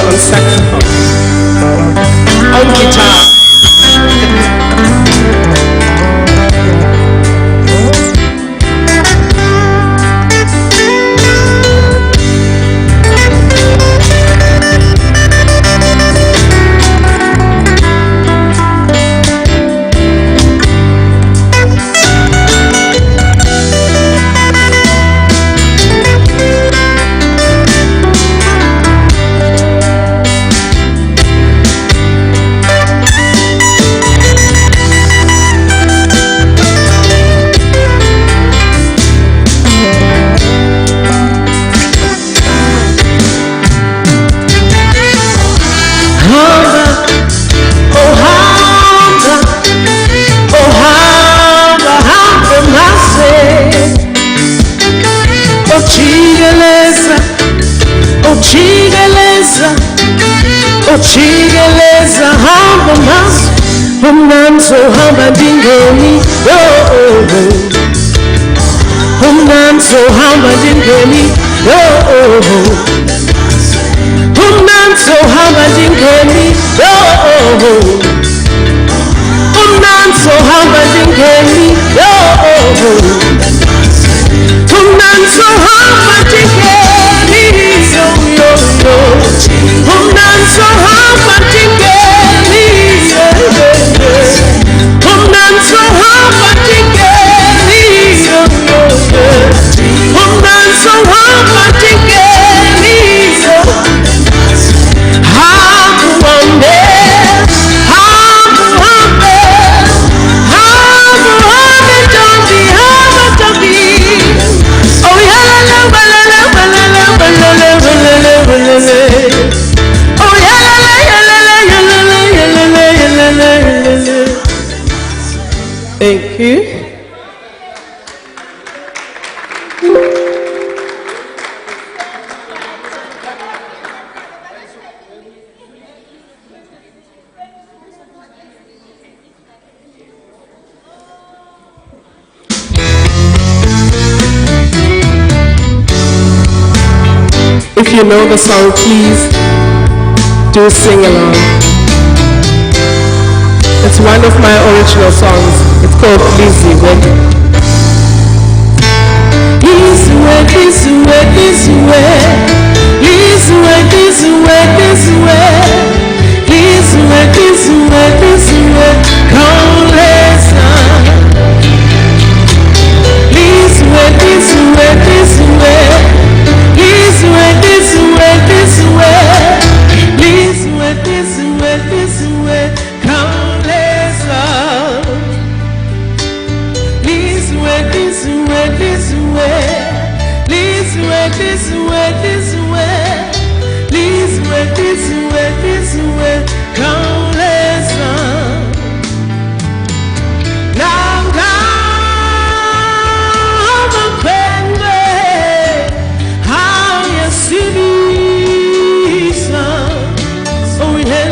On saxophone, on guitar. Chigeleza hamba mas Humnanso hamba dingeni Humnanso hamba dingeni Humnanso hamba dingeni Humnanso hamba dingeni Humnanso hamba dingeni Humnanso hamba dingeni Humnanso hamba dingeni Humnanso hamba dingeni Hamu hambe Thank you. If you know the song, please do sing along. It's one of my original songs. It's called Lizzie Way. This way, this way, this way. This way, this way, this way. This way, this way, this way. Come listen. This way, this way, this way. This way, this way, this way. This way, this way, this way. Come listen. This way, this way, this way. This way, this way, this way. This way, this way, this way. Come listen. Now come and bend how you see me, son. Oh, yeah.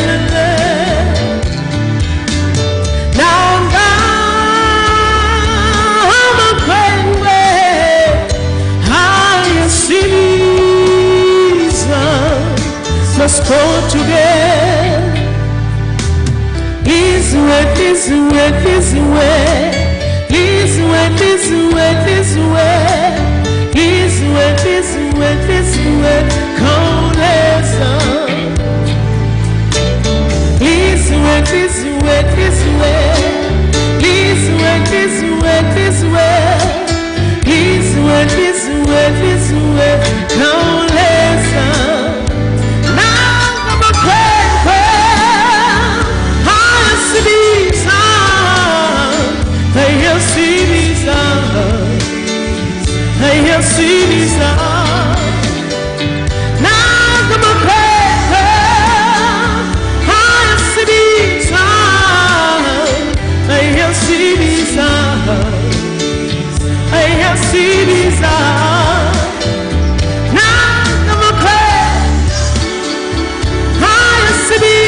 Now come and bend how you see me, son. Let's go together. This way, this way, this way. This way, this way, this way. This way, this way, this way. Come listen. This way, this way, this way. This way, this way, this way. This way, this way, this way. Come listen. See me, son. Now come on, pray. I see me, son. I see me, son. I see me, son. Now come on, pray. I see me.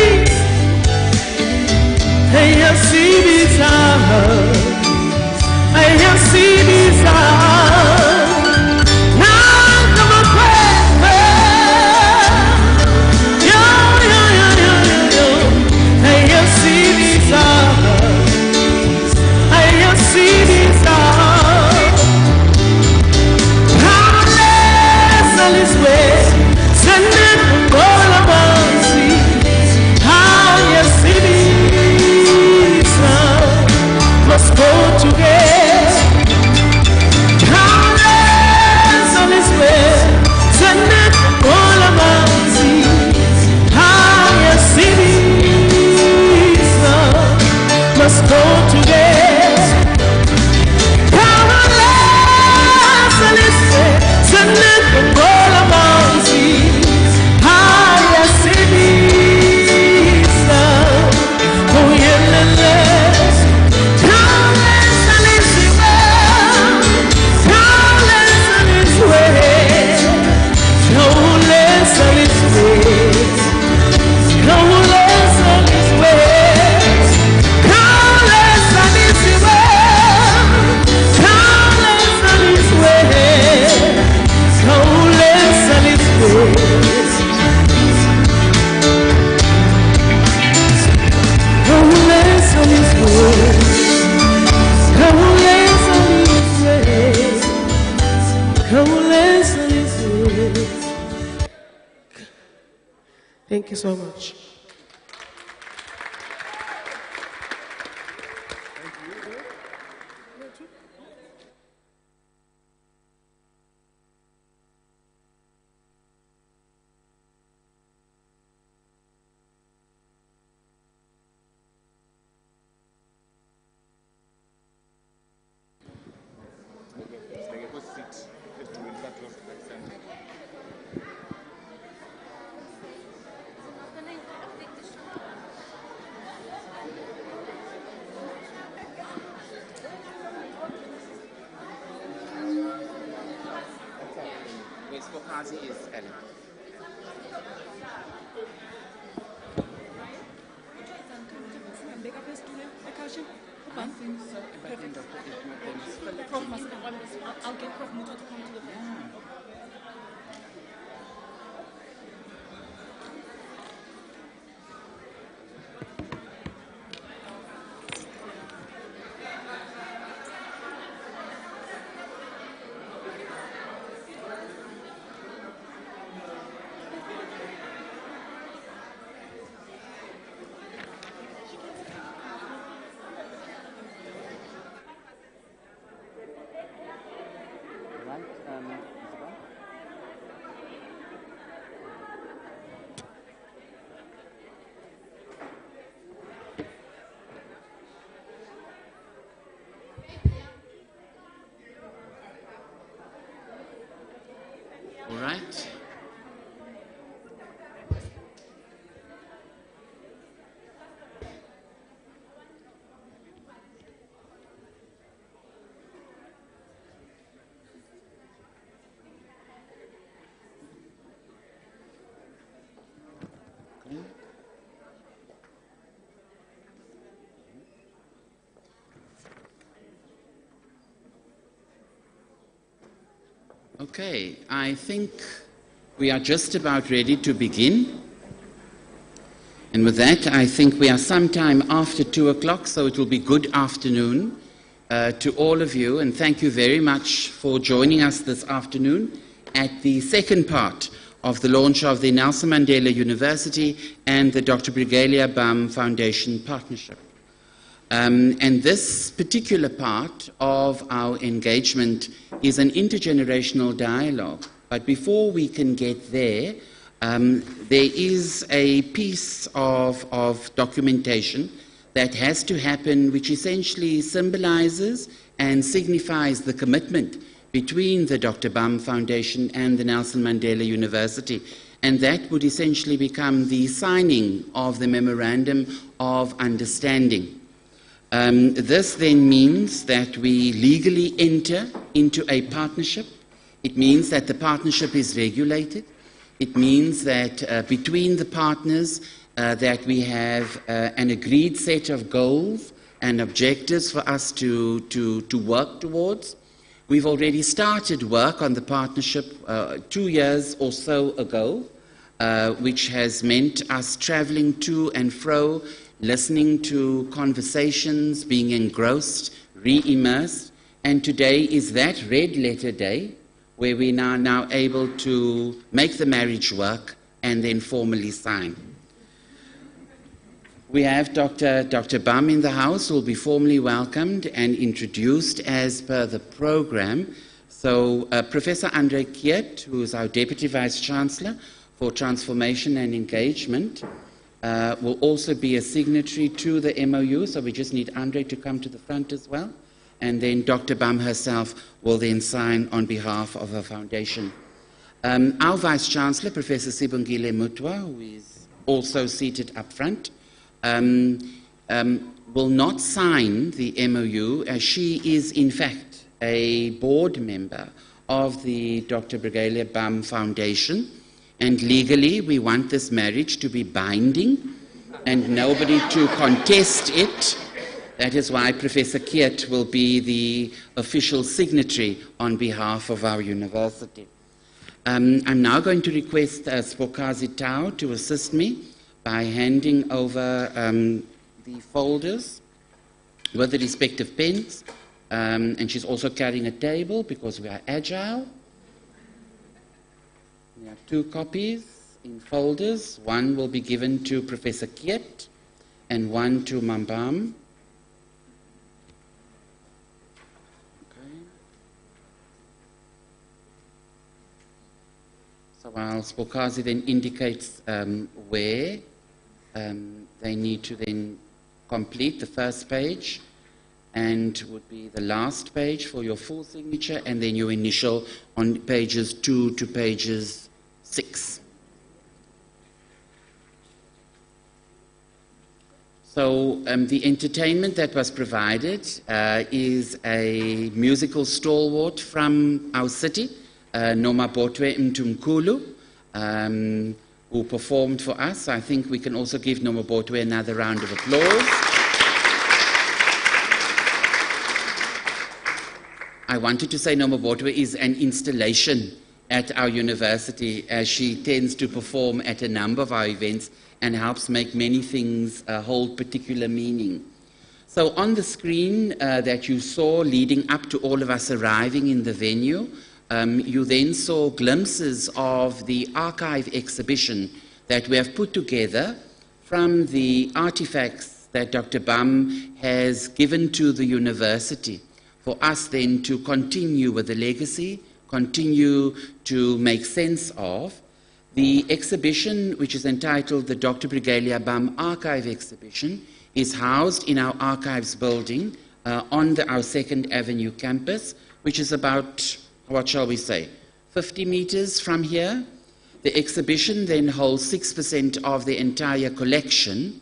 I see me, son. I see me, son. Thank you so much. Spokazi is Ellen. I think so, but then Dr. I'll get Prof. Muto to come to the front. Yeah. All right. Okay, I think we are just about ready to begin. And with that, I think we are sometime after 2 o'clock, so it will be good afternoon to all of you. And thank you very much for joining us this afternoon at the second part of the launch of the Nelson Mandela University and the Dr. Brigalia Bum Foundation partnership. And this particular part of our engagement is an intergenerational dialogue. But before we can get there, there is a piece of documentation that has to happen, which essentially symbolizes and signifies the commitment between the Dr. Bum Foundation and the Nelson Mandela University. And that would essentially become the signing of the Memorandum of Understanding. This then means that we legally enter into a partnership. It means that the partnership is regulated. It means that between the partners that we have an agreed set of goals and objectives for us to work towards. We've already started work on the partnership 2 years or so ago, which has meant us traveling to and fro, listening to conversations, being engrossed, re-immersed, and today is that red letter day where we are now able to make the marriage work and then formally sign. We have Dr. Bum in the house, who will be formally welcomed and introduced as per the program. So Professor Andre Kiet, who is our Deputy Vice Chancellor for Transformation and Engagement, will also be a signatory to the MOU, so we just need Andre to come to the front as well. And then Dr. Bum herself will then sign on behalf of her foundation. Our Vice Chancellor, Professor Sibongile Mutwa, who is also seated up front, will not sign the MOU, as she is in fact a board member of the Dr. Brigalia Bum Foundation. And legally, we want this marriage to be binding and nobody to contest it. That is why Professor Kiet will be the official signatory on behalf of our university. I'm now going to request Spokazi Tau to assist me by handing over the folders with the respective pens. And she's also carrying a table because we are agile. We have 2 copies in folders. One will be given to Professor Kiet and one to Mambam. Okay. So while Spokazi then indicates where they need to then complete the first page, and would be the last page for your full signature, and then your initial on pages 2 to pages 6. So the entertainment that was provided is a musical stalwart from our city, Nomabotwe Mtumkulu, who performed for us. I think we can also give Nomabotwe another round of applause. I wanted to say Nomabotwe is an installation at our university, as she tends to perform at a number of our events and helps make many things hold particular meaning. So on the screen that you saw leading up to all of us arriving in the venue, you then saw glimpses of the archive exhibition that we have put together from the artifacts that Dr. Bum has given to the university, for us then to continue with the legacy, continue to make sense of. The exhibition, which is entitled the Dr. Brigalia Bum Archive Exhibition, is housed in our archives building on our 2nd Avenue campus, which is about, what shall we say, 50 meters from here. The exhibition then holds 6% of the entire collection,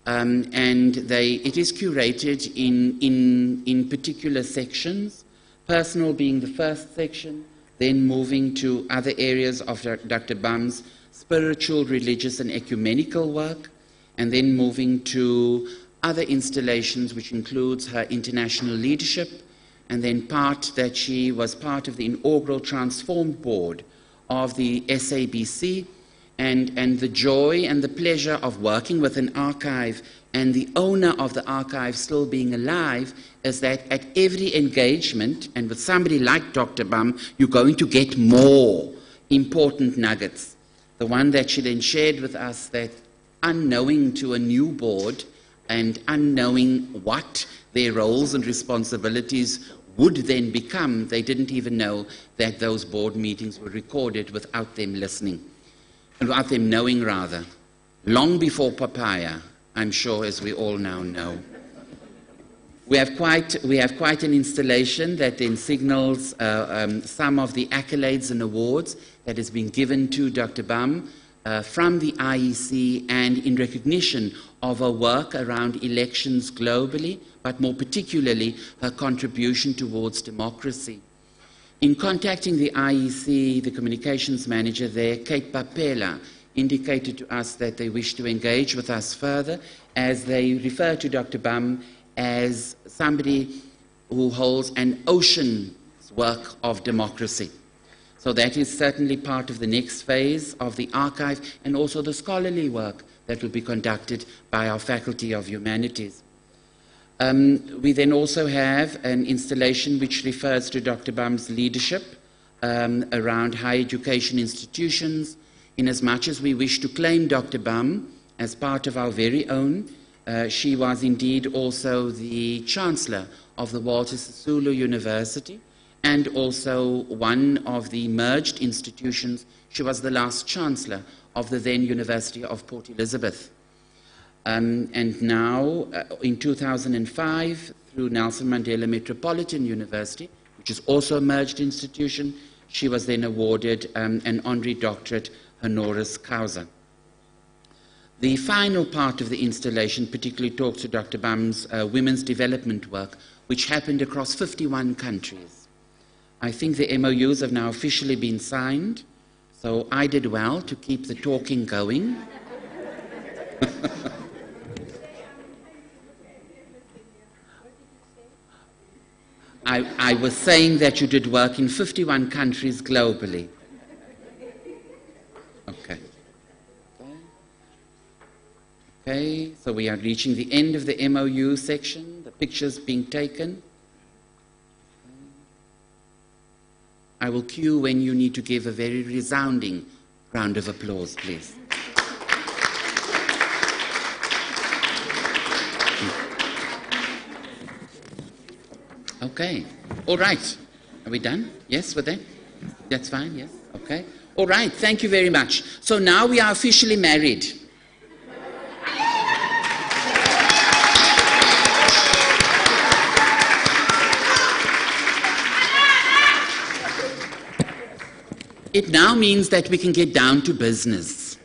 and it is curated in particular sections, personal being the first section, then moving to other areas of Dr. Bum's spiritual, religious, and ecumenical work, and then moving to other installations, which includes her international leadership, and then part that she was part of the inaugural Transform Board of the SABC, and the joy and the pleasure of working with an archive and the owner of the archive still being alive is that at every engagement, and with somebody like Dr. Bum, you're going to get more important nuggets. The one that she then shared with us, that unknowing to a new board and unknowing what their roles and responsibilities would then become, they didn't even know that those board meetings were recorded without them listening. Without them knowing, rather, long before Papaya, I'm sure, as we all now know. We have quite an installation that then signals some of the accolades and awards that has been given to Dr. Bum from the IEC, and in recognition of her work around elections globally, but more particularly her contribution towards democracy. In contacting the IEC, the communications manager there, Kate Papela, indicated to us that they wish to engage with us further, as they refer to Dr. Bum as somebody who holds an ocean's work of democracy. So that is certainly part of the next phase of the archive, and also the scholarly work that will be conducted by our Faculty of Humanities. We then also have an installation which refers to Dr. Bum's leadership around higher education institutions, in as much as we wish to claim Dr. Bum as part of our very own. She was indeed also the Chancellor of the Walter Sisulu University, and also one of the merged institutions. She was the last Chancellor of the then University of Port Elizabeth. And now, in 2005, through Nelson Mandela Metropolitan University, which is also a merged institution, she was then awarded an honorary doctorate honoris causa. The final part of the installation particularly talks to Dr. Bum's women's development work, which happened across 51 countries. I think the MOUs have now officially been signed, so I did well to keep the talking going. I was saying that you did work in 51 countries globally. Okay. Okay, so we are reaching the end of the MOU section, the pictures being taken. I will cue when you need to give a very resounding round of applause, please. Okay, all right. Are we done? Yes, with that? That's fine, yes, okay. All right, thank you very much. So now we are officially married. It now means that we can get down to business.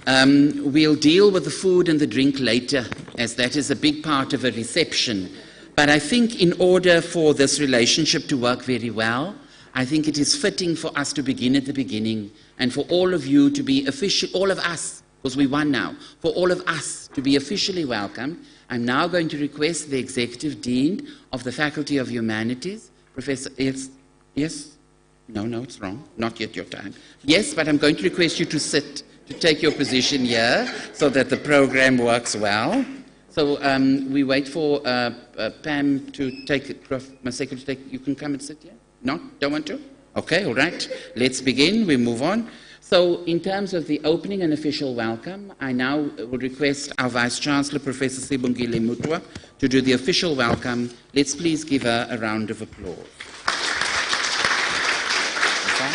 We'll deal with the food and the drink later, as that is a big part of a reception. But I think in order for this relationship to work very well, I think it is fitting for us to begin at the beginning and for all of you to be official, all of us, because we won now, for all of us to be officially welcome. I'm now going to request the Executive Dean of the Faculty of Humanities, Professor, yes? No, it's wrong. Not yet your time. Yes, but I'm going to request you to sit, to take your position here so that the program works well. So we wait for Pam to take, my secretary to take, you can come and sit here? No? Don't want to? Okay, all right. Let's begin. We move on. So in terms of the opening and official welcome, I now would request our Vice-Chancellor, Professor Sibongile Mutwa, to do the official welcome. Let's please give her a round of applause. Okay?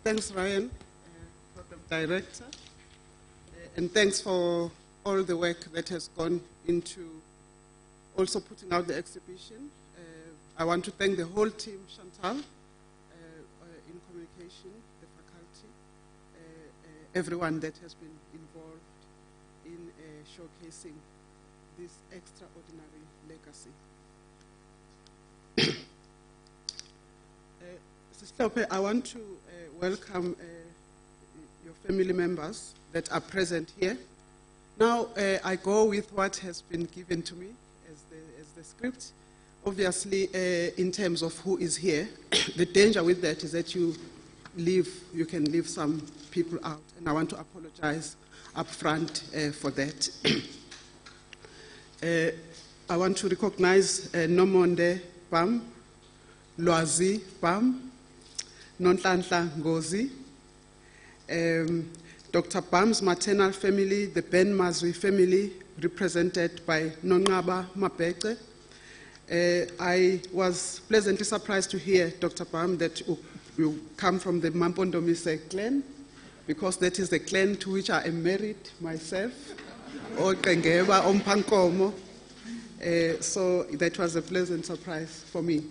Thanks, Ryan, Program Director, and thanks for all the work that has gone into also putting out the exhibition. I want to thank the whole team, Chantal, in communication, the faculty, everyone that has been involved in showcasing this extraordinary legacy. Sister, I want to welcome your family members that are present here. Now, I go with what has been given to me as the script. Obviously, in terms of who is here, the danger with that is that you can leave some people out, and I want to apologize up front for that. I want to recognize Nomonde Pam, Loazi Pam, Nonhlanhla Ngozi, Dr. Pam's maternal family, the Ben Mazwi family, represented by Nonqaba Mabece. I was pleasantly surprised to hear, Dr. Pam, that you come from the Mampondomise clan, because that is the clan to which I am married myself, or Kengeba Ompankomo. So that was a pleasant surprise for me.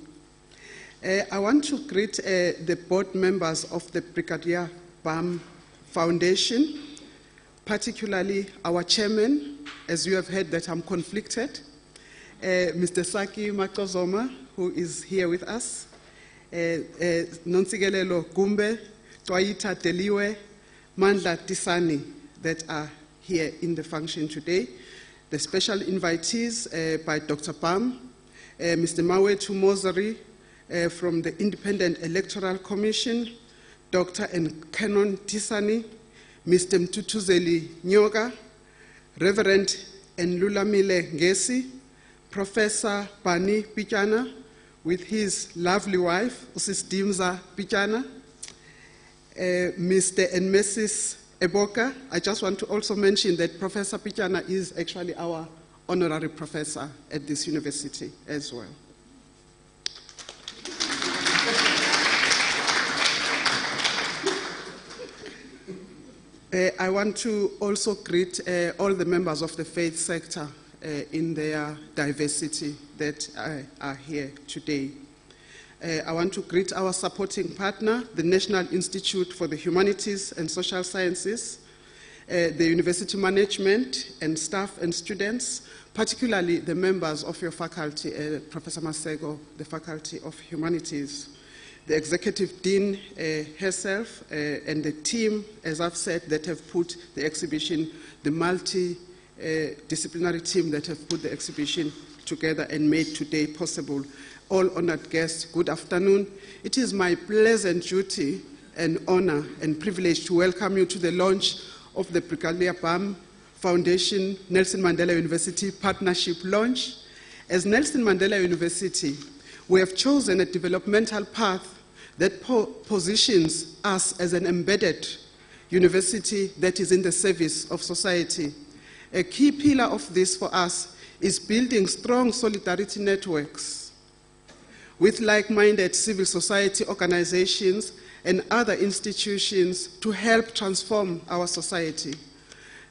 I want to greet the board members of the Brigalia BAM Foundation, particularly our chairman, as you have heard that I'm conflicted, Mr. Saki Makozoma, who is here with us, Nonsigelelo Gumbe, Toyita Deliwe, Mandla Tisani, that are here in the function today. The special invitees by Dr. Pam, Mr. Mawetu Mozari from the Independent Electoral Commission, Dr. and Canon Tisani, Mr. Mtutuzeli Nyoga, Reverend Enlulamile Ngesi, Professor Bani Pichana, with his lovely wife, Usis Dimza Pichana, Mr. and Mrs. Eboka. I just want to also mention that Professor Pichana is actually our honorary professor at this university as well. I want to also greet all the members of the faith sector in their diversity that are here today. I want to greet our supporting partner, the National Institute for the Humanities and Social Sciences, the university management and staff and students, particularly the members of your faculty, Professor Masego, the Faculty of Humanities, the Executive Dean herself, and the team, as I've said, that have put the exhibition, the multidisciplinary team that have put the exhibition together and made today possible. All honored guests, good afternoon. It is my pleasant duty and honor and privilege to welcome you to the launch of the Brigalia BAM Foundation Nelson Mandela University Partnership Launch. As Nelson Mandela University, we have chosen a developmental path that positions us as an embedded university that is in the service of society. A key pillar of this for us is building strong solidarity networks with like-minded civil society organizations and other institutions to help transform our society.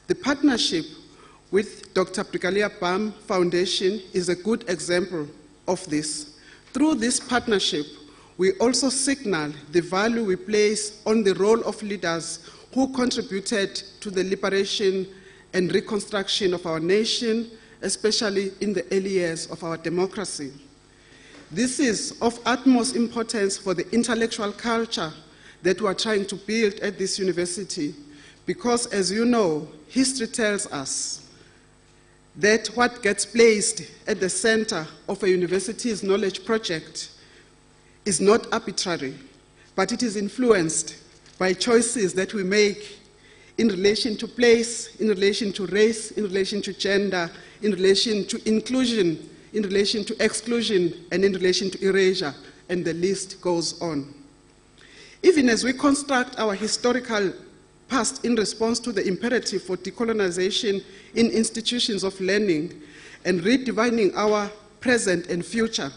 The partnership with Dr. Brigalia BAM Foundation is a good example of this. Through this partnership, we also signal the value we place on the role of leaders who contributed to the liberation and reconstruction of our nation, especially in the early years of our democracy. This is of utmost importance for the intellectual culture that we are trying to build at this university, because, as you know, history tells us that what gets placed at the center of a university's knowledge project is not arbitrary, but it is influenced by choices that we make in relation to place, in relation to race, in relation to gender, in relation to inclusion, in relation to exclusion, and in relation to erasure, and the list goes on. Even as we construct our historical past in response to the imperative for decolonization in institutions of learning and redefining our present and future,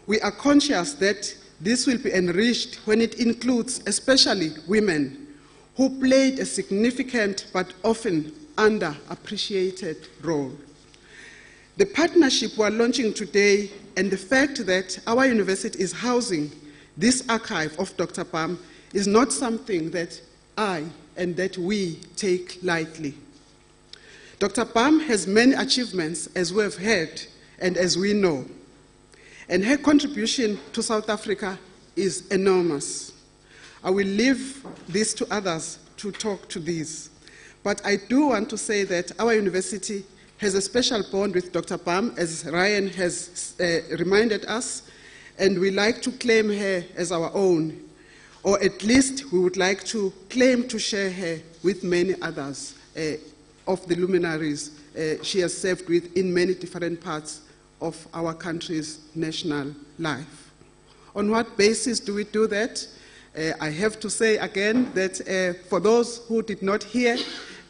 we are conscious that this will be enriched when it includes especially women, who played a significant but often underappreciated role. The partnership we are launching today and the fact that our university is housing this archive of Dr. Bam is not something that I and that we take lightly. Dr. Bam has many achievements, as we have heard and as we know, and her contribution to South Africa is enormous. I will leave this to others to talk to these, but I do want to say that our university has a special bond with Dr. Bam, as Ryan has reminded us, and we like to claim her as our own, or at least we would like to claim to share her with many others of the luminaries she has served with in many different parts of our country's national life. On what basis do we do that? I have to say again that for those who did not hear,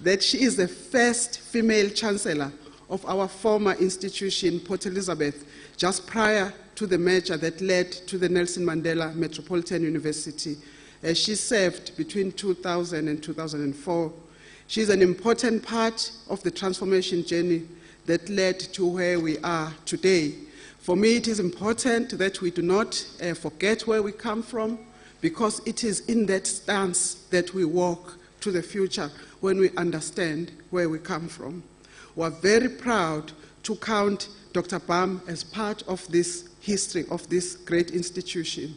that she is the first female chancellor of our former institution, Port Elizabeth, just prior to the merger that led to the Nelson Mandela Metropolitan University. She served between 2000 and 2004. She's an important part of the transformation journey that led to where we are today. For me, it is important that we do not forget where we come from, because it is in that stance that we walk to the future when we understand where we come from. We are very proud to count Dr. Bam as part of this history of this great institution.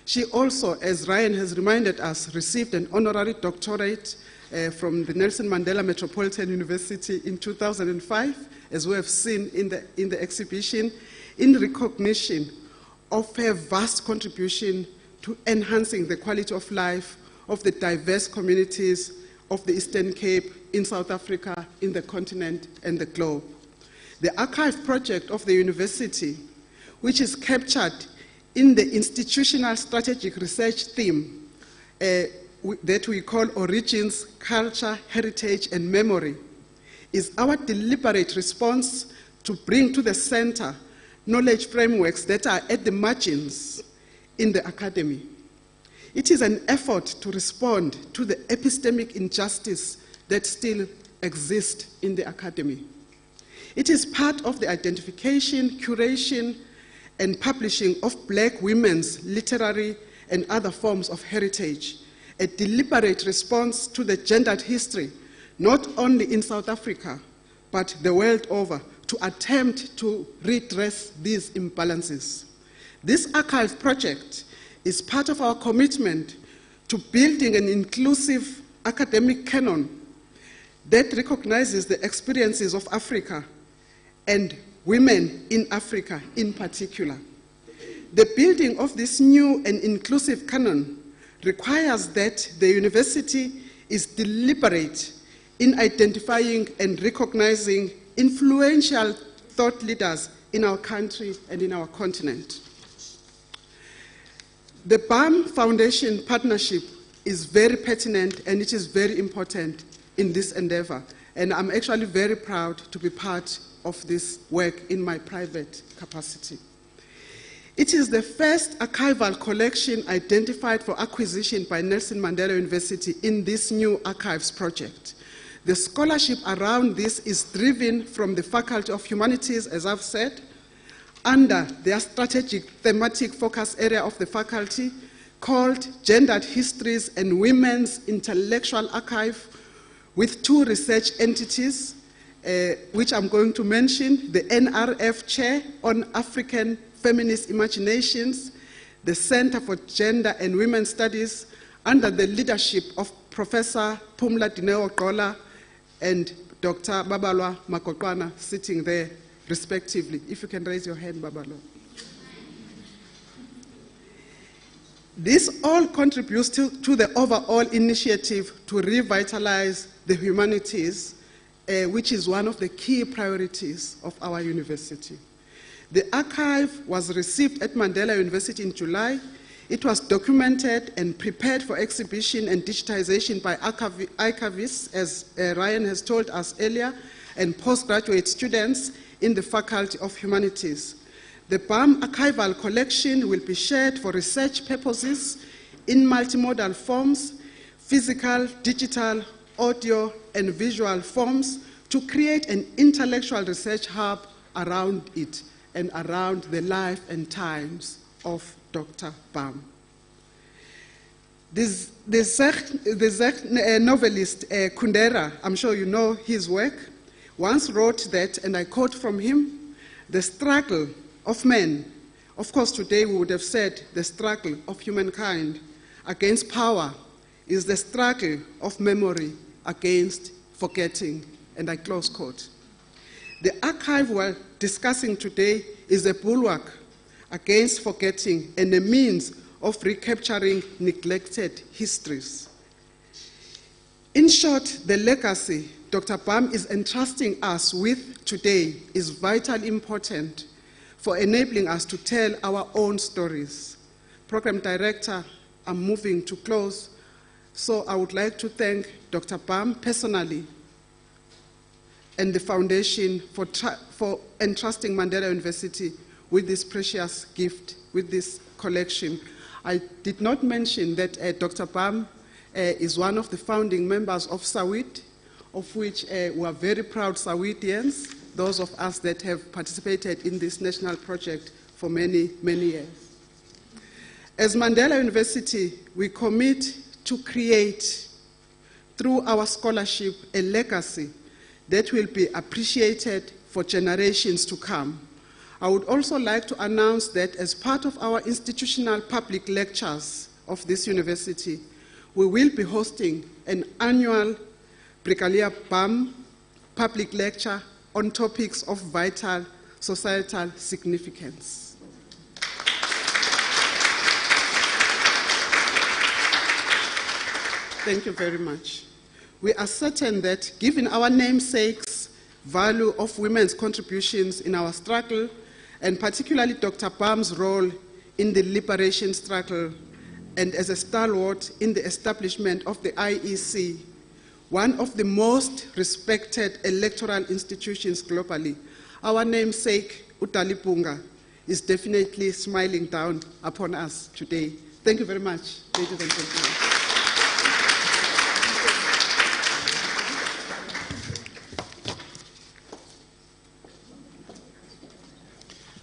She also, as Ryan has reminded us, received an honorary doctorate from the Nelson Mandela Metropolitan University in 2005, as we have seen in the exhibition, in recognition of her vast contribution to enhancing the quality of life of the diverse communities of the Eastern Cape, in South Africa, in the continent, and the globe. The archive project of the university, which is captured in the institutional strategic research theme that we call Origins, Culture, Heritage, and Memory, is our deliberate response to bring to the center knowledge frameworks that are at the margins in the academy. It is an effort to respond to the epistemic injustice that still exists in the academy. It is part of the identification, curation, and publishing of Black women's literary and other forms of heritage, a deliberate response to the gendered history, not only in South Africa, but the world over, to attempt to redress these imbalances. This archive project is part of our commitment to building an inclusive academic canon that recognizes the experiences of Africa and women in Africa in particular. The building of this new and inclusive canon requires that the university is deliberate in identifying and recognizing influential thought leaders in our country and in our continent. The BAM Foundation partnership is very pertinent and it is very important in this endeavor. And I'm actually very proud to be part of this work in my private capacity. It is the first archival collection identified for acquisition by Nelson Mandela University in this new archives project. The scholarship around this is driven from the Faculty of Humanities, as I've said, under their strategic thematic focus area of the faculty called Gendered Histories and Women's Intellectual Archive, with 2 research entities, which I'm going to mention: the NRF Chair on African Feminist Imaginations, the Center for Gender and Women's Studies, under the leadership of Professor Phumla Dineo-Qola and Dr. Babalwa Makokwana, sitting there respectively. If you can raise your hand, Babalwa. This all contributes to the overall initiative to revitalize the humanities, which is one of the key priorities of our university. The archive was received at Mandela University in July. It was documented and prepared for exhibition and digitization by archivists, as Ryan has told us earlier, and postgraduate students in the Faculty of Humanities. The BAM archival collection will be shared for research purposes in multimodal forms, physical, digital, audio, and visual forms, to create an intellectual research hub around it and around the life and times of Dr. BAM. The Czech novelist Kundera, I'm sure you know his work, once wrote that, and I quote from him, "The struggle of men," of course today we would have said the struggle of humankind against power, is the struggle of memory against forgetting, and I close quote. The archive we're discussing today is a bulwark against forgetting and a means of recapturing neglected histories. In short, the legacy Dr. BAM is entrusting us with today is vitally important for enabling us to tell our own stories. Program Director, I'm moving to close, so I would like to thank Dr. BAM personally and the Foundation for entrusting Mandela University with this precious gift, with this collection. I did not mention that Dr. BAM is one of the founding members of SAWIT, of which we are very proud Sawidians, those of us that have participated in this national project for many, many years. As Mandela University, we commit to create, through our scholarship, a legacy that will be appreciated for generations to come. I would also like to announce that as part of our institutional public lectures of this university, we will be hosting an annual Brigalia BAM public lecture on topics of vital societal significance. Thank you very much. We are certain that, given our namesake's value of women's contributions in our struggle, and particularly Dr. BAM's role in the liberation struggle and as a stalwart in the establishment of the IEC, one of the most respected electoral institutions globally, our namesake, Utalipunga, is definitely smiling down upon us today. Thank you very much, ladies and gentlemen.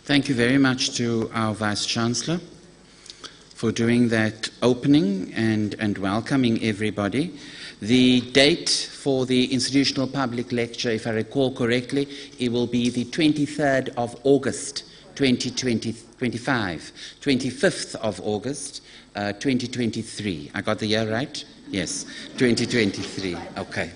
Thank you very much to our Vice-Chancellor for doing that opening and welcoming everybody. The date for the institutional public lecture, if I recall correctly, it will be the 23rd of August, 2025, 25th of August, 2023. I got the year right? Yes, 2023. Okay.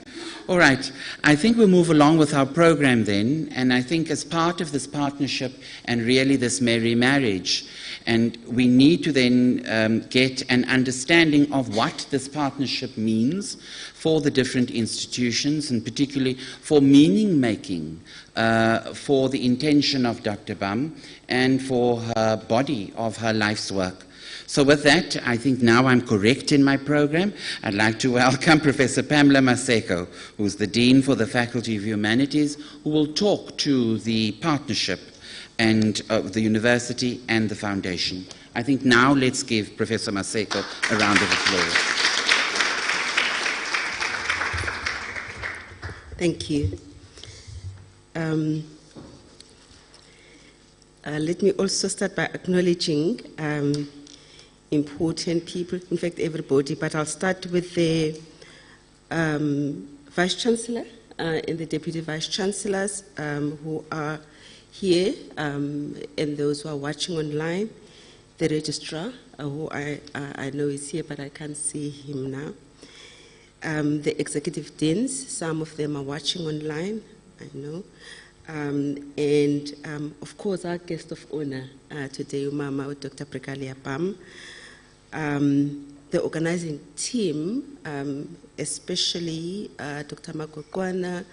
All right. I think we'll move along with our program then, and I think as part of this partnership and really this merry marriage, and we need to then get an understanding of what this partnership means for the different institutions, and particularly for meaning making for the intention of Dr. BAM and for her body of her life's work. So with that, I think now I'm correct in my program. I'd like to welcome Professor Pamela Maseko, who's the Dean for the Faculty of Humanities, who will talk to the partnership and the university and the foundation. I think now let's give Professor Maseko a round of applause. Thank you. Let me also start by acknowledging important people, in fact everybody, but I'll start with the Vice-Chancellor and the Deputy Vice-Chancellors who are here, and those who are watching online, the Registrar, who I know is here, but I can't see him now, the Executive Deans, some of them are watching online, I know, and of course our guest of honor today, Umama Dr. Brigalia Pam, the organizing team, especially Dr. Makokwana,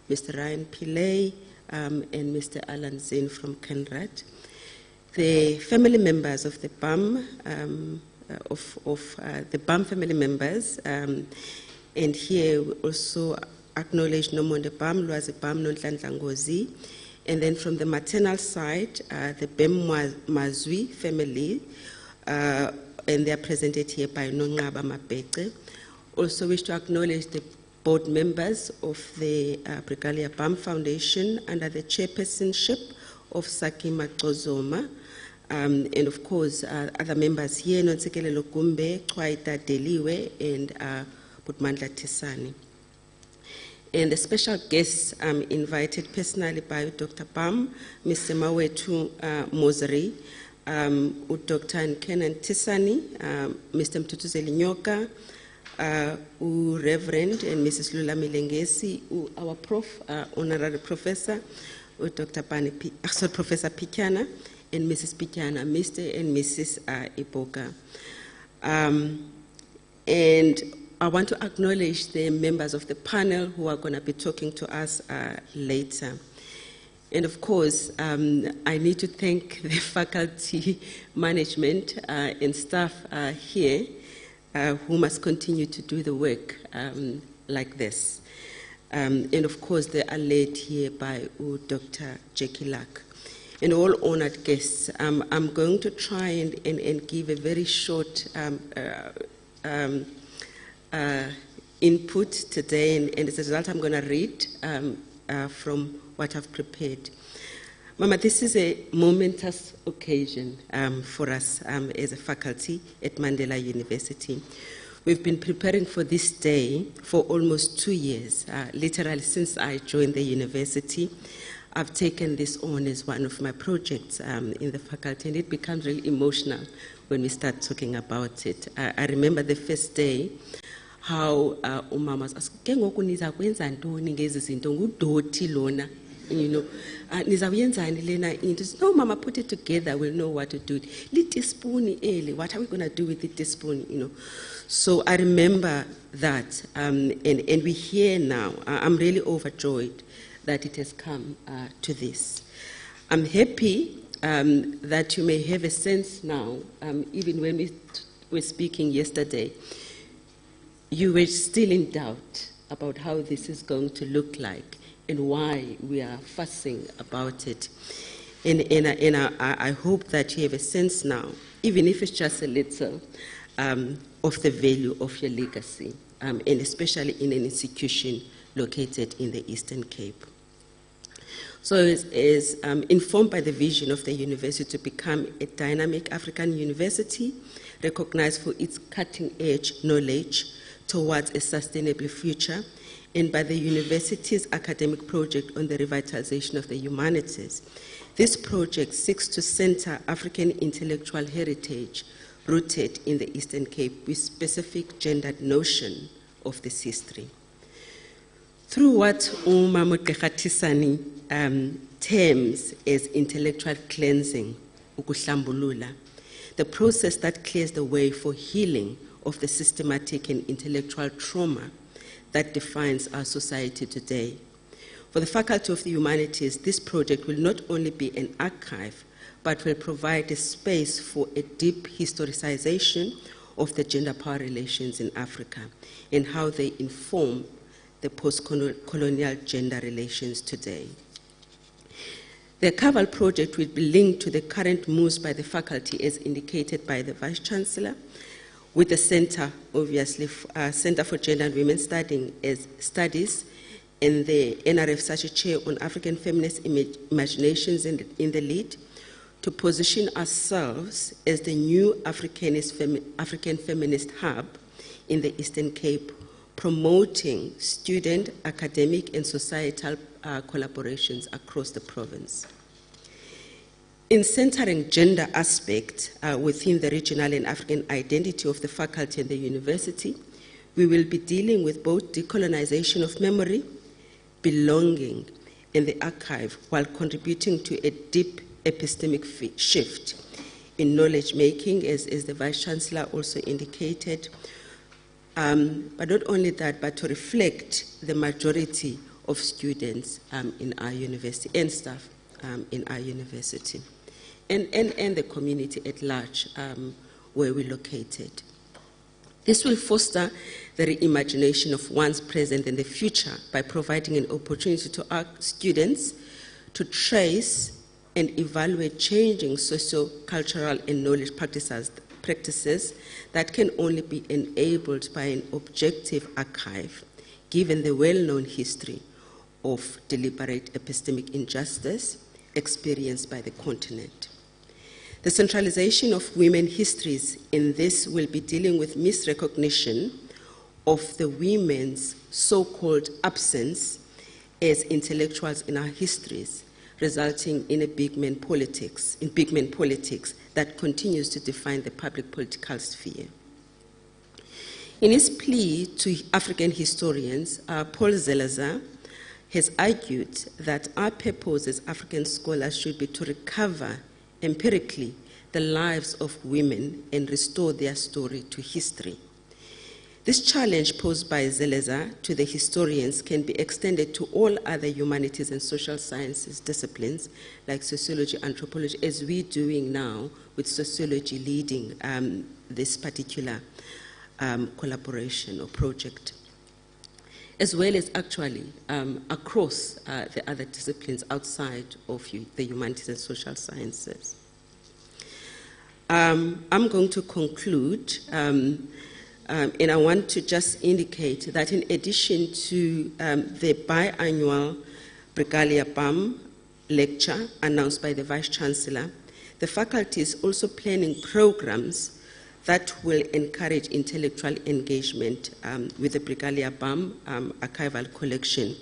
Mr. Ryan Pillay, and Mr. Alan Zinn from Kenrad, the family members of the BAM, the BAM family members, and here we also acknowledge Nomonde BAM, Lwazi BAM, Nontlandlangozi, and then from the maternal side, the Bem Mazwi family, and they are presented here by Nongaba Mapete. Also wish to acknowledge the board members of the Brigalia BAM Foundation under the chairpersonship of Saki Makozoma, and of course other members here, Nonsekele Lokumbe, Kwaita Deliwe, and Budmandla Tisani. And the special guests invited personally by Dr. Pam, Mr. Mawetu Moseri, Dr. Nkenan Tisani, Mr. Mtutuzeli Nyoka, Reverend and Mrs. Lula Milengesi, our honorary professor, Dr. Professor Pichana, and Mrs. Pichana, Mr. and Mrs. Iboga. And I want to acknowledge the members of the panel who are going to be talking to us later. And of course, I need to thank the faculty, management, and staff here who must continue to do the work like this. And of course, they are led here by Dr. Jackie Lack. And all honored guests, I'm going to try and give a very short input today, and as a result, I'm going to read from what I've prepared. Mama, this is a momentous occasion for us as a faculty at Mandela University. We've been preparing for this day for almost 2 years, literally since I joined the university. I've taken this on as one of my projects in the faculty, and it becomes really emotional when we start talking about it. I remember the first day, how umama was asking, "Ke ngoku niza kwenza ntoni ngezi zinto ngudoti lona?" You know, niza kuyenzani lena into? No, mama, put it together, we'll know what to do. Li teaspoon eli, what are we going to do with the teaspoon, you know? So I remember that, and we're here now. I'm really overjoyed that it has come to this. I'm happy that you may have a sense now, even when we were speaking yesterday, you were still in doubt about how this is going to look like and why we are fussing about it. And I hope that you have a sense now, even if it's just a little, of the value of your legacy, and especially in an institution located in the Eastern Cape. So as informed by the vision of the university to become a dynamic African university, recognized for its cutting-edge knowledge towards a sustainable future, and by the university's academic project on the revitalization of the humanities. This project seeks to center African intellectual heritage rooted in the Eastern Cape with specific gendered notion of this history. Through what Umama Tisani terms as intellectual cleansing, ukuhlambulula, the process that clears the way for healing of the systematic and intellectual trauma that defines our society today. For the Faculty of the Humanities, this project will not only be an archive, but will provide a space for a deep historicization of the gender power relations in Africa and how they inform the post-colonial gender relations today. The Caval project will be linked to the current moves by the faculty as indicated by the Vice-Chancellor, with the Center, obviously, Center for Gender and Women Studies, and the NRF Sachi Chair on African Feminist Imaginations in the lead, to position ourselves as the new African feminist hub in the Eastern Cape, promoting student, academic, and societal collaborations across the province. In centering gender aspect within the regional and African identity of the faculty and the university, we will be dealing with both decolonization of memory, belonging, and the archive, while contributing to a deep epistemic shift in knowledge making, as the Vice-Chancellor also indicated. But not only that, but to reflect the majority of students in our university and staff in our university, and the community at large where we're located. This will foster the reimagination of one's present and the future by providing an opportunity to our students to trace and evaluate changing socio-cultural and knowledge practices that can only be enabled by an objective archive, given the well-known history of deliberate epistemic injustice experienced by the continent. The centralization of women histories in this will be dealing with misrecognition of the women's so-called absence as intellectuals in our histories, resulting in a big man politics that continues to define the public political sphere. In his plea to African historians, Paul Zelazar has argued that our purpose as African scholars should be to recover empirically the lives of women and restore their story to history. This challenge posed by Zelazar to the historians can be extended to all other humanities and social sciences disciplines like sociology, anthropology, as we're doing now with sociology leading this particular collaboration or project, as well as actually across the other disciplines outside of the humanities and social sciences. I'm going to conclude, and I want to just indicate that in addition to the biannual Brigalia BAM lecture announced by the Vice-Chancellor, the faculty is also planning programs that will encourage intellectual engagement with the Brigalia BAM archival collection.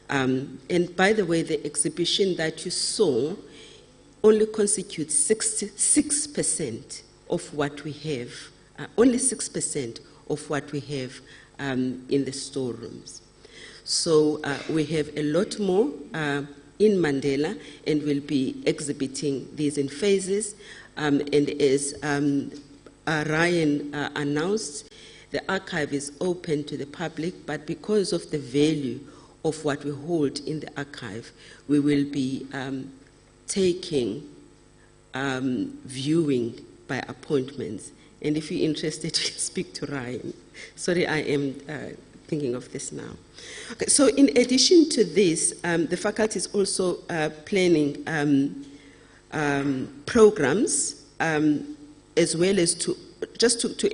And by the way, the exhibition that you saw only constitutes 6% of what we have, only 6% of what we have in the storerooms. So we have a lot more in Mandela, and we'll be exhibiting these in phases. And as Ryan announced, the archive is open to the public, but because of the value of what we hold in the archive, we will be taking viewing by appointments. And if you're interested, speak to Ryan. Sorry, I am thinking of this now. Okay, so in addition to this, the faculty is also planning programs as well as to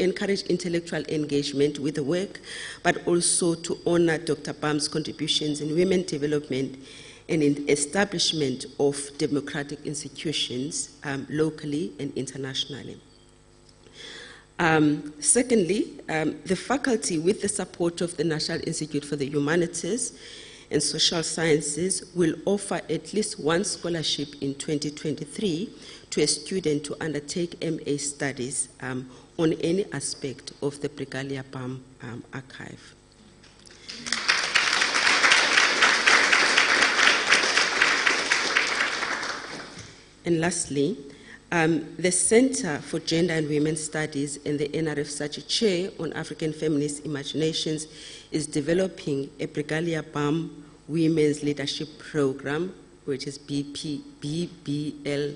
encourage intellectual engagement with the work, but also to honor Dr. Bam's contributions in women development and in establishment of democratic institutions locally and internationally. Secondly, the faculty, with the support of the National Institute for the Humanities and Social Sciences, will offer at least one scholarship in 2023 to a student to undertake MA studies on any aspect of the Brigalia BAM archive. And lastly, the Center for Gender and Women's Studies and the NRF Sachi Chair on African Feminist Imaginations is developing a Brigalia BAM Women's Leadership Program, which is BBLP.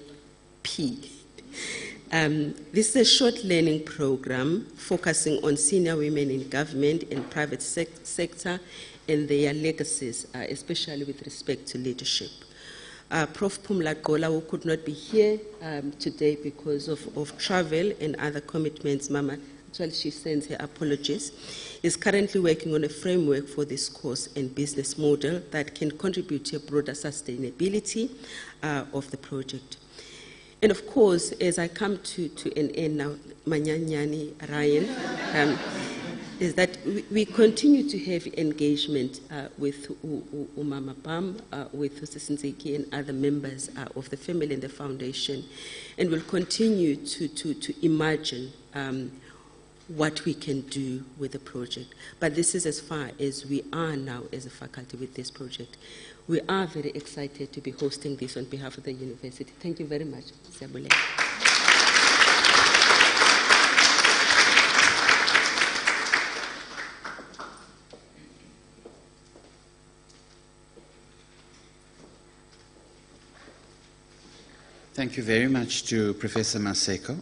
This is a short learning program focusing on senior women in government and private sector and their legacies, especially with respect to leadership. Prof. Pumla Gola, who could not be here today because of travel and other commitments, Mama, actually she sends her apologies, is currently working on a framework for this course and business model that can contribute to a broader sustainability of the project. And of course, as I come to an end now, Manyanyani Ryan, is that we continue to have engagement with Umama Bam, with Usisinzeki and other members of the family and the foundation, and will continue to imagine what we can do with the project. But this is as far as we are now as a faculty with this project. We are very excited to be hosting this on behalf of the university. Thank you very much. Thank you very much to Professor Maseko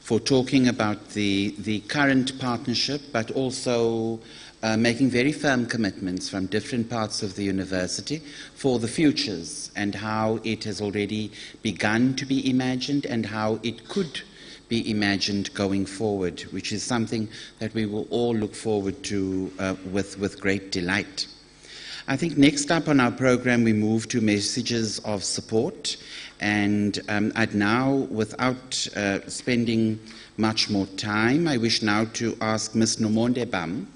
for talking about the current partnership, but also making very firm commitments from different parts of the university for the futures and how it has already begun to be imagined and how it could be imagined going forward, which is something that we will all look forward to with great delight. I think next up on our program we move to messages of support, and I'd now, without spending much more time, I wish now to ask Ms. Nomonde Bam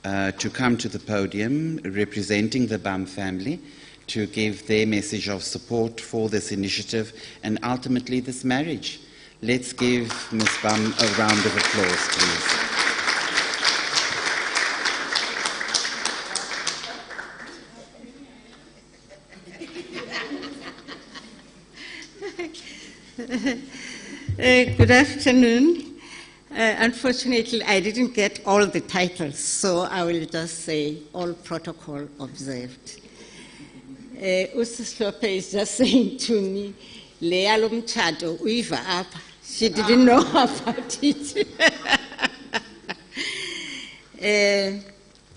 to come to the podium representing the Bam family to give their message of support for this initiative and ultimately this marriage. Let's give Ms. Bam a round of applause, please. Good afternoon. Unfortunately, I didn't get all the titles, so I will just say all protocol observed. Usislope is just saying to me, Lealum Chado, Uiva up. She didn't know about it.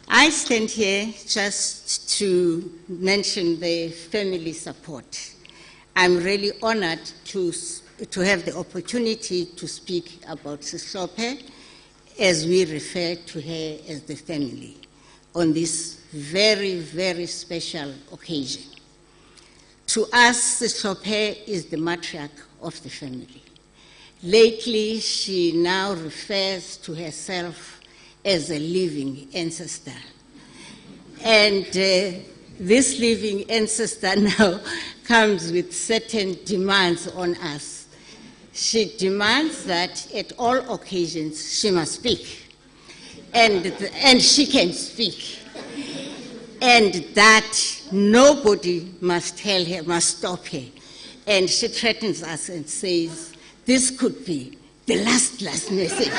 I stand here just to mention the family support. I'm really honored to have the opportunity to speak about Sislope as we refer to her as the family on this very, very special occasion. To us, Sislope is the matriarch of the family. Lately, she now refers to herself as a living ancestor. And this living ancestor now comes with certain demands on us. She demands that at all occasions she must speak, and she can speak, and that nobody must tell her, must stop her. And she threatens us and says, this could be the last message.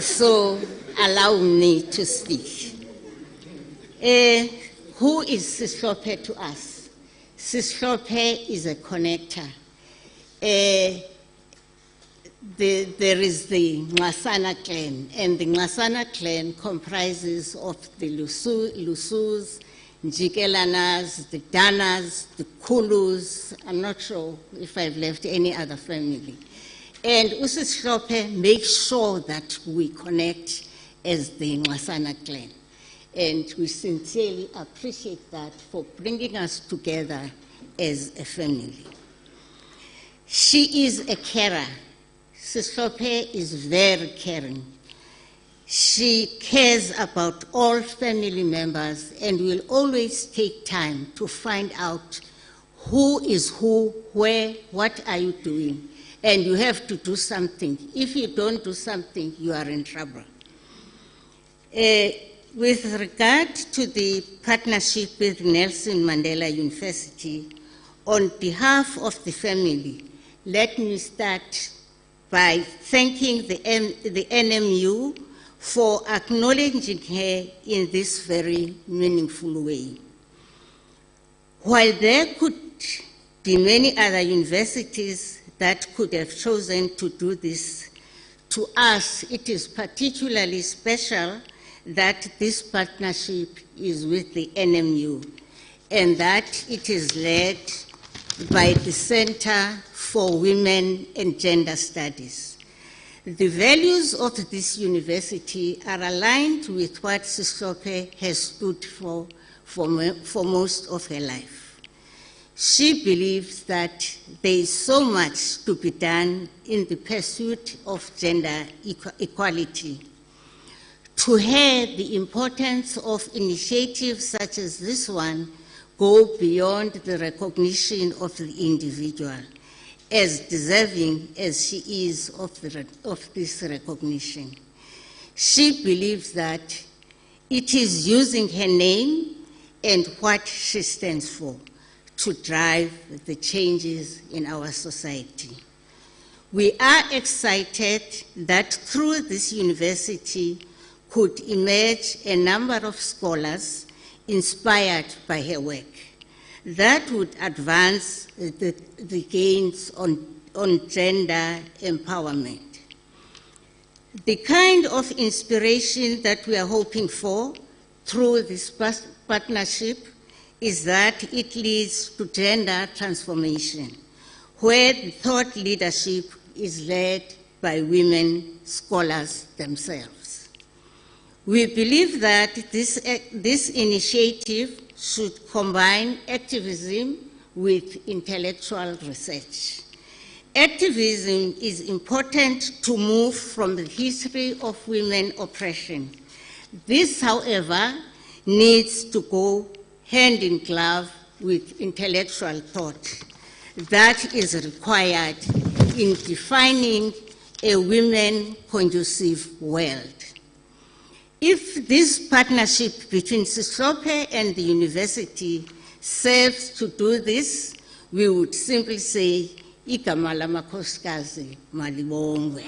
So allow me to speak. Who is Sislope to us? Sislope is a connector. There is the Ngasana clan, and the Ngasana clan comprises of the Lusus, Njikelanas, the Danas, the Kulus. I'm not sure if I've left any other family. And Usislope makes sure that we connect as the Ngasana clan. And we sincerely appreciate that for bringing us together as a family. She is a carer. Sislope is very caring. She cares about all family members and will always take time to find out who is who, where, what are you doing. And you have to do something. If you don't do something, you are in trouble. With regard to the partnership with Nelson Mandela University, on behalf of the family, let me start by thanking the NMU for acknowledging her in this very meaningful way. While there could be many other universities that could have chosen to do this, to us it is particularly special that this partnership is with the NMU and that it is led by the Center for Women and Gender Studies. The values of this university are aligned with what Sislope has stood for most of her life. She believes that there is so much to be done in the pursuit of gender equality. To her, the importance of initiatives such as this one go beyond the recognition of the individual, as deserving as she is of this recognition. She believes that it is using her name and what she stands for to drive the changes in our society. We are excited that through this university could emerge a number of scholars inspired by her work that would advance the gains on gender empowerment. The kind of inspiration that we are hoping for through this partnership is that it leads to gender transformation, where the thought leadership is led by women scholars themselves. We believe that this initiative should combine activism with intellectual research. Activism is important to move from the history of women oppression. This, however, needs to go hand in glove with intellectual thought that is required in defining a women-conducive world. If this partnership between Sisophe and the university serves to do this, we would simply say, igama lamakhosikazi malibongwe.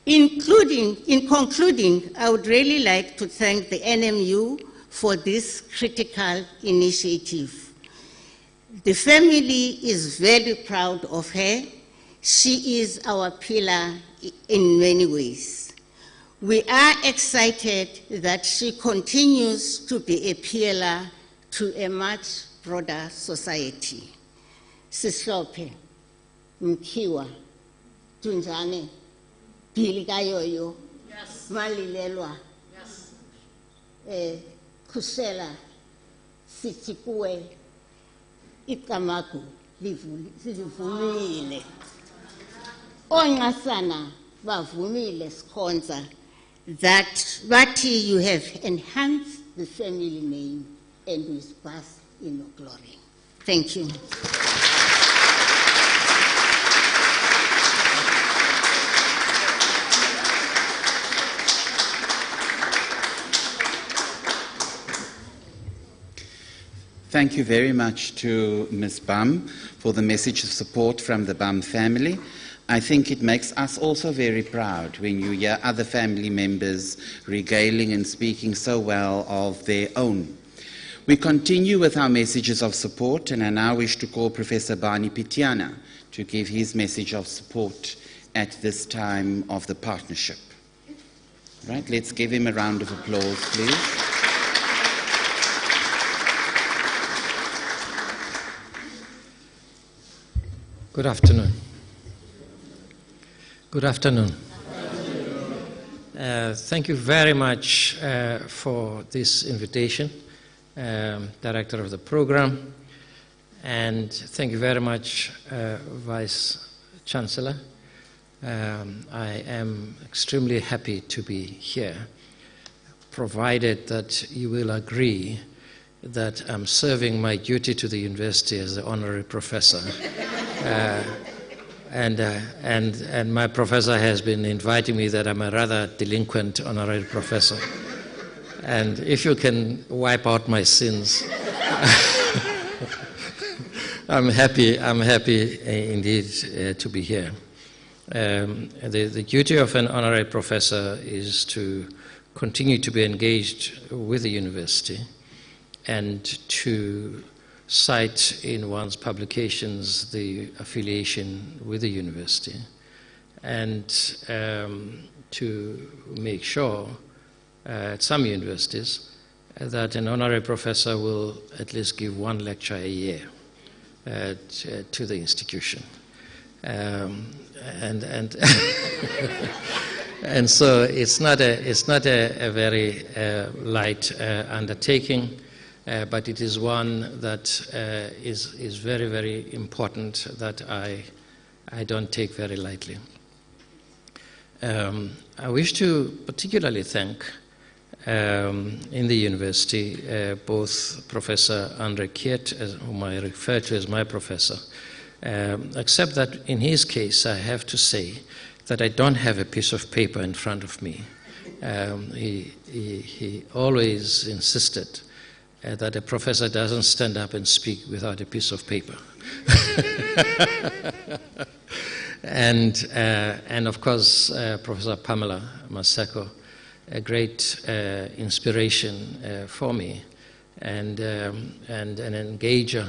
In concluding, I would really like to thank the NMU for this critical initiative. The family is very proud of her. She is our pillar in many ways. We are excited that she continues to be a pillar to a much broader society. Sisophe, Mkiwa, Tunjane, Brigalia, Malilelwa, Kusela, Sitipue, Ikamaku, Livumile. Ongasana, Bavumile Skonza, that you have enhanced the family name and we bask in your glory. Thank you. Thank you very much to Ms. Bum for the message of support from the Bum family. I think it makes us also very proud when you hear other family members regaling and speaking so well of their own. We continue with our messages of support, and I now wish to call Professor Barney Pitiana to give his message of support at this time of the partnership. Right, let's give him a round of applause, please. Good afternoon. Good afternoon. Thank you very much for this invitation, Director of the Program, and thank you very much, Vice Chancellor. I am extremely happy to be here, provided that you will agree that I'm serving my duty to the university as the honorary professor. And my professor has been inviting me that I'm a rather delinquent honorary professor. And if you can wipe out my sins, I'm happy indeed to be here. The duty of an honorary professor is to continue to be engaged with the university and to cite in one's publications the affiliation with the university, and to make sure at some universities that an honorary professor will at least give one lecture a year to the institution. And so it's not a very light undertaking. but it is one that is very, very important that I don't take very lightly. I wish to particularly thank in the university both Professor Andre Kiet, whom I refer to as my professor, except that in his case I have to say that I don't have a piece of paper in front of me. He always insisted that a professor doesn't stand up and speak without a piece of paper. And of course, Professor Pamela Maseko, a great inspiration for me, and an engager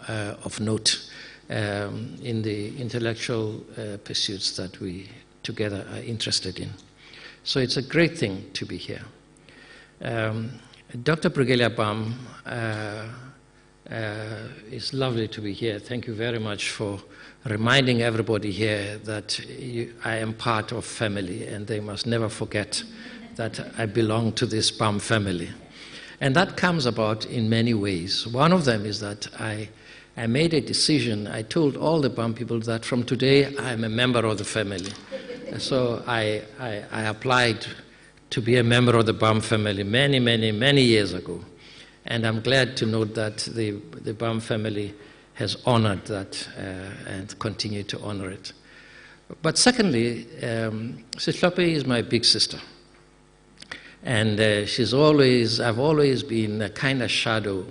of note in the intellectual pursuits that we together are interested in. So it's a great thing to be here. Dr. Brigalia Bam, it's lovely to be here. Thank you very much for reminding everybody here that I am part of family, and they must never forget that I belong to this Bam family. And that comes about in many ways. One of them is that I made a decision. I told all the Bam people that from today I'm a member of the family. So I applied to be a member of the Bam family many years ago. And I'm glad to note that the Bam family has honored that and continue to honor it. But secondly, Sihlope is my big sister. And I've always been a kind of shadow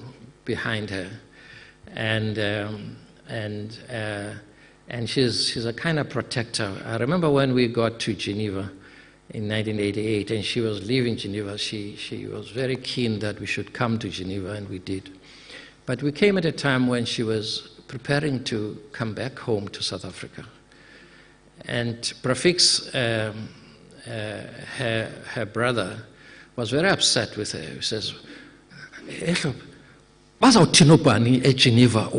behind her. And she's a kind of protector. I remember when we got to Geneva in 1988 and she was leaving Geneva, she was very keen that we should come to Geneva, and we did. But we came at a time when she was preparing to come back home to South Africa. And Prafix, her brother, was very upset with her. He says, Geneva,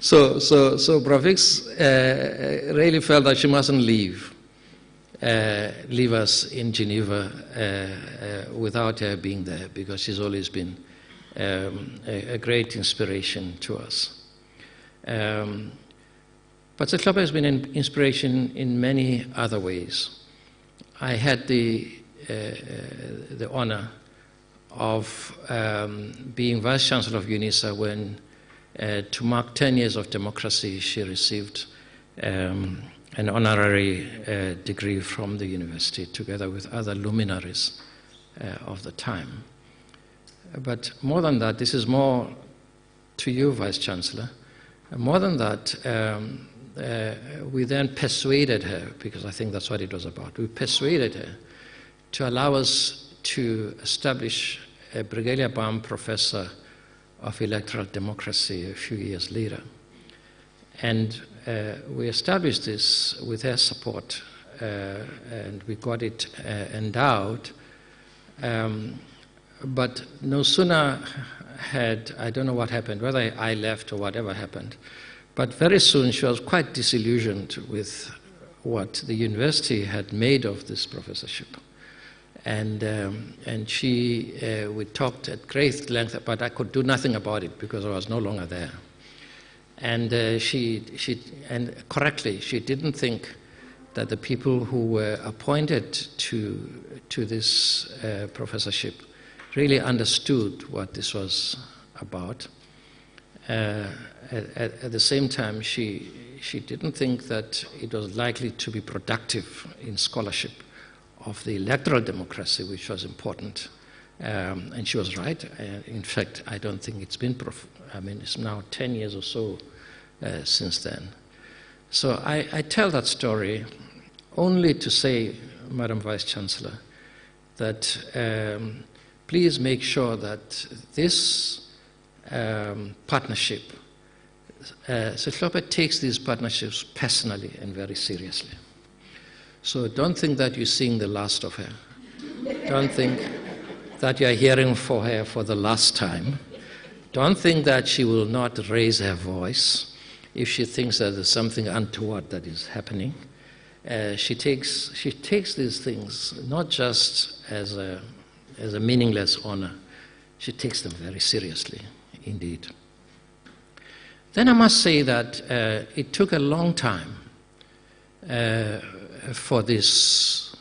So Prafix really felt that she mustn't leave us in Geneva without her being there, because she's always been a great inspiration to us. But Sihlope has been an inspiration in many other ways. I had the honor of being Vice Chancellor of UNISA when, to mark 10 years of democracy, she received an honorary degree from the university together with other luminaries of the time. But more than that, this is more to you, Vice Chancellor. More than that, we then persuaded her, because I think that's what it was about. We persuaded her to allow us to establish a Brigalia Bam Professor of Electoral Democracy a few years later. And we established this with her support, and we got it endowed. But no sooner had, I don't know what happened, whether I left or whatever happened, but very soon she was quite disillusioned with what the university had made of this professorship. And we talked at great length, but I could do nothing about it because I was no longer there. And and correctly, she didn't think that the people who were appointed to this professorship really understood what this was about. At the same time, she didn't think that it was likely to be productive in scholarship of the electoral democracy, which was important. And she was right. In fact, I don't think it's been, it's now 10 years or so since then. So I tell that story only to say, Madam Vice Chancellor, that please make sure that this partnership, Sihlope takes these partnerships personally and very seriously. So don't think that you're seeing the last of her. Don't think that you're hearing for her for the last time. Don't think that she will not raise her voice if she thinks that there's something untoward that is happening. She takes these things not just as a as a meaningless honor. She takes them very seriously, indeed. Then I must say that it took a long time for this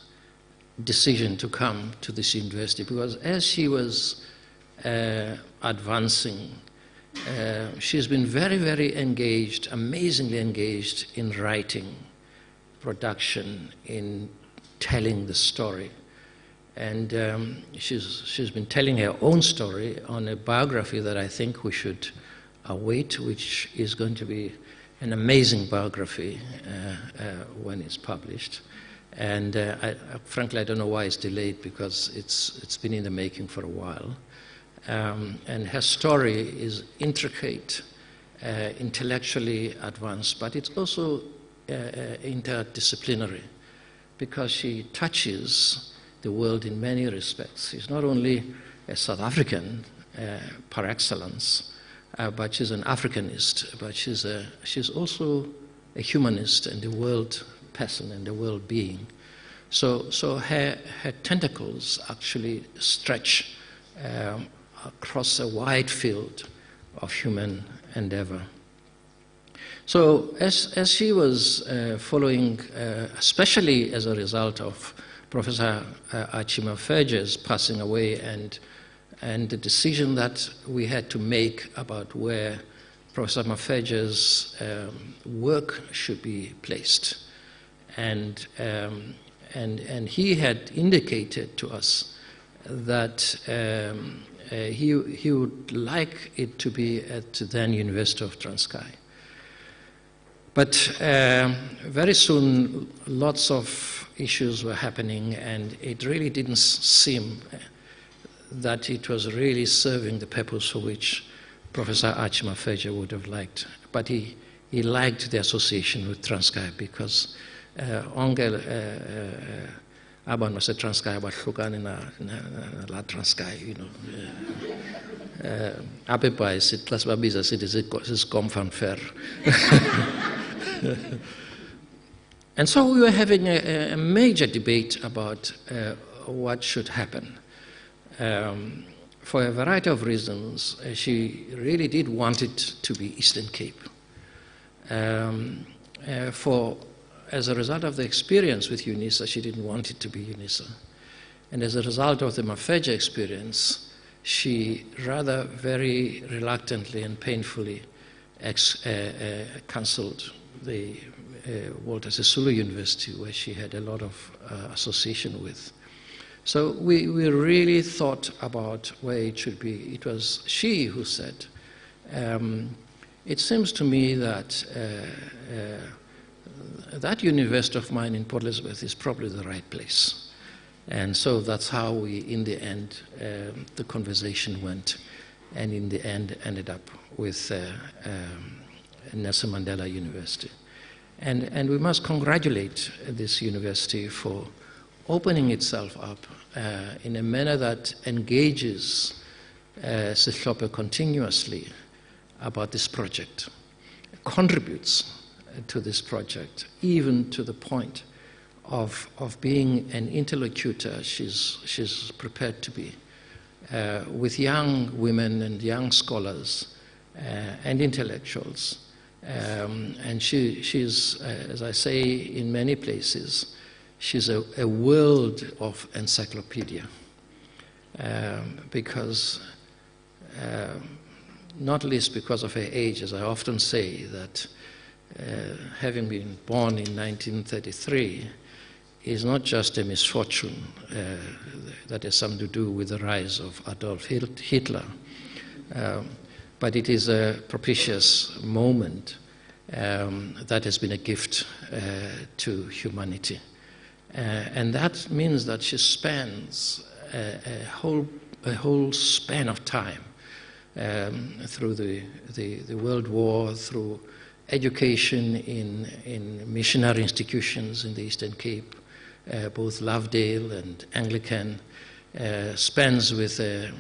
decision to come to this university, because as she was advancing, she's been very, very engaged, amazingly engaged in writing, production, in telling the story. And she's been telling her own story on a biography that I think we should await, which is going to be an amazing biography when it's published. And frankly, I don't know why it's delayed, because it's been in the making for a while. And her story is intricate, intellectually advanced, but it's also interdisciplinary, because she touches the world in many respects. She's not only a South African par excellence, but she's an Africanist, but she's also a humanist and a world person and a world being. So her tentacles actually stretch across a wide field of human endeavor. So as she was following, especially as a result of Professor Achima Ferge's passing away and the decision that we had to make about where Professor Maferge's work should be placed. And he had indicated to us that he would like it to be at the then University of Transkei. But very soon, lots of issues were happening, and it really didn't seem that it was really serving the purpose for which Professor Achima Ferge would have liked. But he liked the association with Transkei, because onge abantu base-Transkei abahlukane la Transkei, you know. Apha eBhayi sithi xa sibabiza sithi sisikomfanfer. And so we were having a major debate about what should happen. For a variety of reasons, she really did want it to be Eastern Cape. As a result of the experience with UNISA, she didn't want it to be UNISA. And as a result of the Maferge experience, she rather very reluctantly and painfully cancelled the Walter Sisulu University, where she had a lot of association with. So we really thought about where it should be. It was she who said, it seems to me that that university of mine in Port Elizabeth is probably the right place. And so that's how we, in the end, the conversation went, and in the end ended up with Nelson Mandela University. And we must congratulate this university for opening itself up in a manner that engages Sihlope continuously about this project, contributes to this project, even to the point of being an interlocutor she's prepared to be with young women and young scholars and intellectuals. And she's, as I say in many places, she's a world of encyclopedia, because, not least because of her age, as I often say, that having been born in 1933 is not just a misfortune that has something to do with the rise of Adolf Hitler, but it is a propitious moment that has been a gift to humanity. And that means that she spans a whole span of time through the World War, through education in missionary institutions in the Eastern Cape, both Lovedale and Anglican, spends with a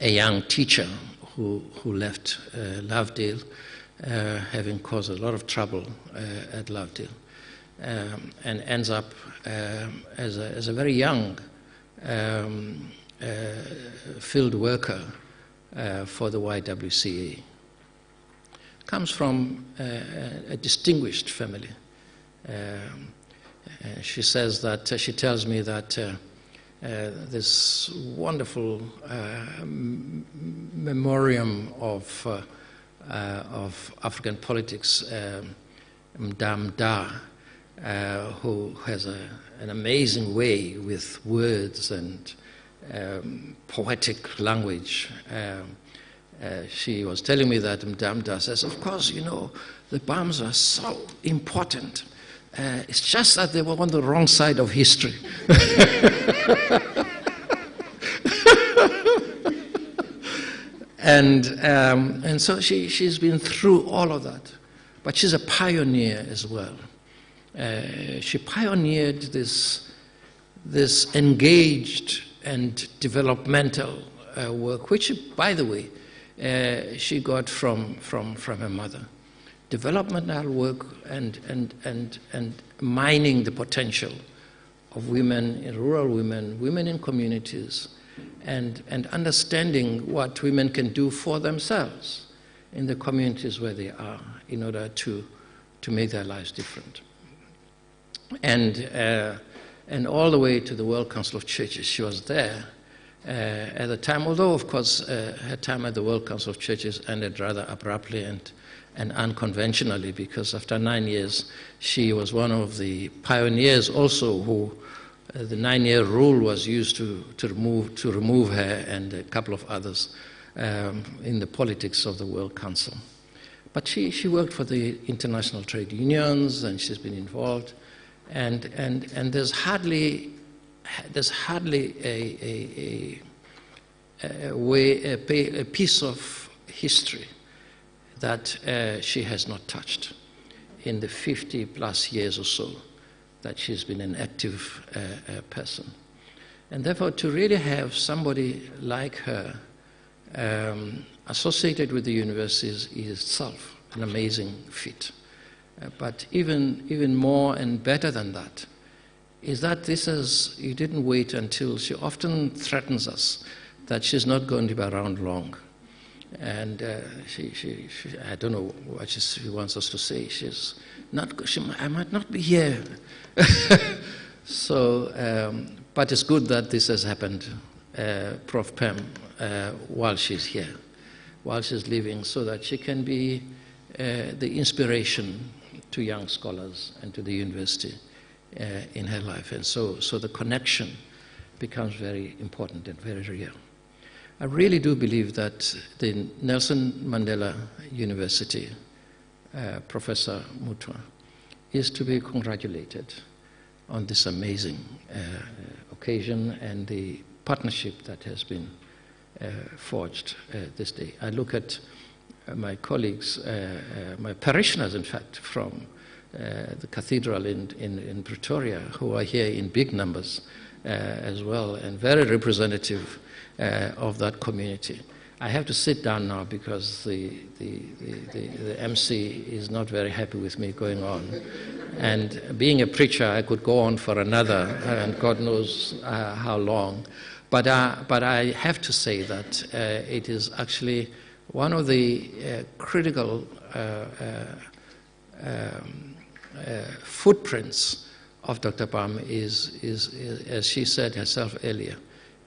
young teacher who left Lovedale, having caused a lot of trouble at Lovedale, and ends up as a very young field worker for the YWCA. Comes from a distinguished family. She says that, she tells me that this wonderful memoriam of African politics, Madame Da, who has an amazing way with words and poetic language. She was telling me that Madame Da says, of course, you know, the bombs are so important. It's just that they were on the wrong side of history. And so she's been through all of that. But she's a pioneer as well. She pioneered this engaged and developmental work, which, by the way, she got from her mother. Developmental work and mining the potential of women, rural women, women in communities, and understanding what women can do for themselves in the communities where they are in order to make their lives different. And all the way to the World Council of Churches. She was there at the time, although, of course, her time at the World Council of Churches ended rather abruptly and unconventionally, because after 9 years, she was one of the pioneers also who the 9-year rule was used to remove her and a couple of others in the politics of the World Council. But she worked for the international trade unions, and she's been involved. And there's hardly a piece of history that she has not touched in the 50+ years or so that she's been an active person. And therefore, to really have somebody like her associated with the universities is itself an amazing feat. But even more and better than that is that you didn't wait until, she often threatens us that she's not going to be around long. And I don't know what she wants us to say. I might not be here. So, but it's good that this has happened, Prof. Pam, while she's here, while she's living, so that she can be the inspiration to young scholars and to the university in her life. And so the connection becomes very important and very real. I really do believe that the Nelson Mandela University, Professor Mutwa, is to be congratulated on this amazing occasion and the partnership that has been forged this day. I look at my colleagues, my parishioners, in fact, from the cathedral in Pretoria, who are here in big numbers as well, and very representative of that community. I have to sit down now because the MC is not very happy with me going on. And being a preacher, I could go on for another, and God knows how long. But I have to say that it is actually one of the critical footprints of Dr. Pam is, as she said herself earlier,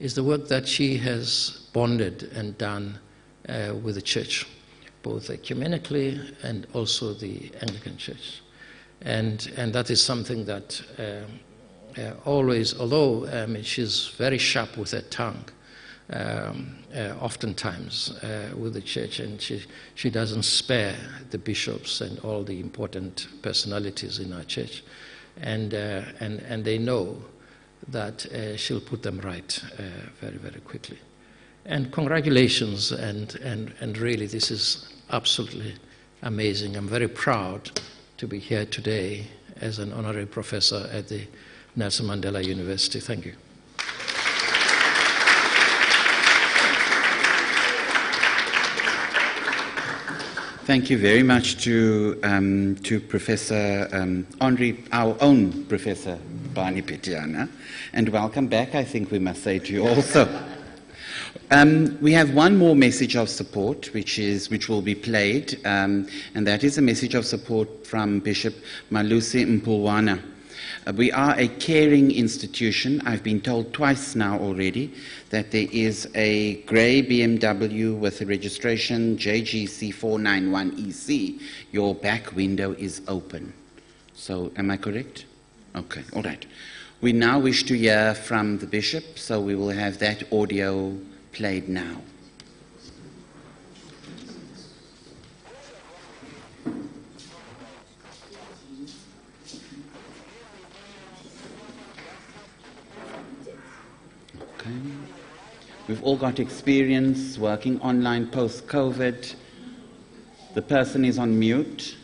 is the work that she has bonded and done with the church, both ecumenically and also the Anglican Church. And that is something that always, although she's very sharp with her tongue, oftentimes with the church, and she doesn't spare the bishops and all the important personalities in our church, and they know that she'll put them right very, very quickly. And congratulations, and really this is absolutely amazing. I'm very proud to be here today as an honorary professor at the Nelson Mandela University. Thank you. Thank you very much to Professor Henri, our own Professor Bani Petiana, and welcome back, I think we must say to you also. We have one more message of support, which will be played, and that is a message of support from Bishop Malusi Mpulwana. We are a caring institution. I've been told twice now already that there is a grey BMW with a registration JGC491EC. Your back window is open. So, am I correct? Okay, all right. We now wish to hear from the Bishop, so we will have that audio played now. Okay. We've all got experience working online post-COVID. The person is on mute.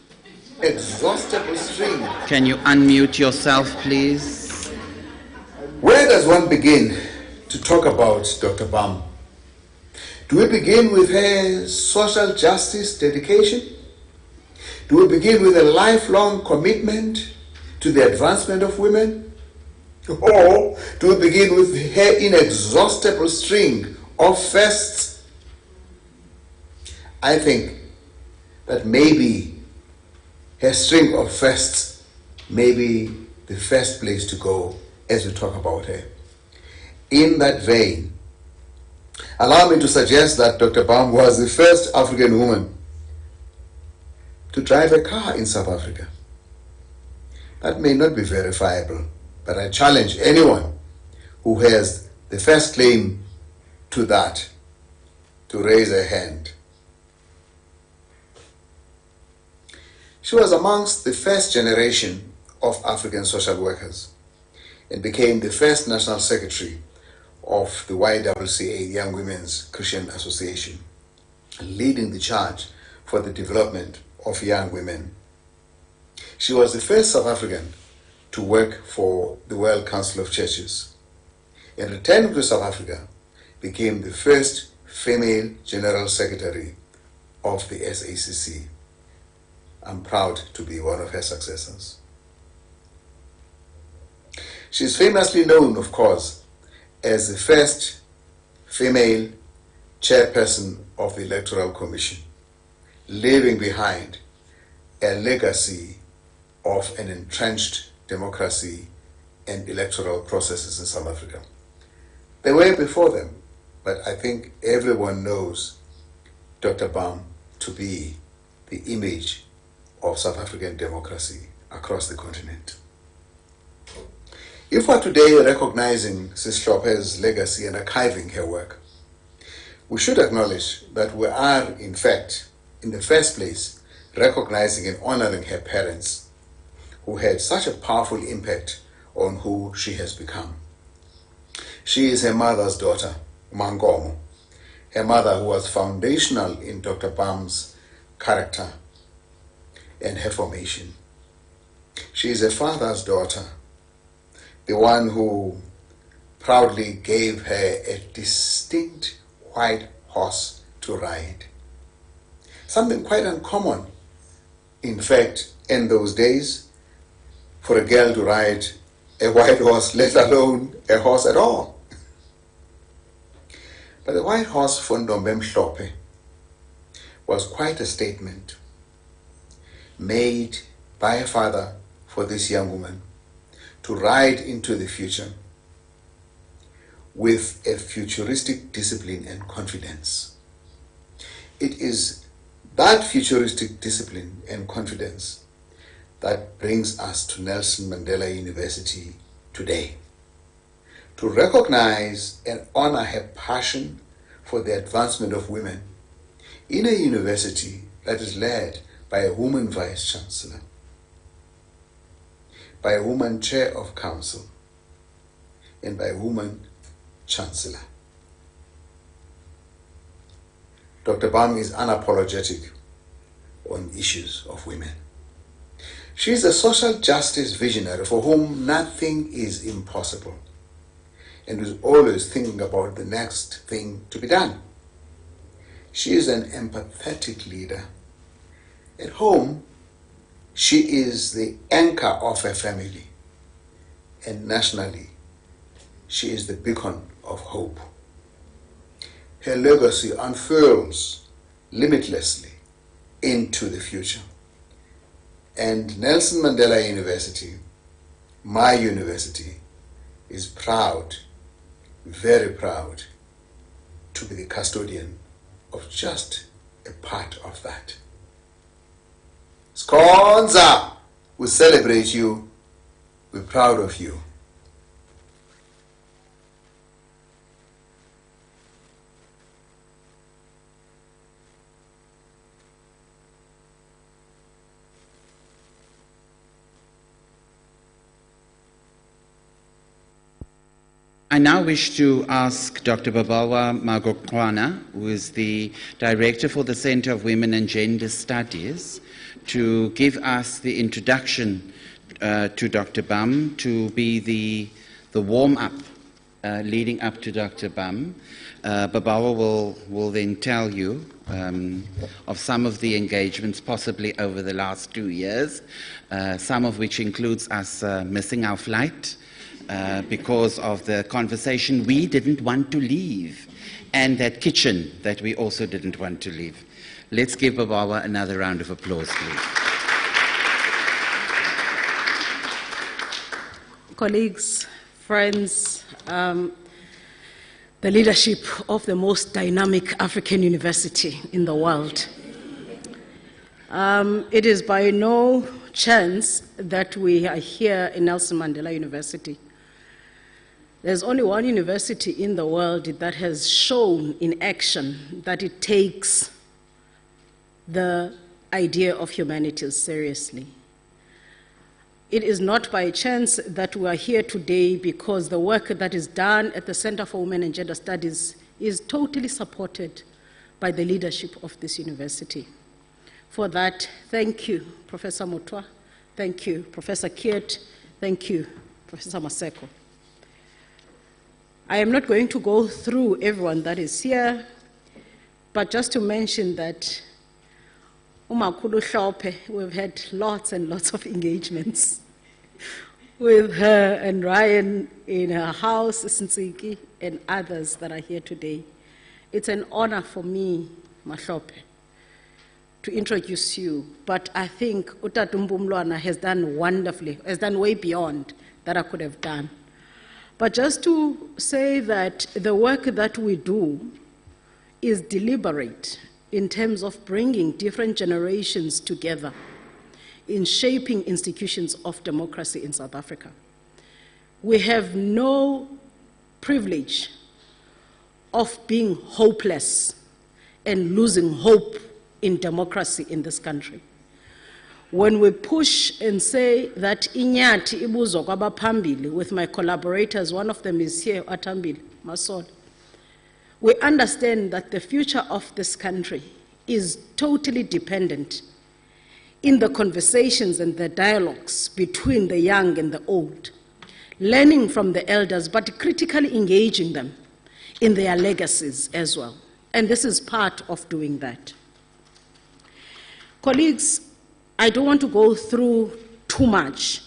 Exhaustible string. Can you unmute yourself, please? Where does one begin to talk about Dr. Bam? Do we begin with her social justice dedication? Do we begin with a lifelong commitment to the advancement of women? Or do we begin with her inexhaustible string of firsts? I think that maybe her string of firsts may be the first place to go as we talk about her. In that vein, allow me to suggest that Dr. Bam was the first African woman to drive a car in South Africa. That may not be verifiable, but I challenge anyone who has the first claim to that to raise a hand. She was amongst the first generation of African social workers and became the first national secretary of the YWCA, Young Women's Christian Association, leading the charge for the development of young women. She was the first South African to work for the World Council of Churches, and returning to South Africa, became the first female General Secretary of the SACC. I'm proud to be one of her successors. She is famously known, of course, as the first female chairperson of the Electoral Commission, leaving behind a legacy of an entrenched democracy and electoral processes in South Africa. They were before them, but I think everyone knows Dr. Bam to be the image of South African democracy across the continent. If we're today recognizing Sis Hlophe's legacy and archiving her work, we should acknowledge that we are, in fact, in the first place, recognizing and honoring her parents, who had such a powerful impact on who she has become. She is her mother's daughter, Mangomo, her mother who was foundational in Dr. Bam's character and her formation. She is her father's daughter, the one who proudly gave her a distinct white horse to ride. Something quite uncommon, in fact, in those days, for a girl to ride a white horse, let alone a horse at all. But the white horse for Ndombe Mhlophe was quite a statement made by a father for this young woman to ride into the future with a futuristic discipline and confidence. It is that futuristic discipline and confidence that brings us to Nelson Mandela University today, to recognize and honor her passion for the advancement of women in a university that is led by a woman vice-chancellor, by a woman chair of council, and by a woman chancellor. Dr. Bam is unapologetic on issues of women. She is a social justice visionary for whom nothing is impossible and is always thinking about the next thing to be done. She is an empathetic leader. At home, she is the anchor of her family, and nationally, she is the beacon of hope. her legacy unfurls limitlessly into the future. And Nelson Mandela University, my university, is proud, very proud, to be the custodian of just a part of that. Skonza, we celebrate you, we're proud of you. I now wish to ask Dr. Babawa Magokwana, who is the Director for the Center of Women and Gender Studies, to give us the introduction to Dr. Bam, to be the warm-up leading up to Dr. Bam. Babawa will then tell you of some of the engagements, possibly over the last 2 years, some of which includes us missing our flight, because of the conversation we didn't want to leave, and that kitchen that we also didn't want to leave. Let's give Babawa another round of applause, please. Colleagues, friends, the leadership of the most dynamic African university in the world. It is by no chance that we are here in Nelson Mandela University. There's only one university in the world that has shown in action that it takes the idea of humanities seriously. It is not by chance that we are here today, because the work that is done at the Center for Women and Gender Studies is totally supported by the leadership of this university. For that, thank you, Professor Mutwa. Thank you, Professor Kiet. Thank you, Professor Maseko. I am not going to go through everyone that is here, but just to mention that we've had lots and lots of engagements with her and Ryan in her house, Sinsiki, and others that are here today. It's an honor for me, Mahlope, to introduce you, but I think Utatumbu has done wonderfully, has done way beyond that I could have done. But just to say that the work that we do is deliberate in terms of bringing different generations together in shaping institutions of democracy in South Africa. We have no privilege of being hopeless and losing hope in democracy in this country. When we push and say that inyati ibuzo kwabapambili, with my collaborators, one of them is here, Atambili Masol, we understand that the future of this country is totally dependent in the conversations and the dialogues between the young and the old, learning from the elders, but critically engaging them in their legacies as well. And this is part of doing that. Colleagues, I don't want to go through too much,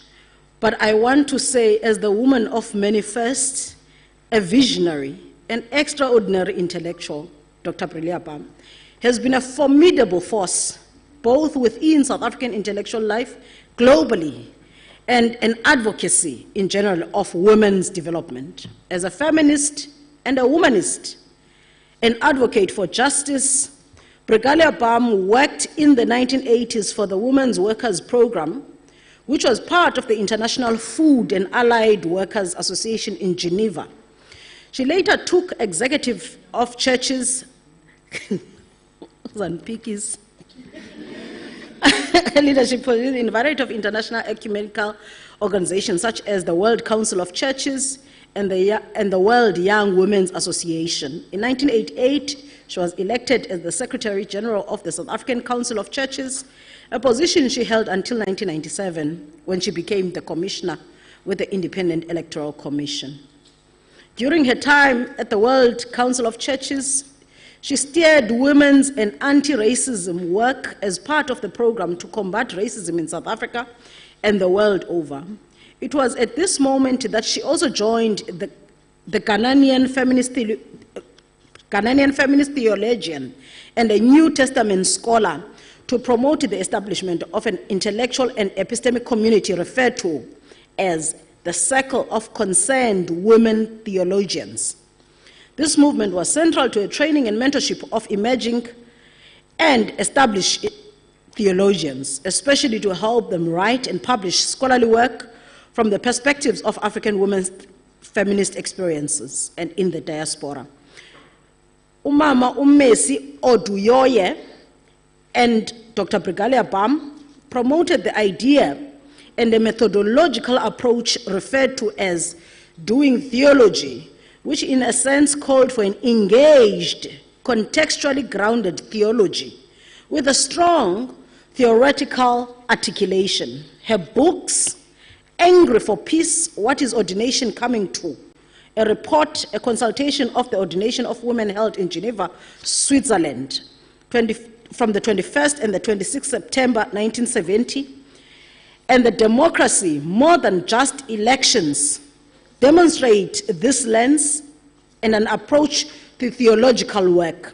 but I want to say, as the woman of many firsts, a visionary, an extraordinary intellectual, Dr. Brigalia Bam, has been a formidable force, both within South African intellectual life, globally, and an advocacy in general of women's development. As a feminist and a womanist, an advocate for justice, Brigalia Bam worked in the 1980s for the Women's Workers Program, which was part of the International Food and Allied Workers Association in Geneva. She later took executive of churches, leadership position in a variety of international ecumenical organizations such as the World Council of Churches and the World Young Women's Association. In 1988, she was elected as the Secretary General of the South African Council of Churches, a position she held until 1997, when she became the commissioner with the Independent Electoral Commission. During her time at the World Council of Churches, she steered women's and anti-racism work as part of the program to combat racism in South Africa and the world over. It was at this moment that she also joined the Ghanaian feminist Ghanaian feminist theologian, and a New Testament scholar, to promote the establishment of an intellectual and epistemic community referred to as the Circle of Concerned Women Theologians. This movement was central to a training and mentorship of emerging and established theologians, especially to help them write and publish scholarly work from the perspectives of African women's feminist experiences and in the diaspora. Umama Umesi Oduyoye and Dr. Brigalia Bam promoted the idea and the methodological approach referred to as doing theology, which in a sense called for an engaged, contextually grounded theology with a strong theoretical articulation. Her books, Angry for Peace, What is Ordination Coming to? A report, a consultation of the ordination of women held in Geneva, Switzerland, from the 21st and the 26th September 1970, and the Democracy, More Than Just Elections, demonstrate this lens and an approach to theological work.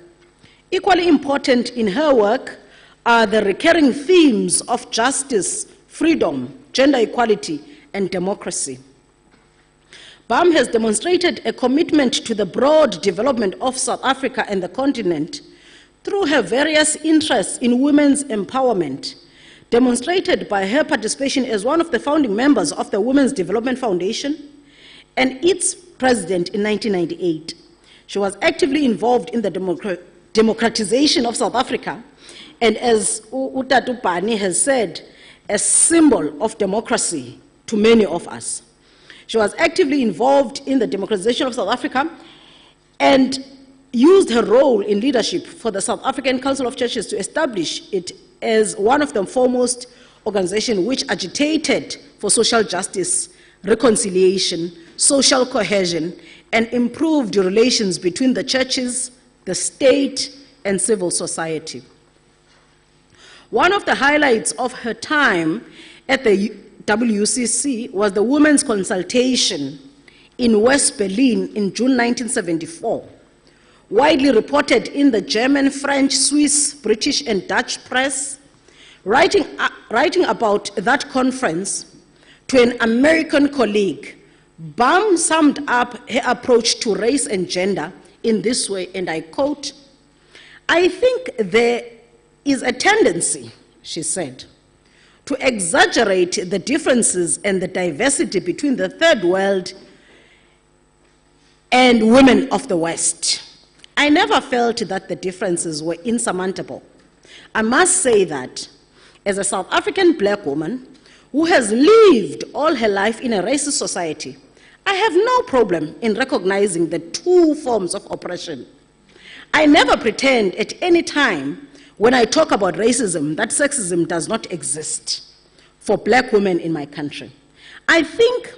Equally important in her work are the recurring themes of justice, freedom, gender equality, and democracy. BAM has demonstrated a commitment to the broad development of South Africa and the continent through her various interests in women's empowerment, demonstrated by her participation as one of the founding members of the Women's Development Foundation and its president in 1998. She was actively involved in the democratization of South Africa, and as Utatu Pani has said, a symbol of democracy to many of us. She was actively involved in the democratization of South Africa and used her role in leadership for the South African Council of Churches to establish it as one of the foremost organizations which agitated for social justice, reconciliation, social cohesion, and improved relations between the churches, the state, and civil society. One of the highlights of her time at the WCC was the Women's Consultation in West Berlin in June 1974, widely reported in the German, French, Swiss, British, and Dutch press. Writing about that conference to an American colleague, BAM summed up her approach to race and gender in this way, and I quote, "I think there is a tendency," she said, "to exaggerate the differences and the diversity between the Third World and women of the West. I never felt that the differences were insurmountable. I must say that as a South African black woman who has lived all her life in a racist society, I have no problem in recognizing the two forms of oppression. I never pretend at any time when I talk about racism that sexism does not exist for black women in my country. I think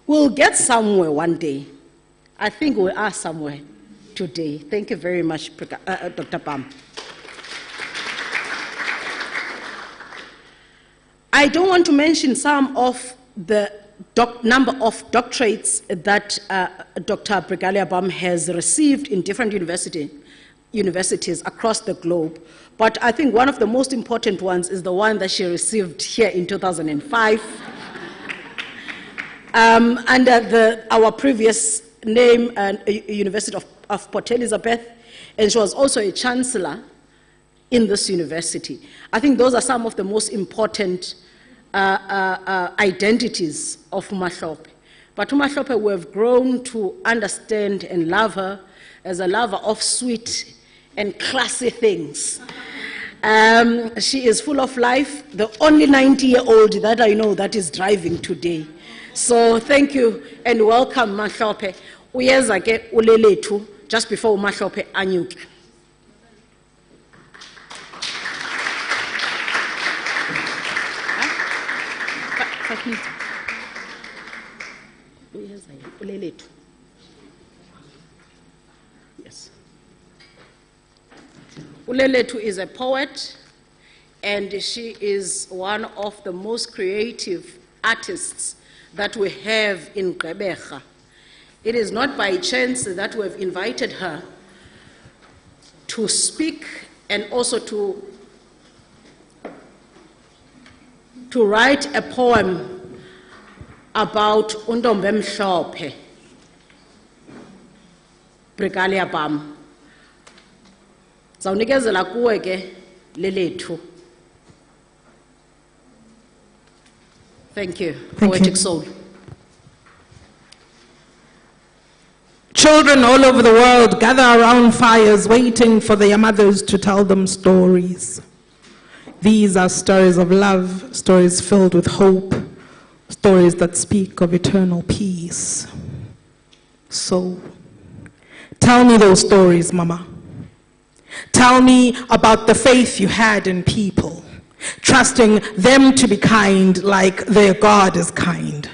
we'll get somewhere one day. I think we are somewhere today." Thank you very much, Dr. Bam. I don't want to mention some of the number of doctorates that Dr. Brigalia Bam has received in different universities across the globe, but I think one of the most important ones is the one that she received here in 2005 under our previous name, University of Port Elizabeth, and she was also a chancellor in this university. I think those are some of the most important identities of Umahlope. But Umahlope, we have grown to understand and love her as a lover of sweet and classy things. She is full of life, the only 90-year-old that I know that is driving today. So thank you and welcome, Umahlope. Uyeza ke ulelethu just before Umahlope anyuke. Yes. Uleletu is a poet, and she is one of the most creative artists that we have in Gqeberha. It is not by chance that we have invited her to speak and also to write a poem about Undombe Mhlophe, Brigalia Bam. Zawunikezela kuwe ke lelethu. Thank you. Poetic Soul. Children all over the world gather around fires waiting for their mothers to tell them stories. These are stories of love, stories filled with hope, stories that speak of eternal peace. So, tell me those stories, Mama. Tell me about the faith you had in people, trusting them to be kind like their God is kind.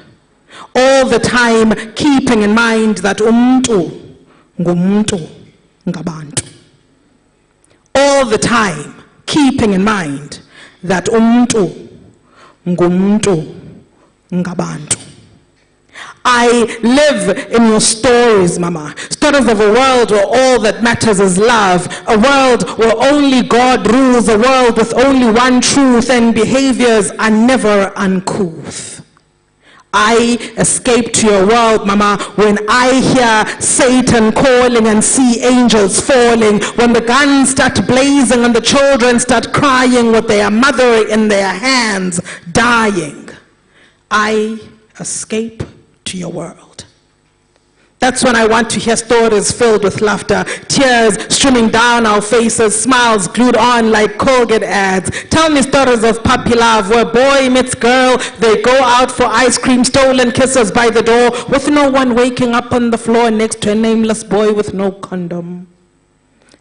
All the time keeping in mind that umuntu ngumuntu ngabantu. All the time keeping in mind that umuntu ngumuntu ngabantu. I live in your stories, Mama. Stories of a world where all that matters is love. A world where only God rules. A world with only one truth and behaviors are never uncouth. I escape to your world, Mama, when I hear Satan calling and see angels falling, when the guns start blazing and the children start crying with their mother in their hands, dying. I escape to your world. That's when I want to hear stories filled with laughter, tears streaming down our faces, smiles glued on like Colgate ads. Tell me stories of puppy love, where boy meets girl, they go out for ice cream, stolen kisses by the door, with no one waking up on the floor next to a nameless boy with no condom.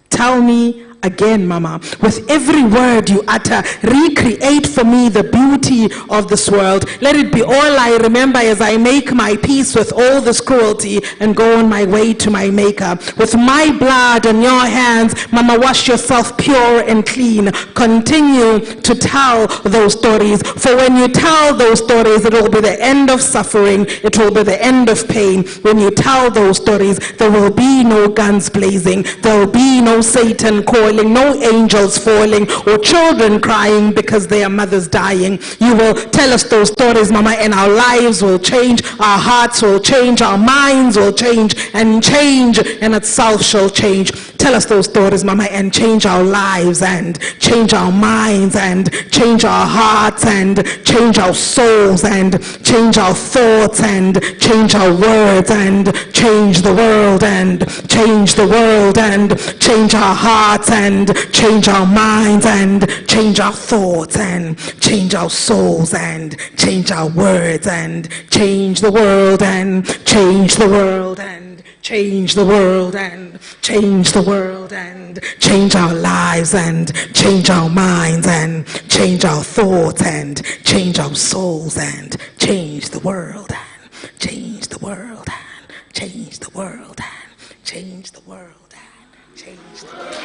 Tell me again, Mama, with every word you utter, recreate for me the beauty of this world. Let it be all I remember as I make my peace with all this cruelty and go on my way to my maker. With my blood in your hands, Mama, wash yourself pure and clean. Continue to tell those stories, for when you tell those stories, it will be the end of suffering, it will be the end of pain. When you tell those stories, there will be no guns blazing, there will be no Satan calling, no angels falling, or children crying because their mother's dying. You will tell us those stories, Mama, and our lives will change, our hearts will change, our minds will change, and change in itself shall change. Tell us those stories, Mama, and change our lives, and change our minds, and change our hearts, and change our souls, and change our thoughts, and change our words, and change the world, and change the world, and change our hearts, and change our minds, and change our thoughts, and change our souls, and change our words, and change the world, and change the world, and change the world, and change the world, and change our lives, and change our minds, and change our thoughts, and change our souls, and change the world, and change the world, and change the world, and change the world, and change the world.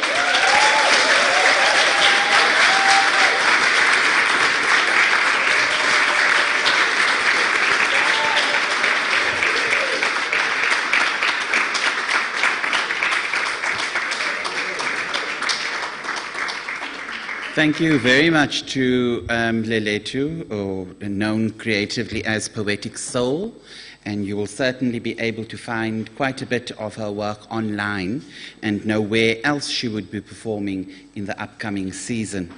Thank you very much to Leletu, or known creatively as Poetic Soul, and you will certainly be able to find quite a bit of her work online and know where else she would be performing in the upcoming season.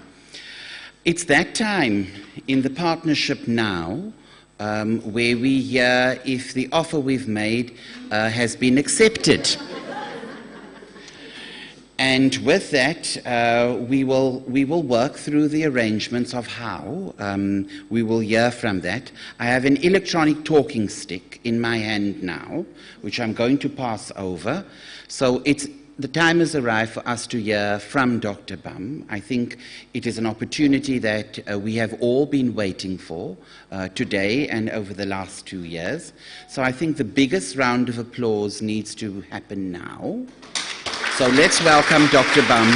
It's that time in the partnership now where we hear if the offer we've made has been accepted. And with that, we will work through the arrangements of how we will hear from that. I have an electronic talking stick in my hand now, which I'm going to pass over. So the time has arrived for us to hear from Dr. Bam. I think it is an opportunity that we have all been waiting for today and over the last 2 years. So I think the biggest round of applause needs to happen now. So let's welcome Dr. Bam.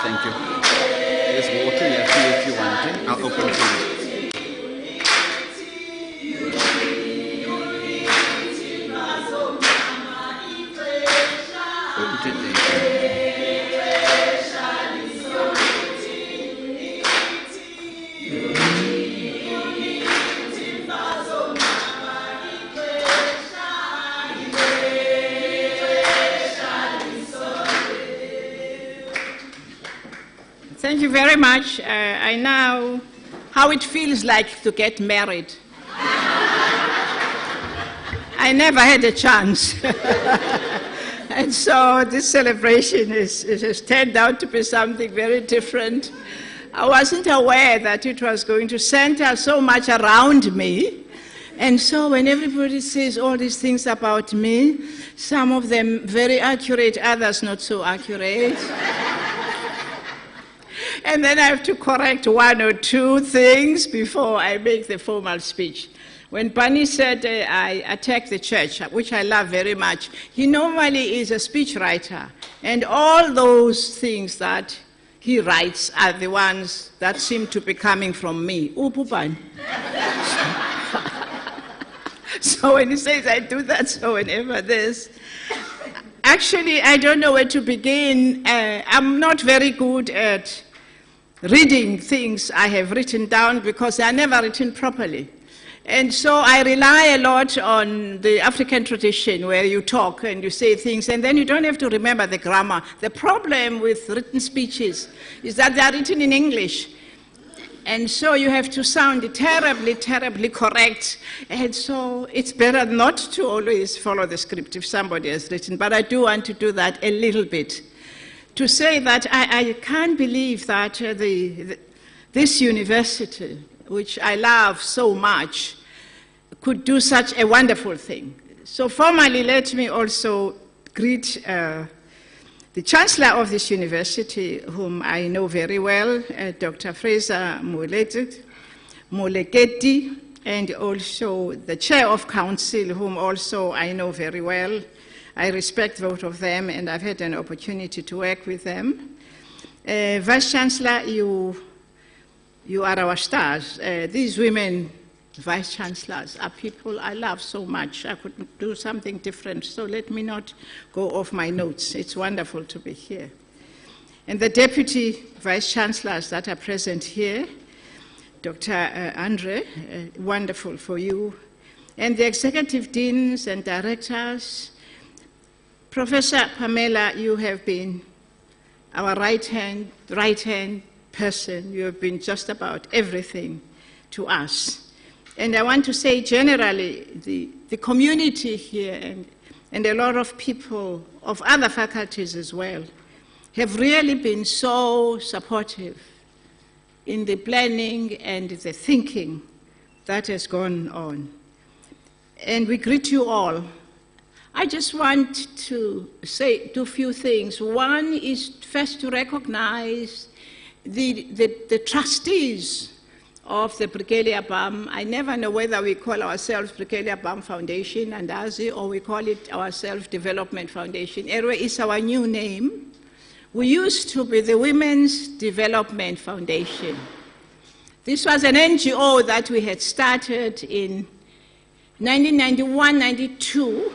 Thank you. There's water here for you if you want it. I'll open it for you. Open it there. Thank you very much. I know how it feels like to get married. I never had a chance. And so this celebration has turned out to be something very different. I wasn't aware that it was going to center so much around me. And so when everybody says all these things about me, some of them very accurate, others not so accurate. And then I have to correct one or two things before I make the formal speech. When Bunny said I attack the church, which I love very much, he normally is a speechwriter. And all those things that he writes are the ones that seem to be coming from me. So when he says I do that, so whenever this. Actually, I don't know where to begin. I'm not very good at reading things I have written down because they are never written properly. And so I rely a lot on the African tradition where you talk and you say things and then you don't have to remember the grammar. The problem with written speeches is that they are written in English. And so you have to sound terribly, terribly correct. And so it's better not to always follow the script if somebody has written. But I do want to do that a little bit. To say that I can't believe that this university, which I love so much, could do such a wonderful thing. So formally, let me also greet the Chancellor of this university, whom I know very well, Dr. Fraser Moleketi, and also the Chair of Council, whom also I know very well. I respect both of them, and I've had an opportunity to work with them. Vice Chancellor, you are our stars. These women, Vice Chancellors, are people I love so much. I couldn't do something different, so let me not go off my notes. It's wonderful to be here. And the Deputy Vice Chancellors that are present here, Dr. Andre, wonderful for you, and the Executive Deans and Directors. Professor Pamela, you have been our right-hand person. You have been just about everything to us. And I want to say generally, the community here and a lot of people of other faculties as well have really been so supportive in the planning and the thinking that has gone on. And we greet you all. I just want to say a few things. One is first to recognize the trustees of the Brigalia BAM. I never know whether we call ourselves Brigalia BAM Foundation and ASI or we call it ourselves Development Foundation. Anyway, it's our new name. We used to be the Women's Development Foundation. This was an NGO that we had started in 1991-92.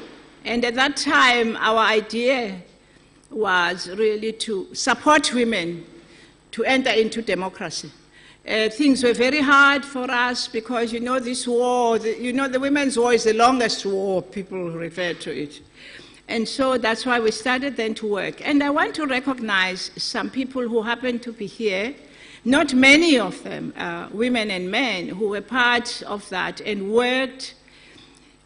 And at that time, our idea was really to support women to enter into democracy. Things were very hard for us because, you know, this war, the women's war is the longest war, people refer to it. And so that's why we started then to work. And I want to recognize some people who happen to be here, not many of them, women and men, who were part of that and worked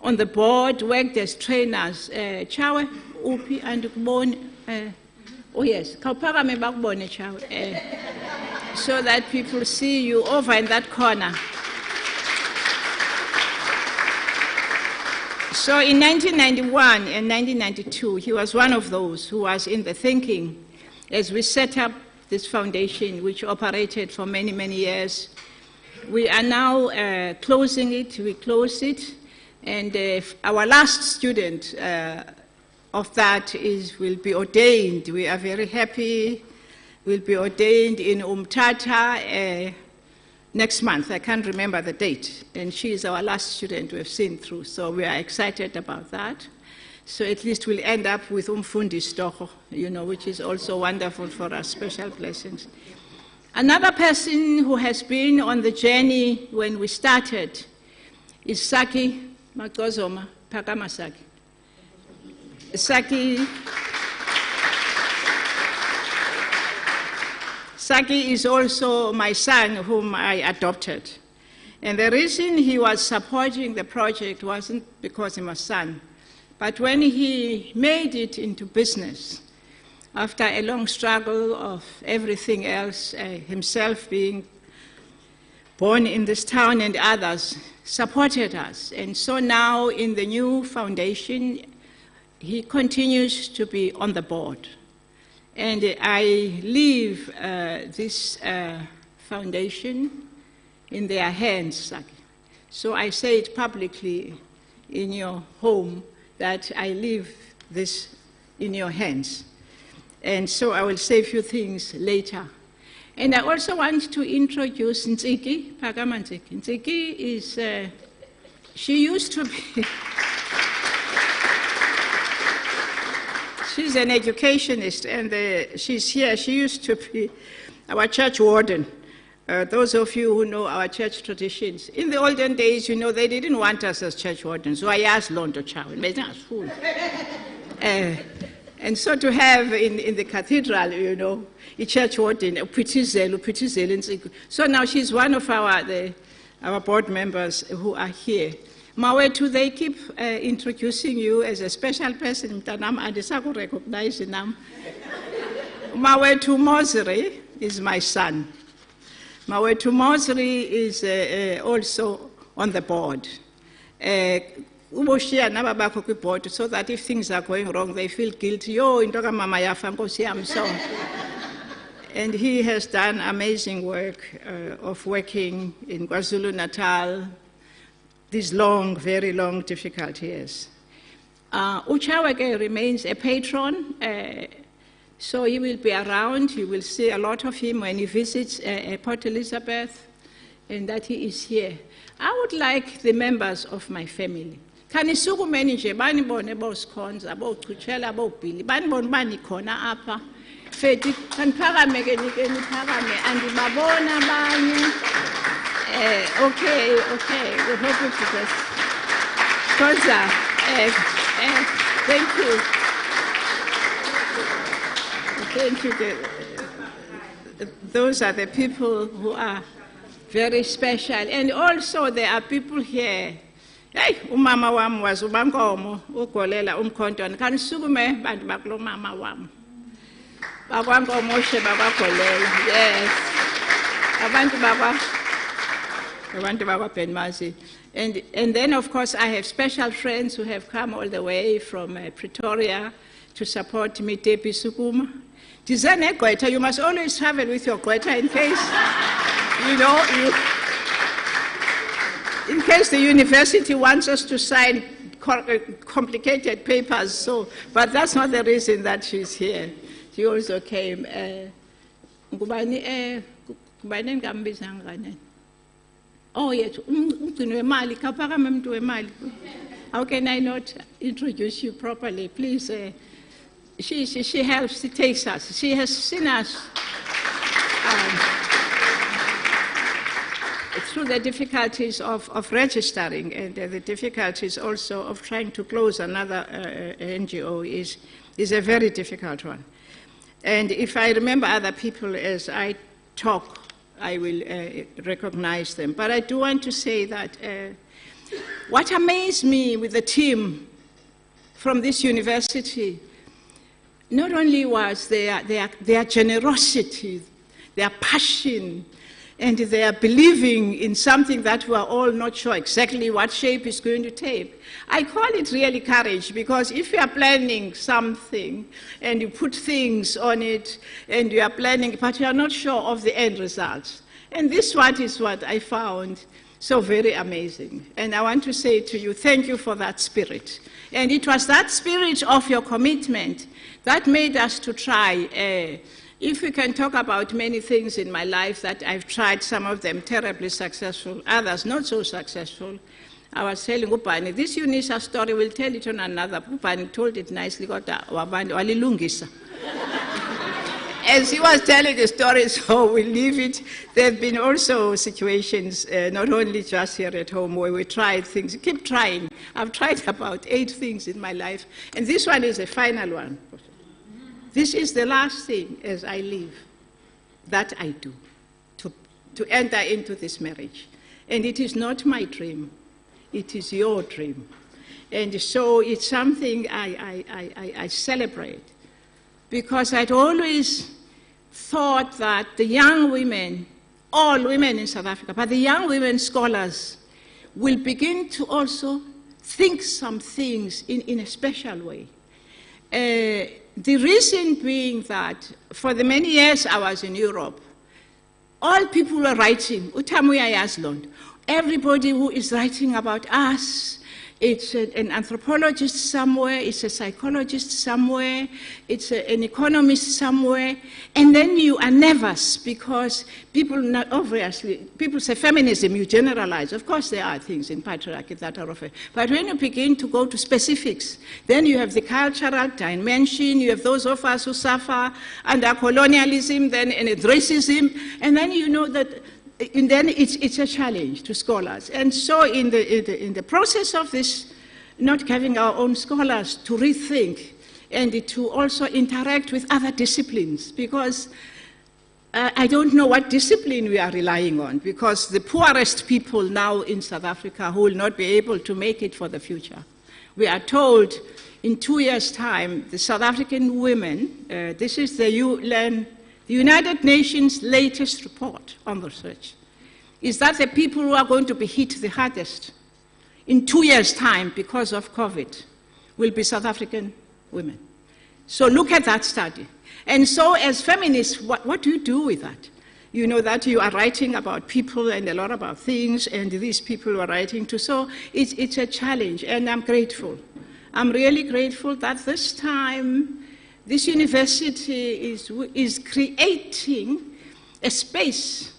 on the board, worked as trainers. Chawe, Upi, and Kubone. Oh yes, Kaupagame Bakbone Chawe. So that people see you over in that corner. So in 1991 and 1992, he was one of those who was in the thinking as we set up this foundation, which operated for many, many years. We are now closing it, we close it. And our last student of that will be ordained. We are very happy will be ordained in Umtata next month. I can't remember the date. And she is our last student we've seen through, so we are excited about that. So at least we'll end up with Umfundi Stoho, which is also wonderful for us, special blessings. Another person who has been on the journey when we started is Saki Magozoma Pakamasaki. Saki is also my son, whom I adopted. And the reason he was supporting the project wasn't because he was son, but when he made it into business, after a long struggle of everything else, himself being born in this town and others, supported us. And so now in the new foundation, he continues to be on the board. And I leave this foundation in their hands, Saki. So I say it publicly in your home that I leave this in your hands. And so I will say a few things later. And I also want to introduce Ntsiki, Phakama Ntsiki. Ntsiki is, she used to be, she's an educationist, and she's here. She used to be our church warden. Those of you who know our church traditions, in the olden days, they didn't want us as church wardens. So I asked Londo Chow, and so to have in the cathedral, a church warden, so now she's one of our board members who are here. Mawetu, they keep introducing you as a special person. Mawetu Mosri is my son. Mawetu Mosri is also on the board. So that if things are going wrong, they feel guilty. And he has done amazing work of working in KwaZulu-Natal these long, very long, difficult years. Uchaweke remains a patron, so he will be around. You will see a lot of him when he visits Port Elizabeth, and that he is here. I would like the members of my family. Kanisukumeni nje banibone bosikhonza bochuchela bobhili banibone banikhona apha fethi kaniphakame ke niphakame andibabona abanye okay we hope it is Khoza thank you those are the people who are very special, and also there are people here. Hey, umama wam was ubankomo ugolela umkhontwana kanisukume bantu bakulo mama wam bakwankomo she bakwagolela. Yes, abantu bakwa Benmazi. And then of course I have special friends who have come all the way from Pretoria to support me. Tepi Sukuma Dizane Goita, you must always travel with your Goita in case in case the university wants us to sign complicated papers, but that's not the reason that she's here. She also came. Oh, yes. How can I not introduce you properly? Please, she helps, she takes us. She has seen us through the difficulties of registering, and the difficulties also of trying to close another NGO is a very difficult one. And if I remember other people as I talk, I will recognize them. But I do want to say that what amazed me with the team from this university not only was their generosity, their passion, and they are believing in something that we are all not sure exactly what shape it's going to take. I call it really courage, because if you are planning something and you put things on it and you are planning, but you are not sure of the end results. And this one is what I found so very amazing. And I want to say to you, thank you for that spirit. And it was that spirit of your commitment that made us to try if we can talk about many things in my life that I've tried, some of them terribly successful, others not so successful, I was telling Upani, this UNISA story will tell it on another. Upani told it nicely, as he was telling the story, so we'll leave it. There have been also situations, not only just here at home, where we tried things. Keep trying. I've tried about 8 things in my life, and this one is the final one. This is the last thing as I live that I do, to enter into this marriage. And it is not my dream. It is your dream. And so it's something I celebrate, because I'd always thought that the young women, all women in South Africa, but the young women scholars will begin to also think some things in a special way. The reason being that for the many years I was in Europe, all people were writing, everybody who is writing about us, it's an anthropologist somewhere, it's a psychologist somewhere, it's an economist somewhere, and then you are nervous because people, obviously, people say feminism, you generalize. Of course there are things in patriarchy that are of it. But when you begin to go to specifics, then you have the cultural dimension, you have those of us who suffer under colonialism, then and racism, and then you know that. And then it's a challenge to scholars. And so in the process of this, not having our own scholars to rethink and to also interact with other disciplines, because I don't know what discipline we are relying on, because the poorest people now in South Africa who will not be able to make it for the future. We are told in 2 years' time, the South African women, this is the United Nations' latest report on research, is that the people who are going to be hit the hardest in 2 years' time because of COVID will be South African women. So look at that study. And so as feminists, what do you do with that? You know that you are writing about people and a lot about things, and these people are writing too. So it's a challenge, and I'm grateful. I'm really grateful that this time this university is creating a space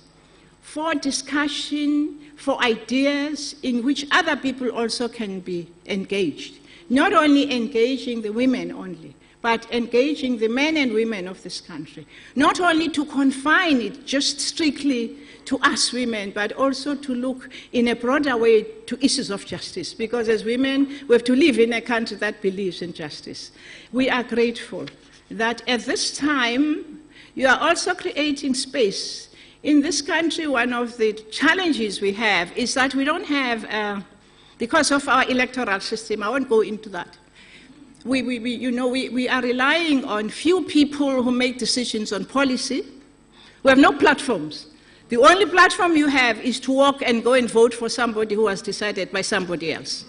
for discussion, for ideas in which other people also can be engaged. Not only engaging the women only, but engaging the men and women of this country. Not only to confine it just strictly to us women, but also to look in a broader way to issues of justice, because as women, we have to live in a country that believes in justice. We are grateful that at this time, you are also creating space. In this country, one of the challenges we have is that we don't have, because of our electoral system, I won't go into that. We are relying on few people who make decisions on policy. We have no platforms. The only platform you have is to walk and go and vote for somebody who was decided by somebody else.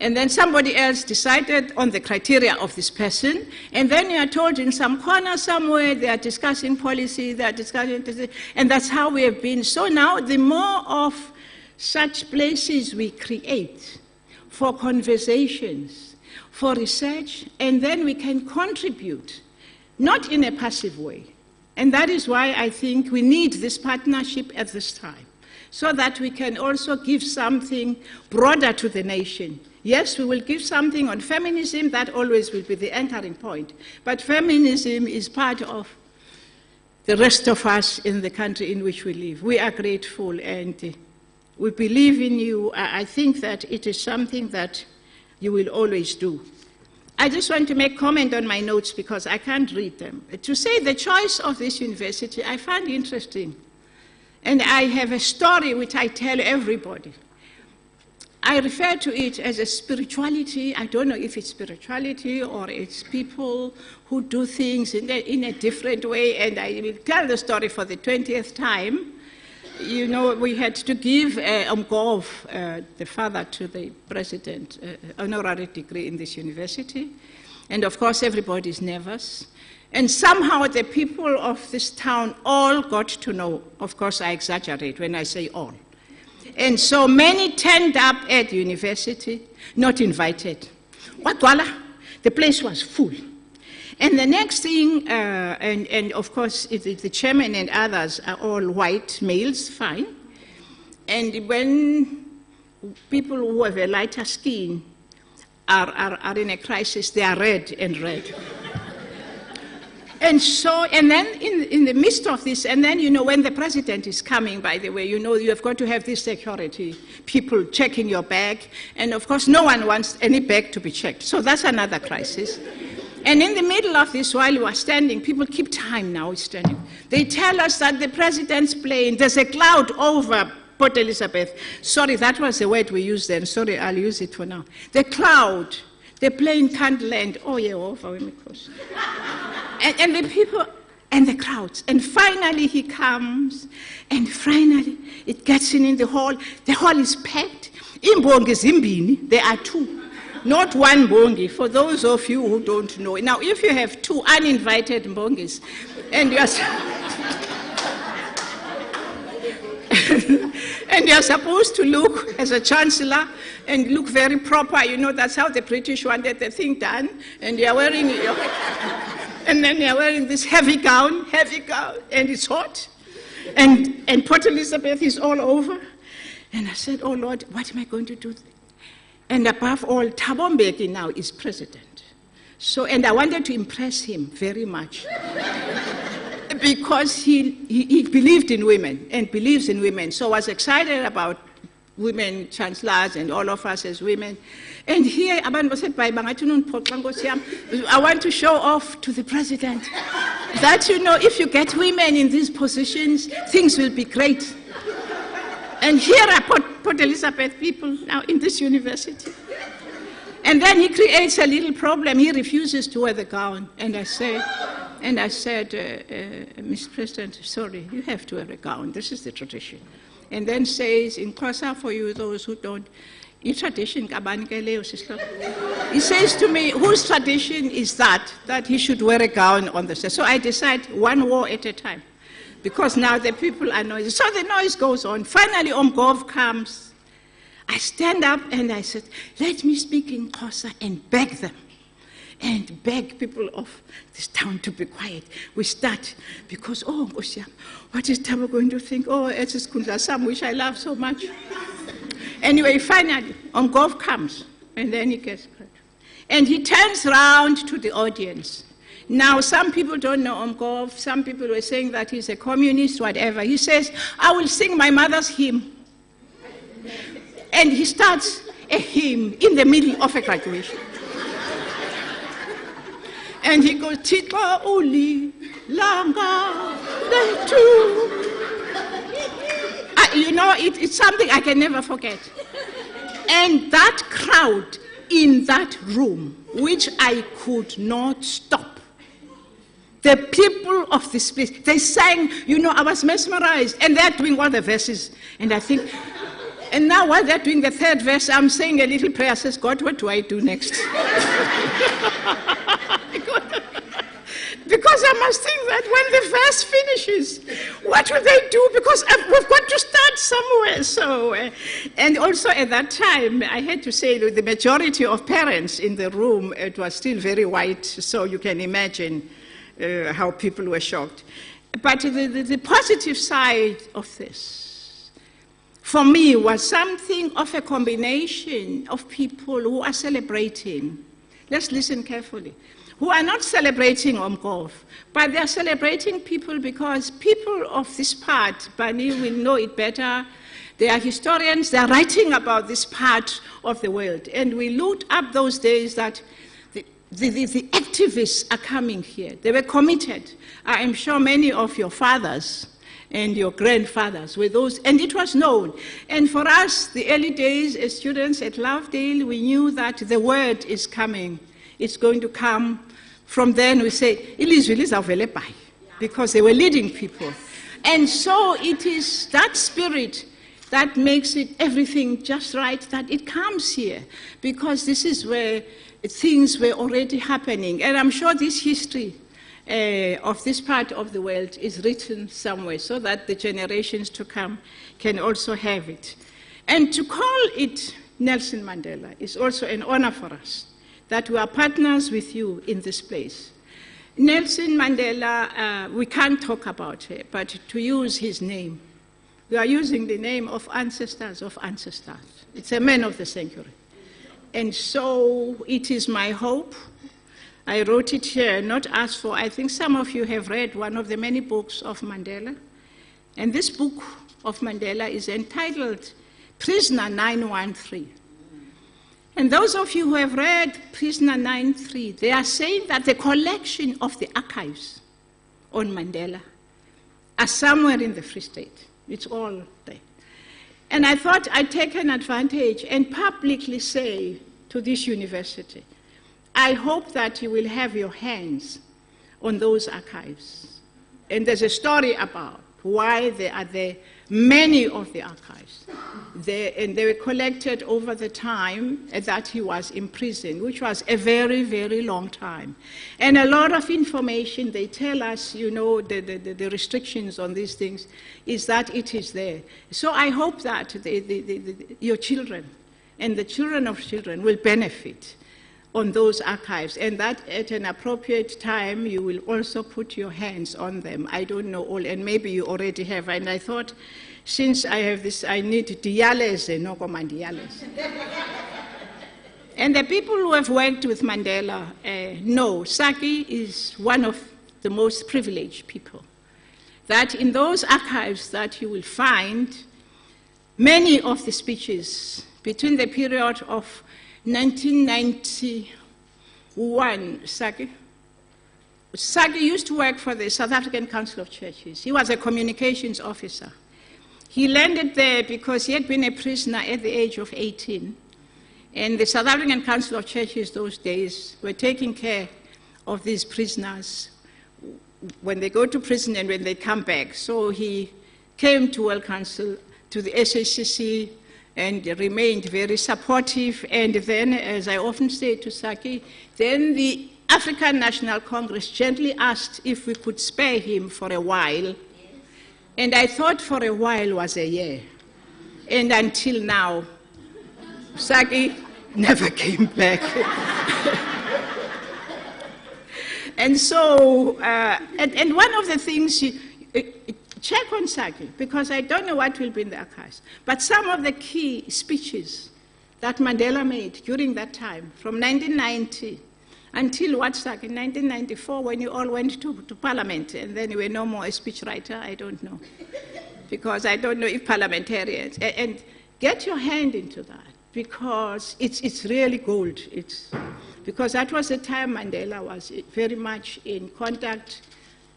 And then somebody else decided on the criteria of this person, and then you are told in some corner somewhere they are discussing policy, they are discussing, and that's how we have been. So now the more of such places we create for conversations, for research, and then we can contribute, not in a passive way. And that is why I think we need this partnership at this time, so that we can also give something broader to the nation. Yes, we will give something on feminism, that always will be the entering point. But feminism is part of the rest of us in the country in which we live. We are grateful and we believe in you. I think that it is something that you will always do. I just want to make comment on my notes because I can't read them. To say the choice of this university, I find interesting. And I have a story which I tell everybody. I refer to it as a spirituality. I don't know if it's spirituality or it's people who do things in a different way. And I will tell the story for the 20th time. You know, we had to give Umgov, the father to the president, honorary degree in this university. And of course, everybody is nervous. And somehow the people of this town all got to know. Of course, I exaggerate when I say all. And so many turned up at the university, not invited. The place was full. And the next thing, and of course, the chairman and others are all white males, fine. And when people who have a lighter skin are in a crisis, they are red and red. And so, and then in the midst of this, and then, you know, when the president is coming, by the way, you know, you have got to have this security, people checking your bag, and of course, no one wants any bag to be checked. So that's another crisis. And in the middle of this, while you are standing, people keep time now standing. They tell us that the president's plane, there's a cloud over Port Elizabeth. Sorry, that was the word we used then. Sorry, I'll use it for now. The cloud. The plane can't land. Oh, yeah, over because. And the people and the crowds. And finally he comes, and finally it gets in the hall. The hall is packed. Imbongi zimbini, there are two. Not one mbongi, for those of you who don't know. Now, if you have two uninvited mbongis, and you're and you're supposed to look as a chancellor and look very proper, you know, that's how the British wanted the thing done, and you're wearing and then you're wearing this heavy gown, and it's hot, and Port Elizabeth is all over. And I said, oh Lord, what am I going to do? And above all, Thabo Mbeki now is president. So, and I wanted to impress him very much. Because he believed in women and believes in women. So I was excited about women chancellors and all of us as women. And here, I want to show off to the president that, you know, if you get women in these positions, things will be great. And here are Port Elizabeth people now in this university. And then he creates a little problem. He refuses to wear the gown. And I said, Mr. President, sorry, you have to wear a gown. This is the tradition. And then says, in Xhosa, for you, those who don't, your tradition, he says to me, whose tradition is that he should wear a gown on the stage? So I decide one war at a time, because now the people are noisy. So the noise goes on. Finally, Omgov comes. I stand up and I said, let me speak in Xhosa and beg them. And beg people of this town to be quiet. We start because, oh, what is Thabo going to think? Oh, it's Kundla Sam, which I love so much. Anyway, finally, Omgov comes, and then he gets credit. And he turns around to the audience. Now, some people don't know Omgov. Some people were saying that he's a communist, whatever. He says, I will sing my mother's hymn. And he starts a hymn in the middle of a graduation. And he goes, Titla Uli, Langa, Letu. You know, it's something I can never forget. And that crowd in that room, which I could not stop. The people of this place, they sang, you know, I was mesmerized. And they're doing all the verses. And I think, and now while they're doing the third verse, I'm saying a little prayer, says, God, what do I do next? Because I must think that when the verse finishes, what will they do? Because we've got to start somewhere. So, and also at that time, I had to say that the majority of parents in the room, it was still very white, so you can imagine how people were shocked. But the positive side of this, for me, was something of a combination of people who are celebrating. Let's listen carefully. Who are not celebrating Omgov, but they are celebrating people because people of this part, Bani will know it better. They are historians, they are writing about this part of the world. And we looked up those days that the activists are coming here. They were committed. I am sure many of your fathers and your grandfathers were those, and it was known. And for us, the early days as students at Lovedale, we knew that the word is coming. It's going to come. From then we say, because they were leading people. And so it is that spirit that makes it everything just right, that it comes here, because this is where things were already happening. And I'm sure this history of this part of the world is written somewhere so that the generations to come can also have it. And to call it Nelson Mandela is also an honor for us, that we are partners with you in this place. Nelson Mandela, we can't talk about it, but to use his name, we are using the name of ancestors of ancestors. It's a man of the century. And so it is my hope. I wrote it here, not asked for. I think some of you have read one of the many books of Mandela. And this book of Mandela is entitled Prisoner 913. And those of you who have read Prisoner 913, they are saying that the collection of the archives on Mandela are somewhere in the Free State. It's all there. And I thought I'd take an advantage and publicly say to this university, I hope that you will have your hands on those archives. And there's a story about why they are there, many of the archives. And they were collected over the time that he was in prison, which was a very, very long time. And a lot of information, they tell us, you know, the restrictions on these things, is that it is there. So I hope that your children and the children of children will benefit on those archives, and that at an appropriate time you will also put your hands on them. I don't know all, and maybe you already have. And I thought, since I have this, I need dialysis, no dialysis. And the people who have worked with Mandela know Saki is one of the most privileged people. That in those archives that you will find many of the speeches between the period of 1991, Saki used to work for the South African Council of Churches. He was a communications officer. He landed there because he had been a prisoner at the age of 18. And the South African Council of Churches those days were taking care of these prisoners when they go to prison and when they come back. So he came to World Council, to the SACC, and remained very supportive. And then, as I often say to Saki, then the African National Congress gently asked if we could spare him for a while. And I thought for a while was a year. And until now, Saki never came back. And so, and one of the things, check on Saki, because I don't know what will be in the archives, but some of the key speeches that Mandela made during that time, from 1990 until what, Saki, 1994, when you all went to Parliament, and then you were no more a speechwriter, I don't know, because I don't know if parliamentarians, and get your hand into that, because it's really gold. Because that was the time Mandela was very much in contact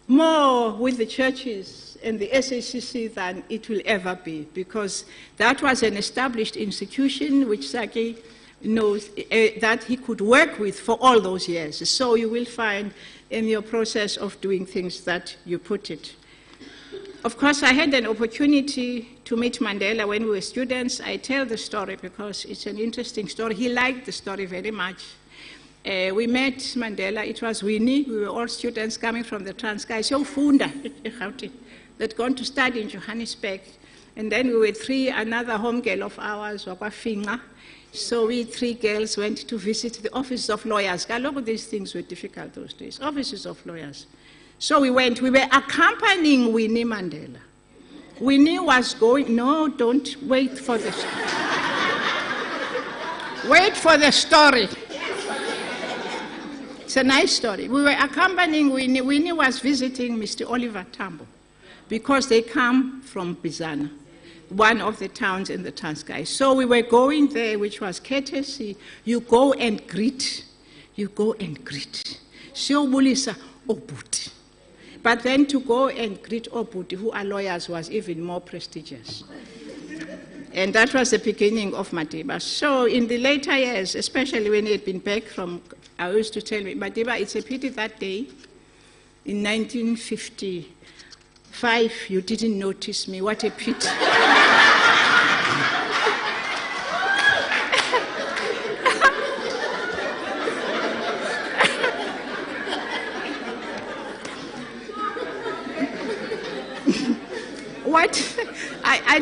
more with the churches and the SACC than it will ever be, because that was an established institution which Saki knows that he could work with for all those years. So you will find in your process of doing things that you put it. Of course, I had an opportunity to meet Mandela when we were students. I tell the story because it's an interesting story. He liked the story very much. We met Mandela, it was Winnie, we were all students coming from the Transkei, so Funda, that gone to study in Johannesburg. And then we were another home girl of ours, Wakafinga. So we three girls went to visit the offices of lawyers. A lot of these things were difficult those days, offices of lawyers. So we were accompanying Winnie Mandela. Winnie was going, no, don't wait for the story. Wait for the story. It's a nice story. We were accompanying Winnie. Winnie was visiting Mr. Oliver Tambo because they come from Bizana, one of the towns in the Transkei. So we were going there, which was courtesy. You go and greet. You go and greet. So Bulisa Obuti. But then to go and greet Obuti, who are lawyers, was even more prestigious. And that was the beginning of Madiba. So in the later years, especially when he had been back from, I used to tell me, Madiba, it's a pity that day, in 1955, you didn't notice me. What a pity. what I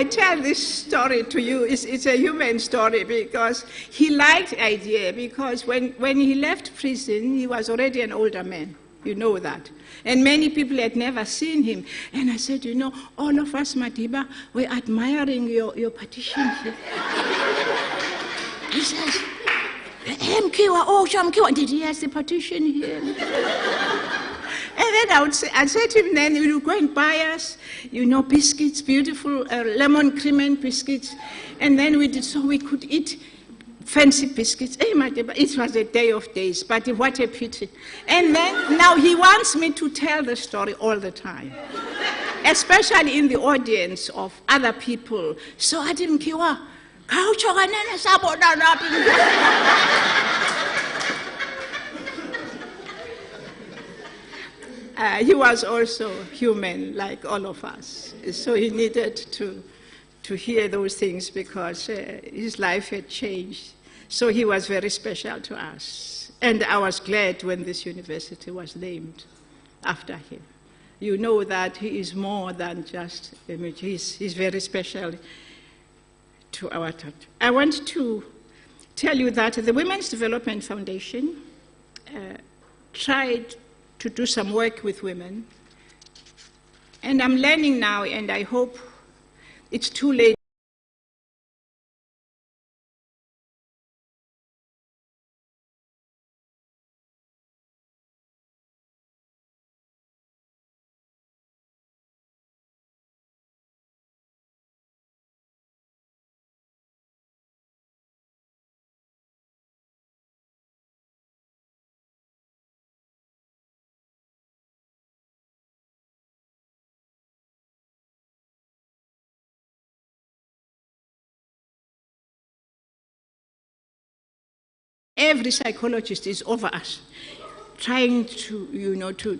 tell this story to you, it's a human story, because he liked the idea, because when he left prison, he was already an older man. You know that. And many people had never seen him. And I said, you know, all of us, Madiba, we're admiring your partition here. He says, Mkiwa, oh, Shamkiwa, did he have the partition here? And then I'd say to him, then you go and buy us, you know, biscuits, beautiful lemon cream and biscuits. And then we did so we could eat fancy biscuits. It was a day of days, but what a pity. And then now he wants me to tell the story all the time, especially in the audience of other people. So I didn't kiwa. He was also human, like all of us. So he needed to hear those things, because his life had changed. So he was very special to us. And I was glad when this university was named after him. You know that he is more than just a image. He's very special to our church. I want to tell you that the Women's Development Foundation tried to do some work with women. And I'm learning now, and I hope it's too late. Every psychologist is over us, trying to, you know, to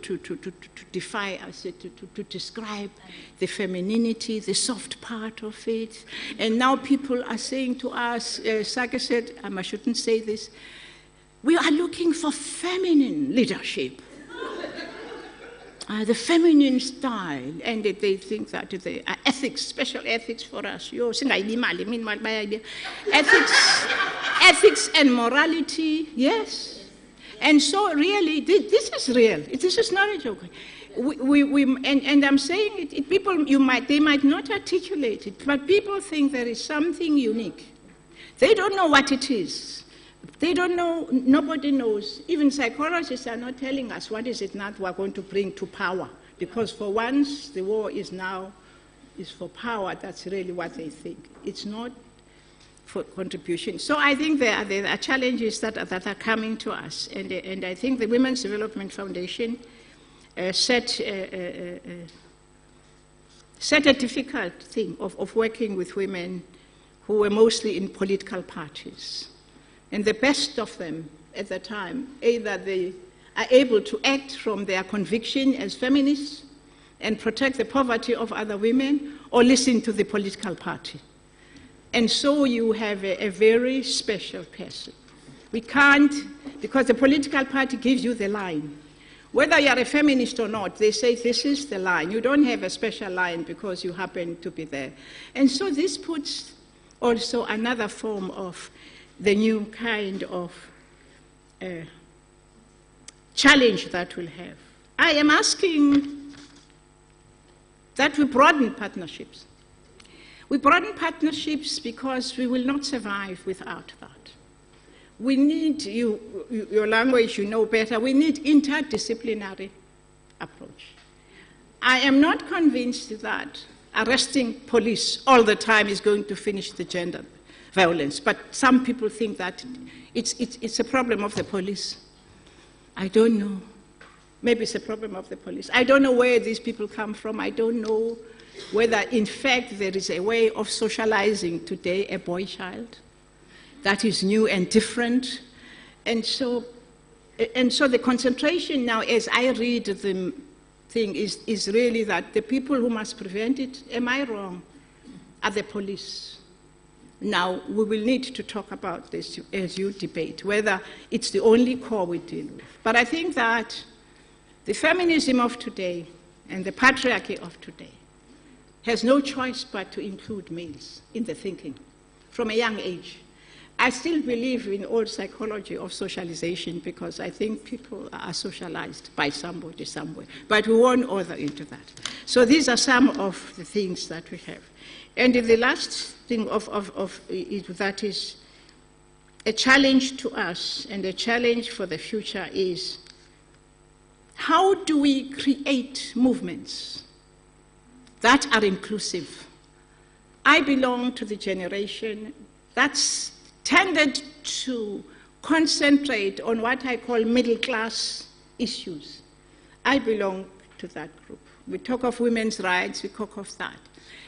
defy us, to describe the femininity, the soft part of it. And now people are saying to us, Saka said, I shouldn't say this, we are looking for feminine leadership. The feminine style, and they think that the ethics, special ethics for us. Ethics and morality, yes. And so really, this is real. This is not a joke. And I'm saying it, people, they might not articulate it, but people think there is something unique. They don't know what it is. They don't know, nobody knows. Even psychologists are not telling us what is it not we're going to bring to power. Because for once, the war is for power. That's really what they think. It's not for contribution. So I think there are challenges that are coming to us. And I think the Women's Development Foundation set a difficult thing of working with women who were mostly in political parties. And the best of them at the time, either they are able to act from their conviction as feminists and protect the poverty of other women, or listen to the political party. And so you have a very special person. We can't, because the political party gives you the line. Whether you are a feminist or not, they say this is the line. You don't have a special line because you happen to be there. And so this puts also another form of the new kind of challenge that we'll have. I am asking that we broaden partnerships. We broaden partnerships because we will not survive without that. We need, your language you know better, we need interdisciplinary approach. I am not convinced that arresting police all the time is going to finish the gender violence, but some people think that it's a problem of the police. I don't know. Maybe it's a problem of the police. I don't know where these people come from. I don't know whether, in fact, there is a way of socializing today a boy child that is new and different. And so the concentration now, as I read the thing, is really that the people who must prevent it, am I wrong, are the police. Now, we will need to talk about this as you debate, whether it's the only core we deal with. But I think that the feminism of today, and the patriarchy of today has no choice but to include males in the thinking from a young age. I still believe in old psychology of socialization because I think people are socialized by somebody somewhere, but we won't order into that. So these are some of the things that we have. And the last thing that is a challenge to us and a challenge for the future is how do we create movements that are inclusive? I belong to the generation that's tended to concentrate on what I call middle class issues. I belong to that group. We talk of women's rights, we talk of that.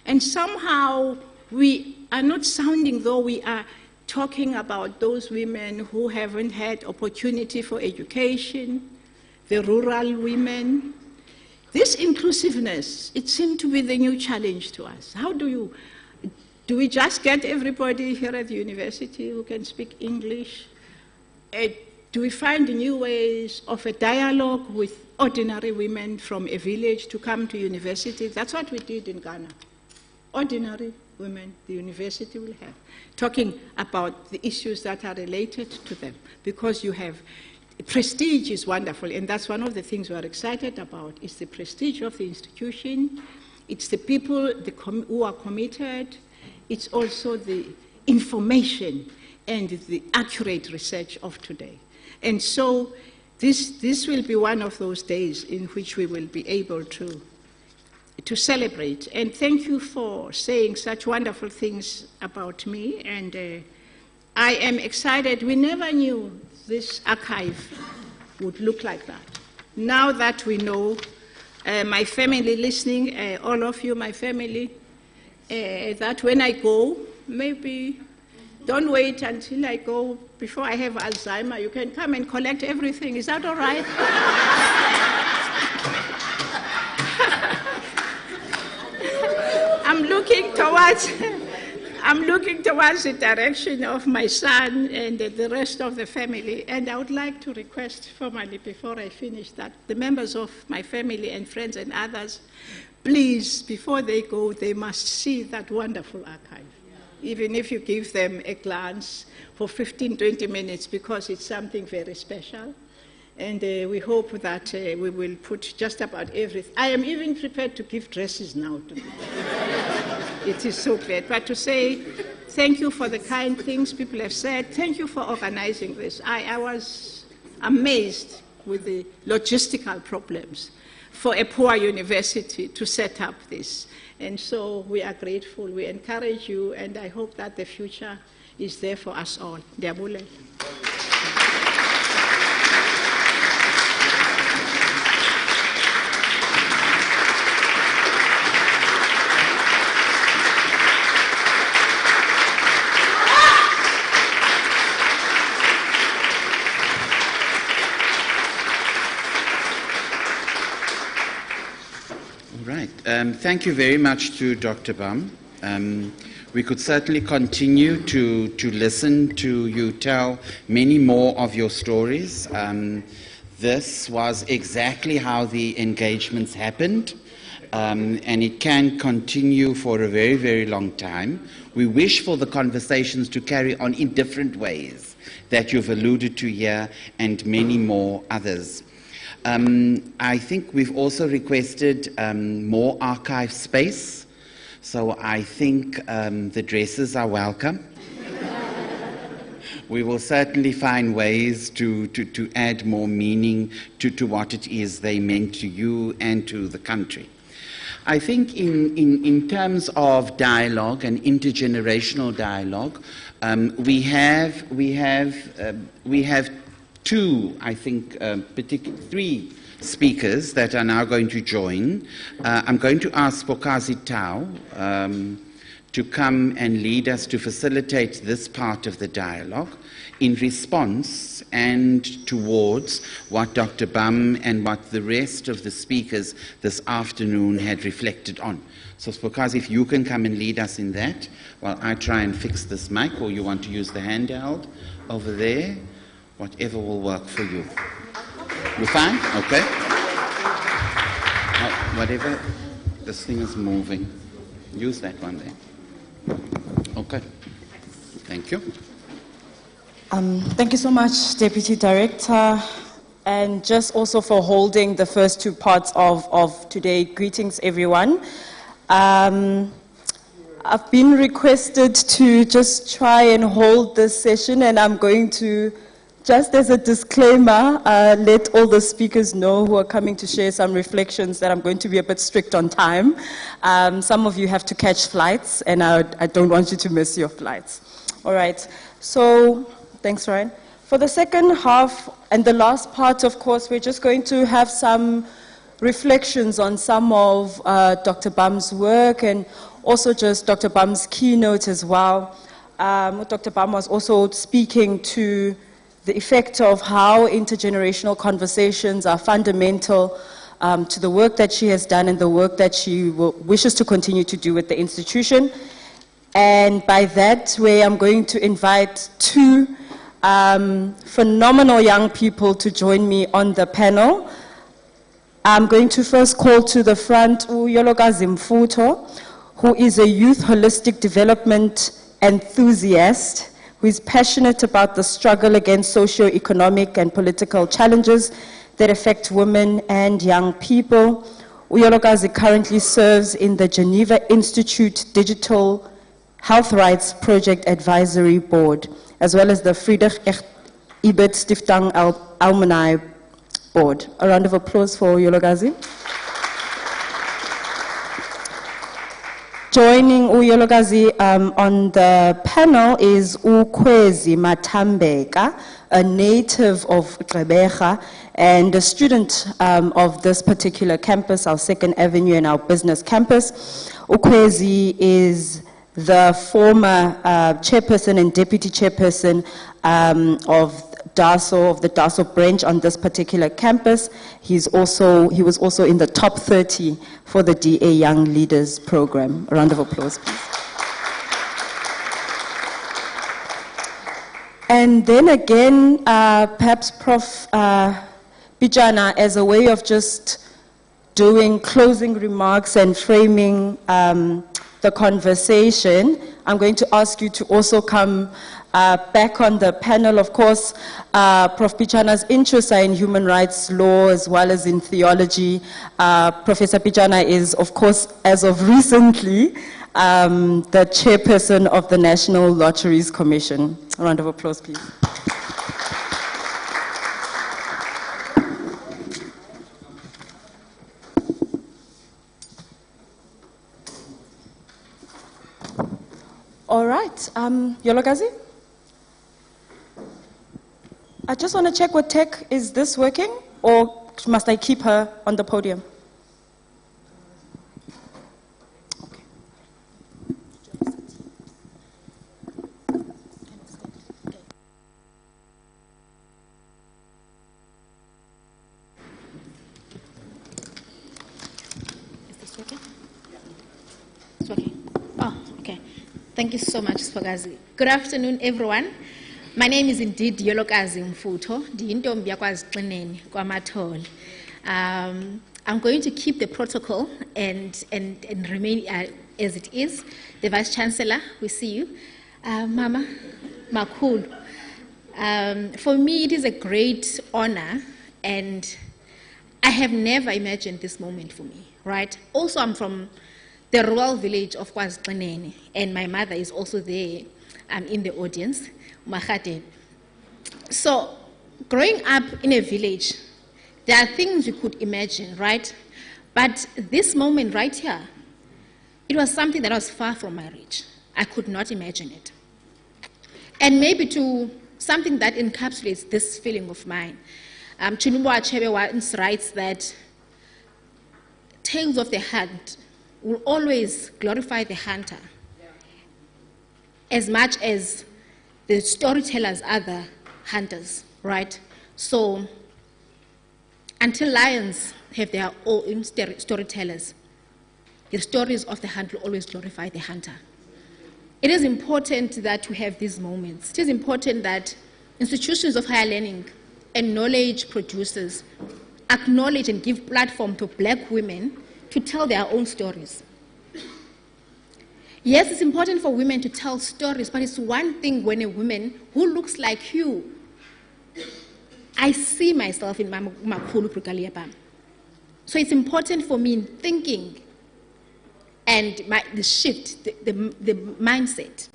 And somehow we are not sounding though we are talking about those women who haven't had opportunity for education, the rural women. This inclusiveness, it seemed to be the new challenge to us. How do we just get everybody here at the university who can speak English? Do we find new ways of a dialogue with ordinary women from a village to come to university? That's what we did in Ghana. Ordinary women, the university will have, talking about the issues that are related to them, because you have prestige is wonderful, and that's one of the things we are excited about, is the prestige of the institution. It's the people who are committed. It's also the information and the accurate research of today. And so this will be one of those days in which we will be able to celebrate. And thank you for saying such wonderful things about me. And I am excited. We never knew this archive would look like that. Now that we know, my family listening, all of you, my family, that when I go, maybe don't wait until I go before I have Alzheimer. You can come and collect everything. Is that all right? I'm looking towards the direction of my son and the rest of the family, and I would like to request formally before I finish that the members of my family and friends and others, please, before they go, they must see that wonderful archive, even if you give them a glance for 15, 20 minutes, because it's something very special. And we hope that we will put just about everything. I am even prepared to give dresses now to people. It is so great. But to say thank you for the kind things people have said. Thank you for organizing this. I was amazed with the logistical problems for a poor university to set up this. And so we are grateful. We encourage you, and I hope that the future is there for us all. Diabule. Thank you very much to Dr. Bam. We could certainly continue to listen to you tell many more of your stories. This was exactly how the engagements happened, and it can continue for a very, very long time. We wish for the conversations to carry on in different ways that you've alluded to here, and many more others. I think we've also requested more archive space, so I think the dresses are welcome. We will certainly find ways to add more meaning to what it is they meant to you and to the country. I think in terms of dialogue and intergenerational dialogue, we have two, I think, three speakers that are now going to join. I'm going to ask Pokazi Tau to come and lead us to facilitate this part of the dialogue in response and towards what Dr. Bam and what the rest of the speakers this afternoon had reflected on. So Pokazi, if you can come and lead us in that while I try and fix this mic, or you want to use the handheld over there. Whatever will work for you. You fine? Okay. whatever, this thing is moving. Use that one there. Okay. Thank you. Thank you so much, Deputy Director, and just also for holding the first two parts of today. Greetings, everyone. I've been requested to just try and hold this session, and I'm going to, just as a disclaimer, let all the speakers know who are coming to share some reflections that I'm going to be a bit strict on time. Some of you have to catch flights, and I don't want you to miss your flights. All right, so thanks, Ryan. For the second half and the last part, of course, we're just going to have some reflections on some of Dr. Bam's work and also just Dr. Bam's keynote as well. Dr. Bam was also speaking to the effect of how intergenerational conversations are fundamental to the work that she has done and the work that she wishes to continue to do with the institution. And by that way, I'm going to invite two phenomenal young people to join me on the panel. I'm going to first call to the front Uyolokazi Mfuto, who is a youth holistic development enthusiast who is passionate about the struggle against socio-economic and political challenges that affect women and young people. Uyolokazi currently serves in the Geneva Institute Digital Health Rights Project Advisory Board, as well as the Friedrich Ebert Stiftung Alumni Board. A round of applause for Uyolokazi. Joining Uyolokazi on the panel is Ukwezi Matambeka, a native of Gqeberha and a student of this particular campus, our 2nd Avenue and our business campus. Ukwezi is the former chairperson and deputy chairperson of the DASO branch on this particular campus. He was also in the top 30 for the DA Young Leaders Program. A round of applause, please. And then again, perhaps Prof. Bijana, as a way of just doing closing remarks and framing the conversation, I'm going to ask you to also come back on the panel. Of course, Prof. Bijana's interests are in human rights law as well as in theology. Professor Bijana is, of course, as of recently, the chairperson of the National Lotteries Commission. A round of applause, please. All right, Uyolokazi? I just want to check with tech, is this working, or must I keep her on the podium? Okay. Is this working? It's working. Oh, okay. Thank you so much, Siphokazi. Good afternoon, everyone. My name is indeed Uyolokazi Mfuto. I'm going to keep the protocol and remain as it is. The Vice Chancellor, we see you. Mama, Makul. For me, it is a great honor, and I have never imagined this moment for me, right? Also, I'm from the rural village of KwaZulu, and my mother is also there in the audience, Mahate. So, growing up in a village, there are things you could imagine, right? But this moment right here, it was something that was far from my reach. I could not imagine it. And maybe to something that encapsulates this feeling of mine, Chinumbo Achebe once writes that tales of the hunt will always glorify the hunter as much as the storytellers are the hunters, right? So until lions have their own storytellers, the stories of the hunt will always glorify the hunter. It is important that we have these moments. It is important that institutions of higher learning and knowledge producers acknowledge and give platform to black women to tell their own stories. Yes, it's important for women to tell stories, but it's one thing when a woman who looks like you, I see myself in Makhulu Brigalia Bam. So it's important for me in thinking and the shift, the mindset.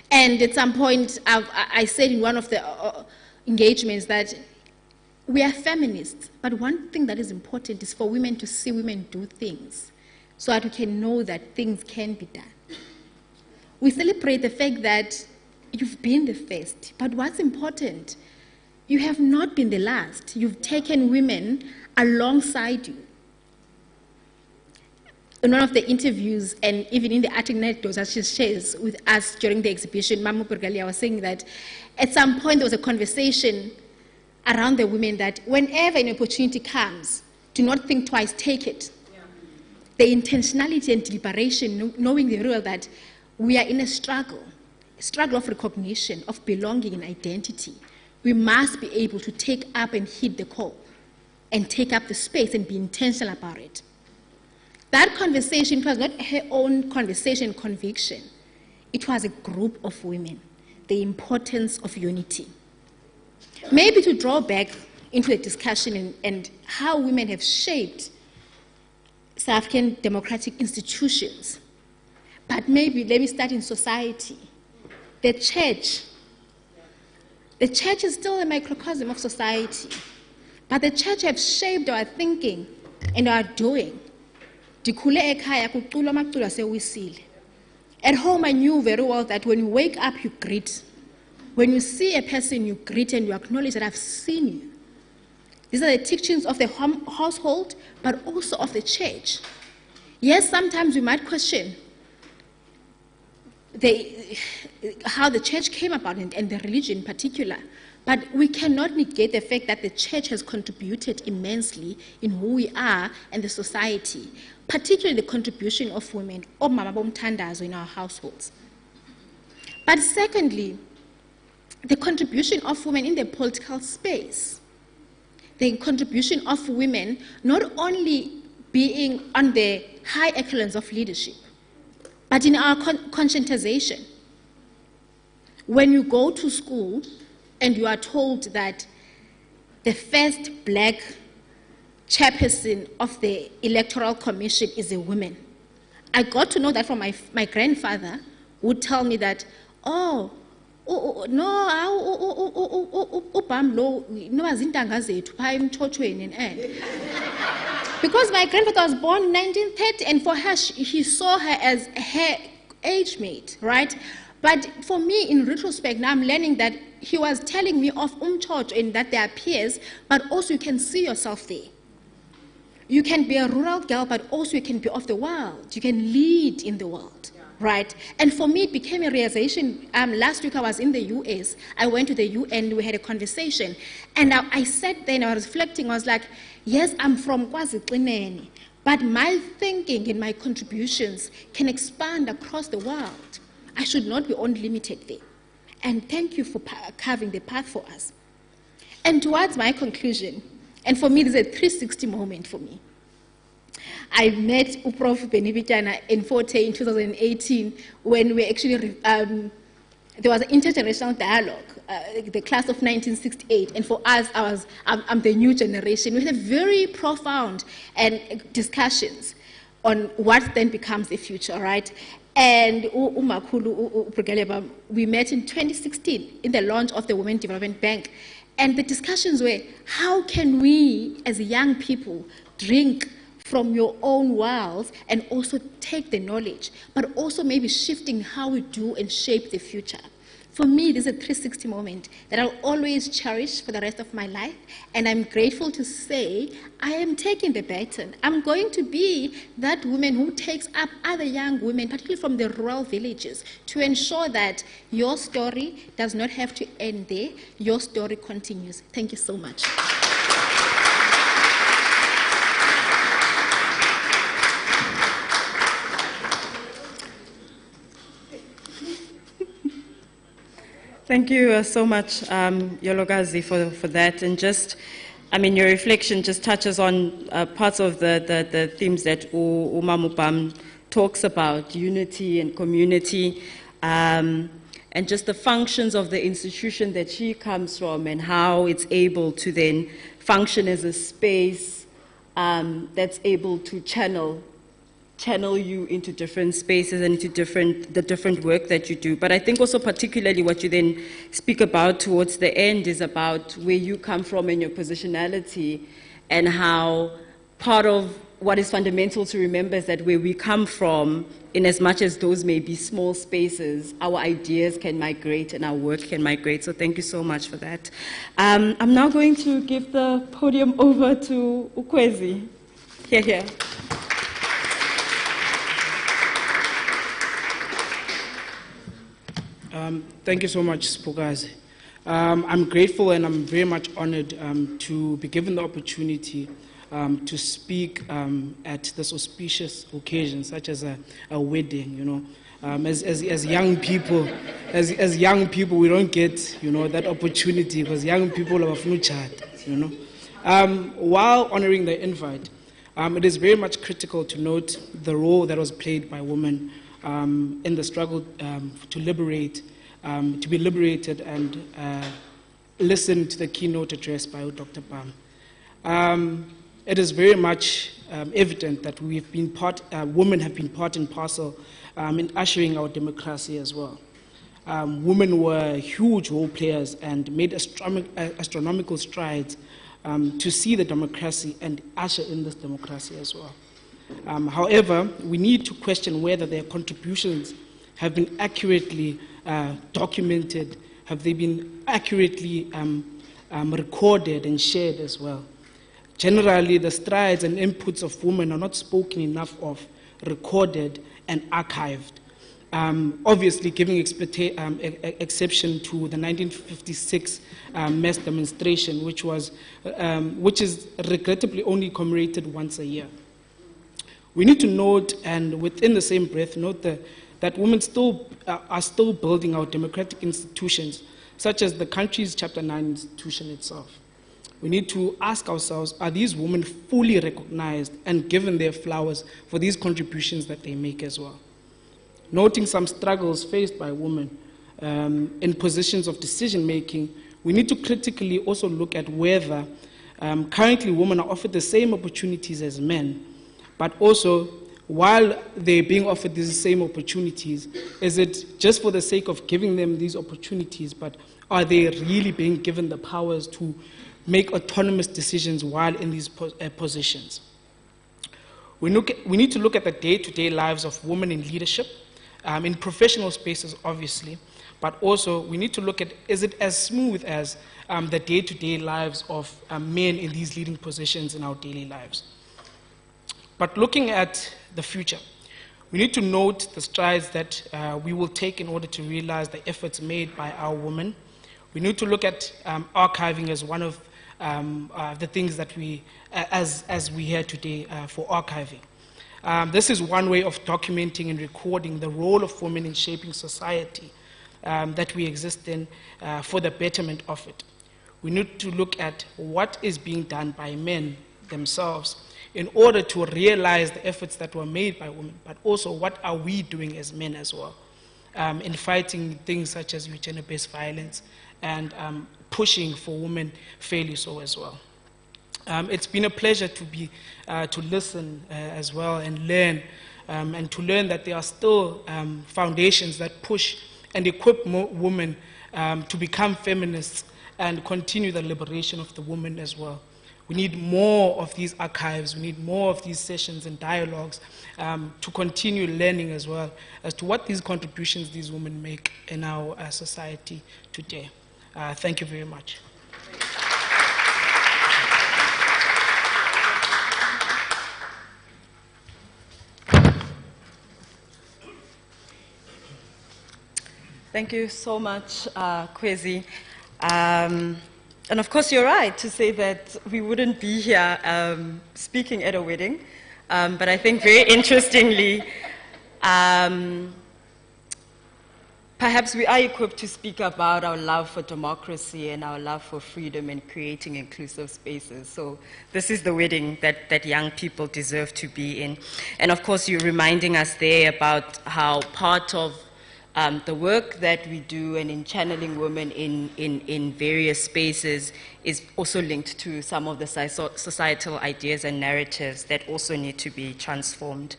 And at some point, I said in one of the engagements that we are feminists, but one thing that is important is for women to see women do things so that we can know that things can be done. We celebrate the fact that you've been the first, but what's important, you have not been the last. You've taken women alongside you. In one of the interviews, and even in the anecdotes that she shares with us during the exhibition, Mama Brigalia was saying that at some point there was a conversation around the women that whenever an opportunity comes, do not think twice, take it. Yeah. The intentionality and deliberation, knowing the real that we are in a struggle of recognition, of belonging and identity. We must be able to take up and hit the call and take up the space and be intentional about it. That conversation was not her own conversation, conviction. It was a group of women, the importance of unity. Maybe to draw back into the discussion and how women have shaped South African democratic institutions. But maybe let me start in society. The church is still a microcosm of society, but the church has shaped our thinking and our doing. At home, I knew very well that when you wake up, you greet. When you see a person, you greet and you acknowledge that I've seen you. These are the teachings of the household, but also of the church. Yes, sometimes we might question how the church came about and the religion in particular, but we cannot negate the fact that the church has contributed immensely in who we are and the society, particularly the contribution of women, or mama bomtandazo in our households. But secondly, the contribution of women in the political space, the contribution of women not only being on the high echelons of leadership, but in our conscientization. When you go to school and you are told that the first black chairperson of the Electoral Commission is a woman, I got to know that from my grandfather, who would tell me that, no, because my grandfather was born in 1930, and for her, he saw her as her age mate, right? But for me, in retrospect, now I'm learning that he was telling me of church and that they are peers, but also you can see yourself there. You can be a rural girl, but also you can be of the world. You can lead in the world. Right? And for me, it became a realization. Last week I was in the US. I went to the UN, we had a conversation. And I sat there and I was reflecting. I was like, yes, I'm from KwaZulu-Natal, but my thinking and my contributions can expand across the world. I should not be only limited there. And thank you for carving the path for us. And towards my conclusion, and for me, this is a 360 moment for me. I met Prof. Benibitana in Forte in 2018 when we actually, there was an intergenerational dialogue, the class of 1968, and for us, I'm the new generation. We had very profound discussions on what then becomes the future, right? And we met in 2016 in the launch of the Women Development Bank, and the discussions were, how can we as young people drink from your own wells and also take the knowledge, but also maybe shifting how we do and shape the future. For me, this is a 360 moment that I'll always cherish for the rest of my life, and I'm grateful to say I am taking the baton. I'm going to be that woman who takes up other young women, particularly from the rural villages, to ensure that your story does not have to end there. Your story continues. Thank you so much. Thank you so much, Yologazi, for that. And just I mean, your reflection just touches on parts of the themes that Umamupam talks about, unity and community, and just the functions of the institution that she comes from and how it's able to then function as a space that's able to channel you into different spaces and into the different work that you do. But I think also particularly what you then speak about towards the end is about where you come from and your positionality, and how part of what is fundamental to remember is that where we come from, in as much as those may be small spaces, our ideas can migrate and our work can migrate. So thank you so much for that. I'm now going to give the podium over to Ukwezi. Here. Thank you so much, Spukazi. I'm grateful and I'm very much honored to be given the opportunity to speak at this auspicious occasion, such as a wedding. You know, as young people, as young people, we don't get that opportunity because young people are chat. While honoring the invite, it is very much critical to note the role that was played by women in the struggle to be liberated and listen to the keynote address by Dr. Pam. It is very much evident that women have been part and parcel in ushering our democracy as well. Women were huge role players and made astronomical strides to see the democracy and usher in this democracy as well. However, we need to question whether their contributions have been accurately documented, have they been accurately recorded and shared as well. Generally, the strides and inputs of women are not spoken enough of, recorded and archived. Obviously, giving exception to the 1956 mass demonstration, which is regrettably only commemorated once a year. We need to note, and within the same breath, note that women are still building our democratic institutions, such as the country's Chapter 9 institution itself. We need to ask ourselves, are these women fully recognized and given their flowers for these contributions that they make as well? Noting some struggles faced by women in positions of decision-making, we need to critically also look at whether currently women are offered the same opportunities as men, but also, while they're being offered these same opportunities, is it just for the sake of giving them these opportunities, but are they really being given the powers to make autonomous decisions while in these positions? We need to look at the day-to-day lives of women in leadership, in professional spaces, obviously, but also we need to look at, is it as smooth as the day-to-day lives of men in these leading positions in our daily lives? But looking at the future, we need to note the strides that we will take in order to realize the efforts made by our women. We need to look at archiving as one of the things that as we hear today for archiving. This is one way of documenting and recording the role of women in shaping society that we exist in for the betterment of it. We need to look at what is being done by men themselves in order to realize the efforts that were made by women, but also what are we doing as men as well in fighting things such as gender-based violence and pushing for women fairly so as well. It's been a pleasure to listen as well and learn, and to learn that there are still foundations that push and equip more women to become feminists and continue the liberation of the woman as well. We need more of these archives, we need more of these sessions and dialogues to continue learning as well as to what these contributions these women make in our society today. Thank you very much. Thank you so much, Kwezi. And of course, you're right to say that we wouldn't be here speaking at a wedding. But I think very interestingly, perhaps we are equipped to speak about our love for democracy and our love for freedom and creating inclusive spaces. So this is the wedding that young people deserve to be in. And of course, you're reminding us there about how part of the work that we do and in channeling women in various spaces is also linked to some of the societal ideas and narratives that also need to be transformed.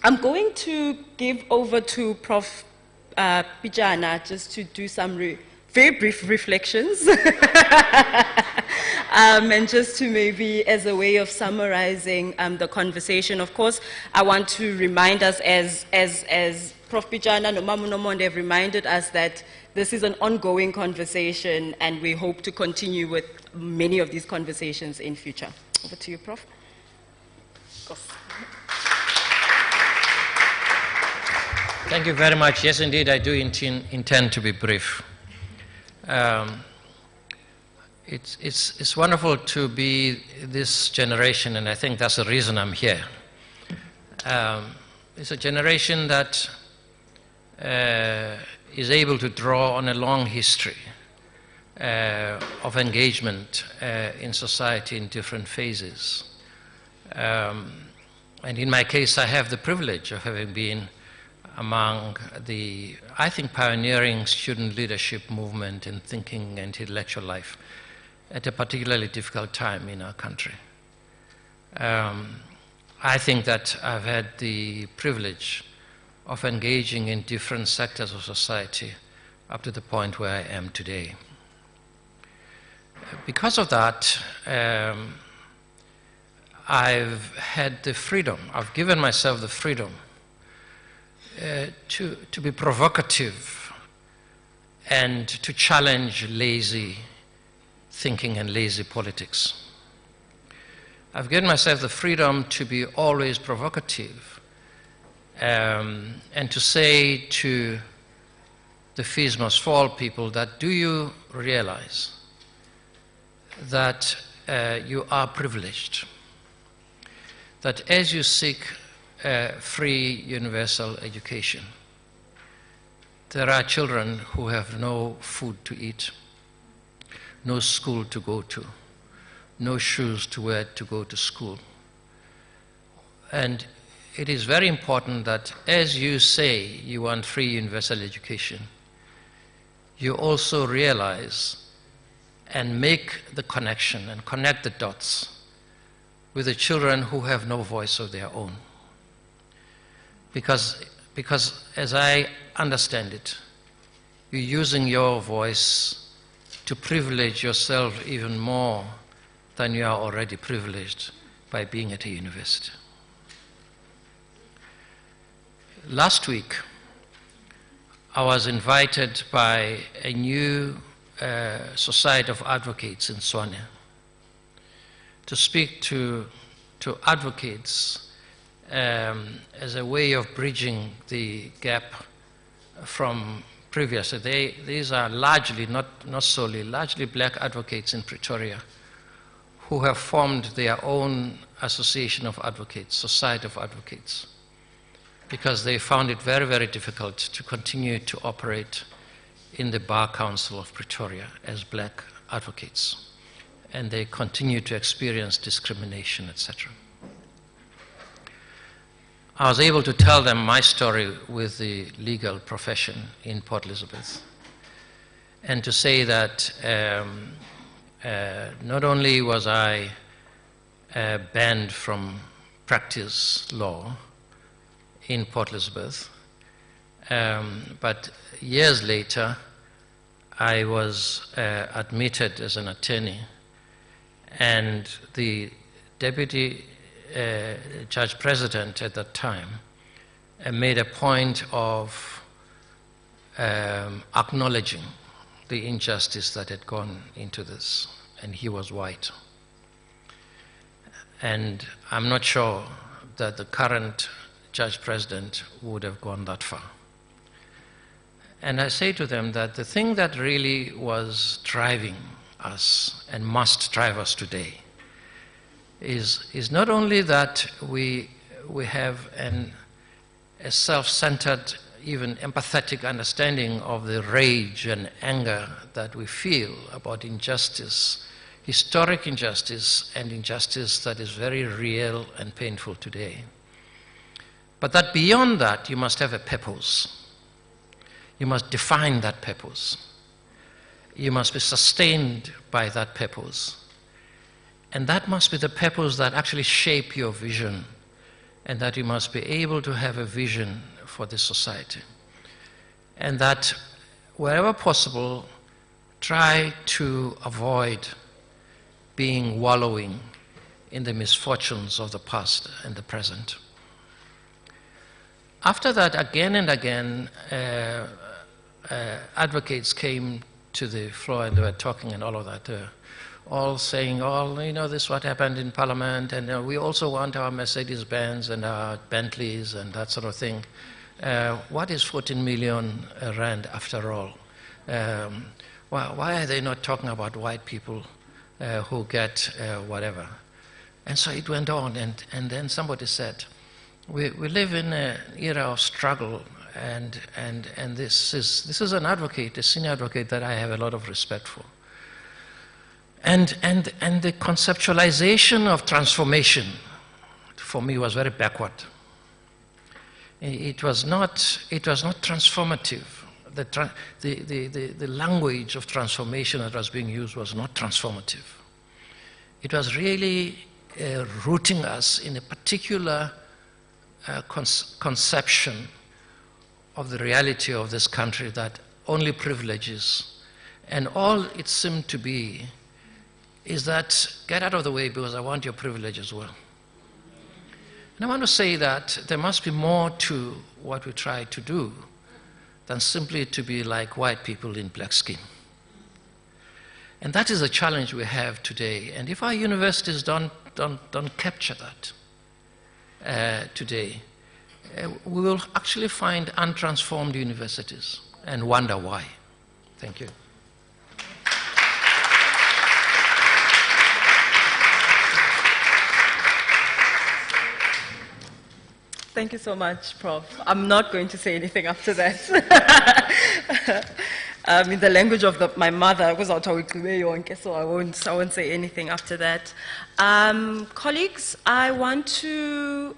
I'm going to give over to Prof. Pijana just to do some very brief reflections and just to maybe as a way of summarizing the conversation. Of course, I want to remind us as Prof. Pijana and Mamu Nomonde have reminded us that this is an ongoing conversation and we hope to continue with many of these conversations in future. Over to you, Prof. Thank you very much. Yes, indeed, I do intend to be brief. It's wonderful to be this generation, and I think that's the reason I'm here. It's a generation that is able to draw on a long history of engagement in society in different phases. And in my case, I have the privilege of having been among the, I think, pioneering student leadership movement in thinking and intellectual life at a particularly difficult time in our country. I think that I've had the privilege of engaging in different sectors of society up to the point where I am today. Because of that, I've had the freedom, I've given myself the freedom to be provocative and to challenge lazy thinking and lazy politics. I've given myself the freedom to be always provocative and to say to the fees must fall people that do you realize that you are privileged, that as you seek free universal education, there are children who have no food to eat, no school to go to, no shoes to wear to go to school. And it is very important that as you say you want free universal education, you also realize and make the connection and connect the dots with the children who have no voice of their own. Because as I understand it, you're using your voice to privilege yourself even more than you are already privileged by being at a university. Last week, I was invited by a new society of advocates in Swane to speak to advocates as a way of bridging the gap from previous. These are largely, not solely, largely black advocates in Pretoria who have formed their own association of advocates, society of advocates, because they found it very, very difficult to continue to operate in the Bar Council of Pretoria as black advocates. And they continue to experience discrimination, etc. I was able to tell them my story with the legal profession in Port Elizabeth, and to say that not only was I banned from practice law in Port Elizabeth, but years later I was admitted as an attorney, and the deputy judge president at that time made a point of acknowledging the injustice that had gone into this, and he was white. And I'm not sure that the current judge president would have gone that far. And I say to them that the thing that really was driving us and must drive us today is not only that we have a self-centered even empathetic understanding of the rage and anger that we feel about injustice, historic injustice, and injustice that is very real and painful today. But that beyond that, you must have a purpose. You must define that purpose. You must be sustained by that purpose. And that must be the purpose that actually shape your vision, and that you must be able to have a vision for this society. And that wherever possible, try to avoid wallowing in the misfortunes of the past and the present. After that, again and again, advocates came to the floor and they were talking and all of that, all saying, this is what happened in Parliament, and we also want our Mercedes-Benz and our Bentleys and that sort of thing. What is 14 million rand after all? Why are they not talking about white people who get whatever? And so it went on, and then somebody said, we live in an era of struggle, and this is an advocate, a senior advocate that I have a lot of respect for. And the conceptualization of transformation for me was very backward. It was not transformative. The language of transformation that was being used was not transformative. It was really rooting us in a particular conception of the reality of this country, that only privileges, and all it seemed to be is that get out of the way because I want your privilege as well. And I want to say that there must be more to what we try to do than simply to be like white people in black skin. And that is a challenge we have today. And if our universities don't capture that today, we will actually find untransformed universities and wonder why. Thank you. Thank you so much, Prof. I'm not going to say anything after that. In the language of my mother, so I won't say anything after that. Colleagues, I want to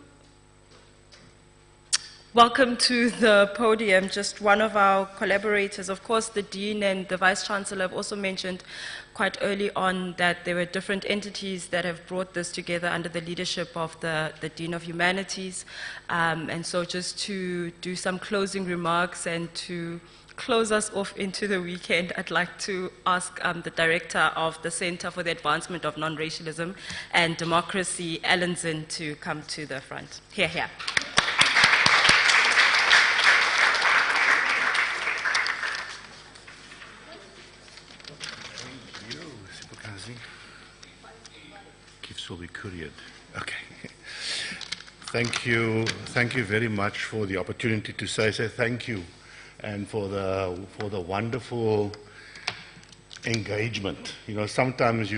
welcome to the podium just one of our collaborators. Of course, the Dean and the Vice-Chancellor have also mentioned quite early on that there were different entities that have brought this together under the leadership of the Dean of Humanities. And so just to do some closing remarks and to close us off into the weekend, I'd like to ask the Director of the Center for the Advancement of Non-Racialism and Democracy, Alan Zinn, to come to the front. Here. Will be couriered. Okay. Thank you very much for the opportunity to say thank you, and for the wonderful engagement. Sometimes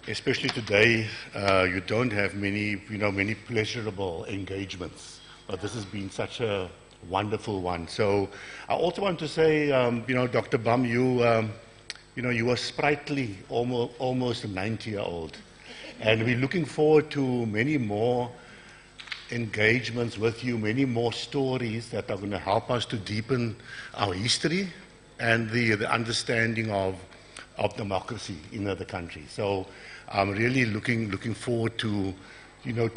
especially today, you don't have many pleasurable engagements, but this has been such a wonderful one. So I also want to say, Dr. Bum, you were sprightly, almost a 90-year-old. And we're looking forward to many more engagements with you, many more stories that are going to help us to deepen our history and the understanding of democracy in the country. So I'm really looking forward to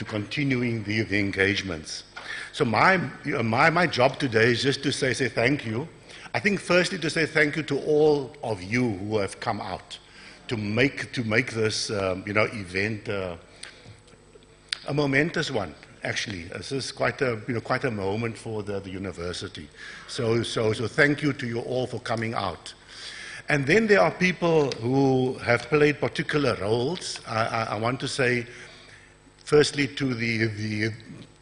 continuing the engagements. So my job today is just to say thank you. I think firstly to say thank you to all of you who have come out to make this event a momentous one. Actually, this is quite a moment for the university. So thank you to you all for coming out. And then there are people who have played particular roles. I want to say, firstly, to the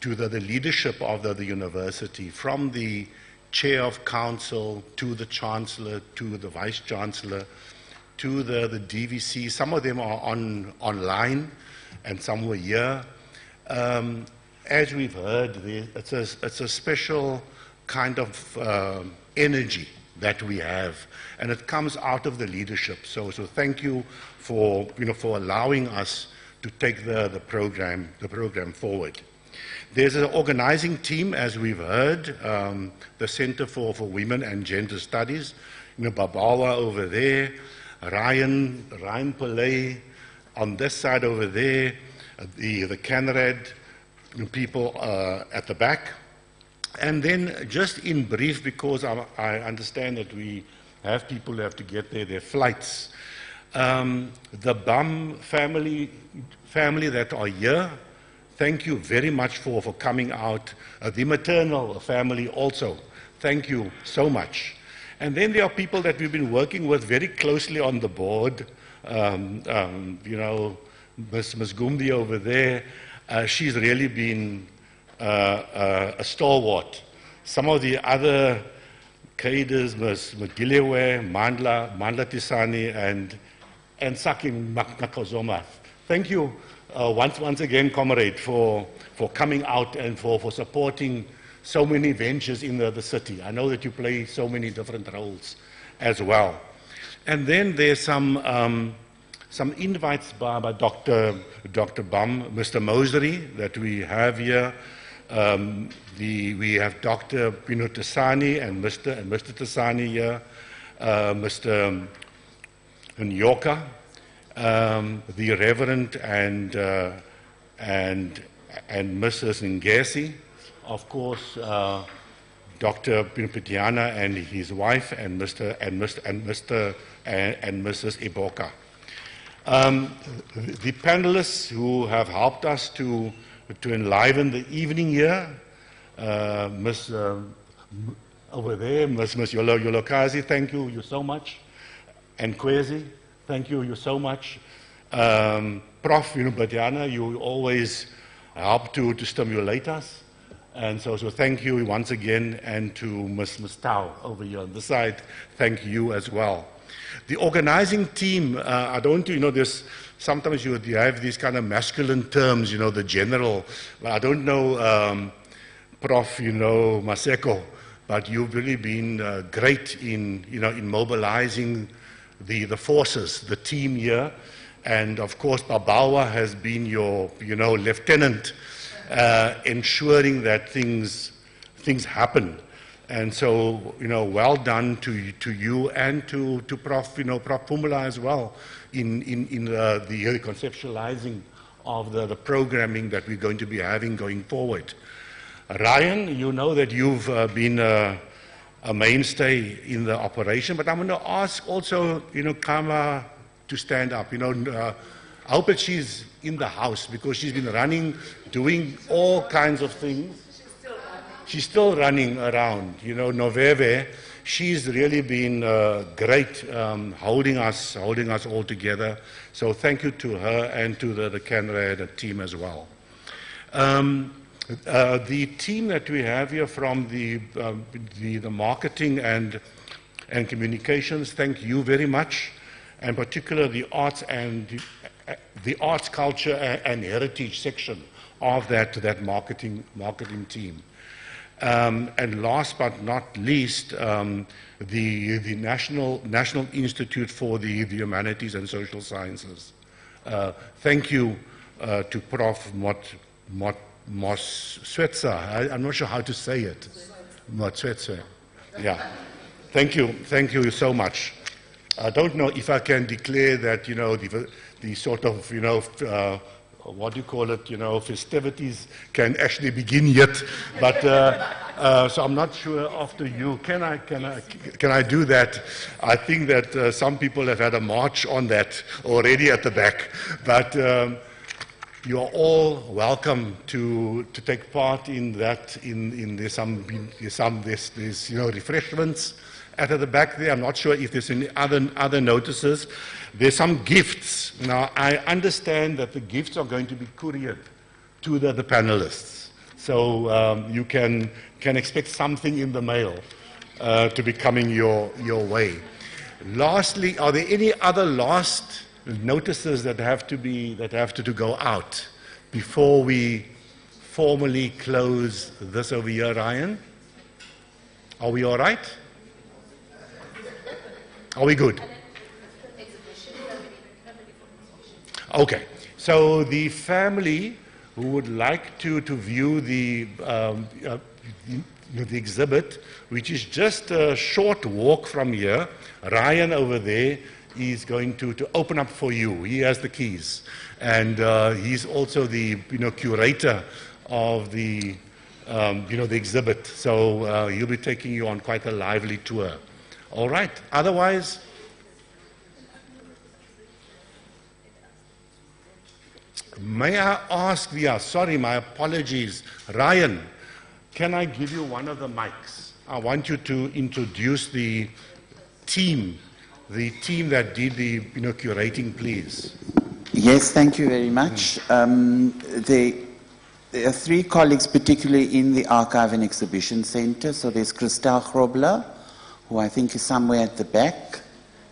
leadership of the university, from the chair of council to the chancellor to the vice chancellor, to the DVC. Some of them are online, and some were here. As we've heard, it's a special kind of energy that we have, and it comes out of the leadership. So thank you for allowing us to take the program forward. There's an organizing team, as we've heard, the Center for Women and Gender Studies, Babawa over there, Ryan Pillay on this side over there, the CANRAD people at the back. And then just in brief, because I understand that we have people who have to get their flights. The Bum family that are here, thank you very much for coming out. The maternal family also, thank you so much. And then there are people that we've been working with very closely on the board. Ms. Gumbi over there, she's really been a stalwart. Some of the other cadres, Ms. Brigalia, Mandela Tisani, and Sakim Nakazoma. Thank you once again, comrade, for coming out and for supporting so many ventures in the city. I know that you play so many different roles as well. And then there's some invites by Dr. Bum, Mr. Mosery, that we have here. We have Dr. Tasani and Mr. Tasani here, Mr. Nyoka, the Reverend and Mrs. Ngesi, of course, Dr. Pitiana and his wife, and Mrs. Iboka. The panelists who have helped us to enliven the evening here, Miss over there, Miss Yolokazi, thank you so much, and Kwezi, thank you so much. Prof. Batiana, you always help to stimulate us. And so thank you once again, and to Ms. Tao over here on the side, thank you as well. The organizing team, I don't, there's sometimes you have these kind of masculine terms, the general, but I don't know, Prof, Maseko, but you've really been great in, in mobilizing the forces, the team here, and of course Babawa has been your, lieutenant, ensuring that things happen. And so, well done to you and to Prof. Prof. Pumula as well in the conceptualizing of the programming that we're going to be having going forward. Ryan, you know that you've been a mainstay in the operation, but I'm going to ask also, Kama to stand up. I hope that she's in the house, because she's been running, doing all kinds of things. She's still running around, Noveve. She's really been great, holding us all together. So thank you to her and to the CANRAD team as well. The team that we have here from the marketing and communications, thank you very much, and particularly the arts, culture and heritage section of that marketing team. And last but not least, the National Institute for the Humanities and Social Sciences. Thank you to Prof. Moswetsa. I'm not sure how to say it. Moswetsa. Yeah. Thank you so much. I don't know if I can declare that, the sort of, what do you call it, festivities can actually begin yet, but so I'm not sure after you. Can I do that? I think that some people have had a march on that already at the back, but you are all welcome to take part in that. There's some refreshments at the back there. I'm not sure if there's any other notices. There's some gifts. Now, I understand that the gifts are going to be couriered to the panelists. So you can expect something in the mail to be coming your way. Lastly, are there any other last notices that have to go out before we formally close this over here, Ryan? Are we all right? Are we good? Okay. So the family who would like to view the exhibit, which is just a short walk from here, Ryan over there is going to open up for you. He has the keys. And he's also the curator of the exhibit. So he'll be taking you on quite a lively tour. All right. Otherwise, may I ask, sorry, my apologies. Ryan, can I give you one of the mics? I want you to introduce the team that did the curating, please. Yes, thank you very much. There are three colleagues, particularly in the Archive and Exhibition Center. So there's Christel Grobler, who I think is somewhere at the back.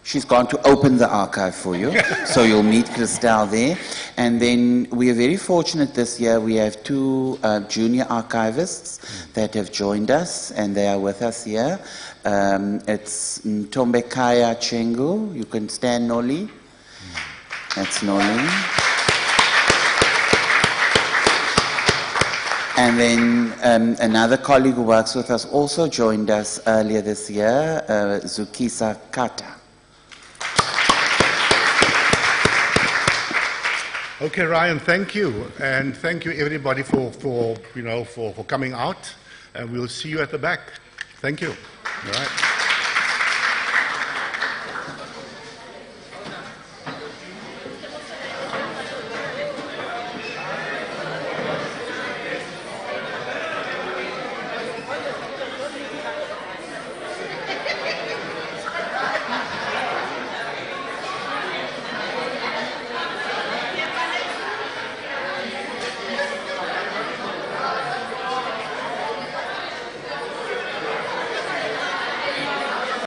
She's gone to open the archive for you, so you'll meet Christel there. And then we are very fortunate this year. We have two junior archivists that have joined us, and they are with us here. It's Ntombekaya Chengu. You can stand, Noli. That's Noli. And then another colleague who works with us also joined us earlier this year, Zukisa Kata. Okay, Ryan, thank you. And thank you, everybody, for coming out. And we'll see you at the back. Thank you. All right.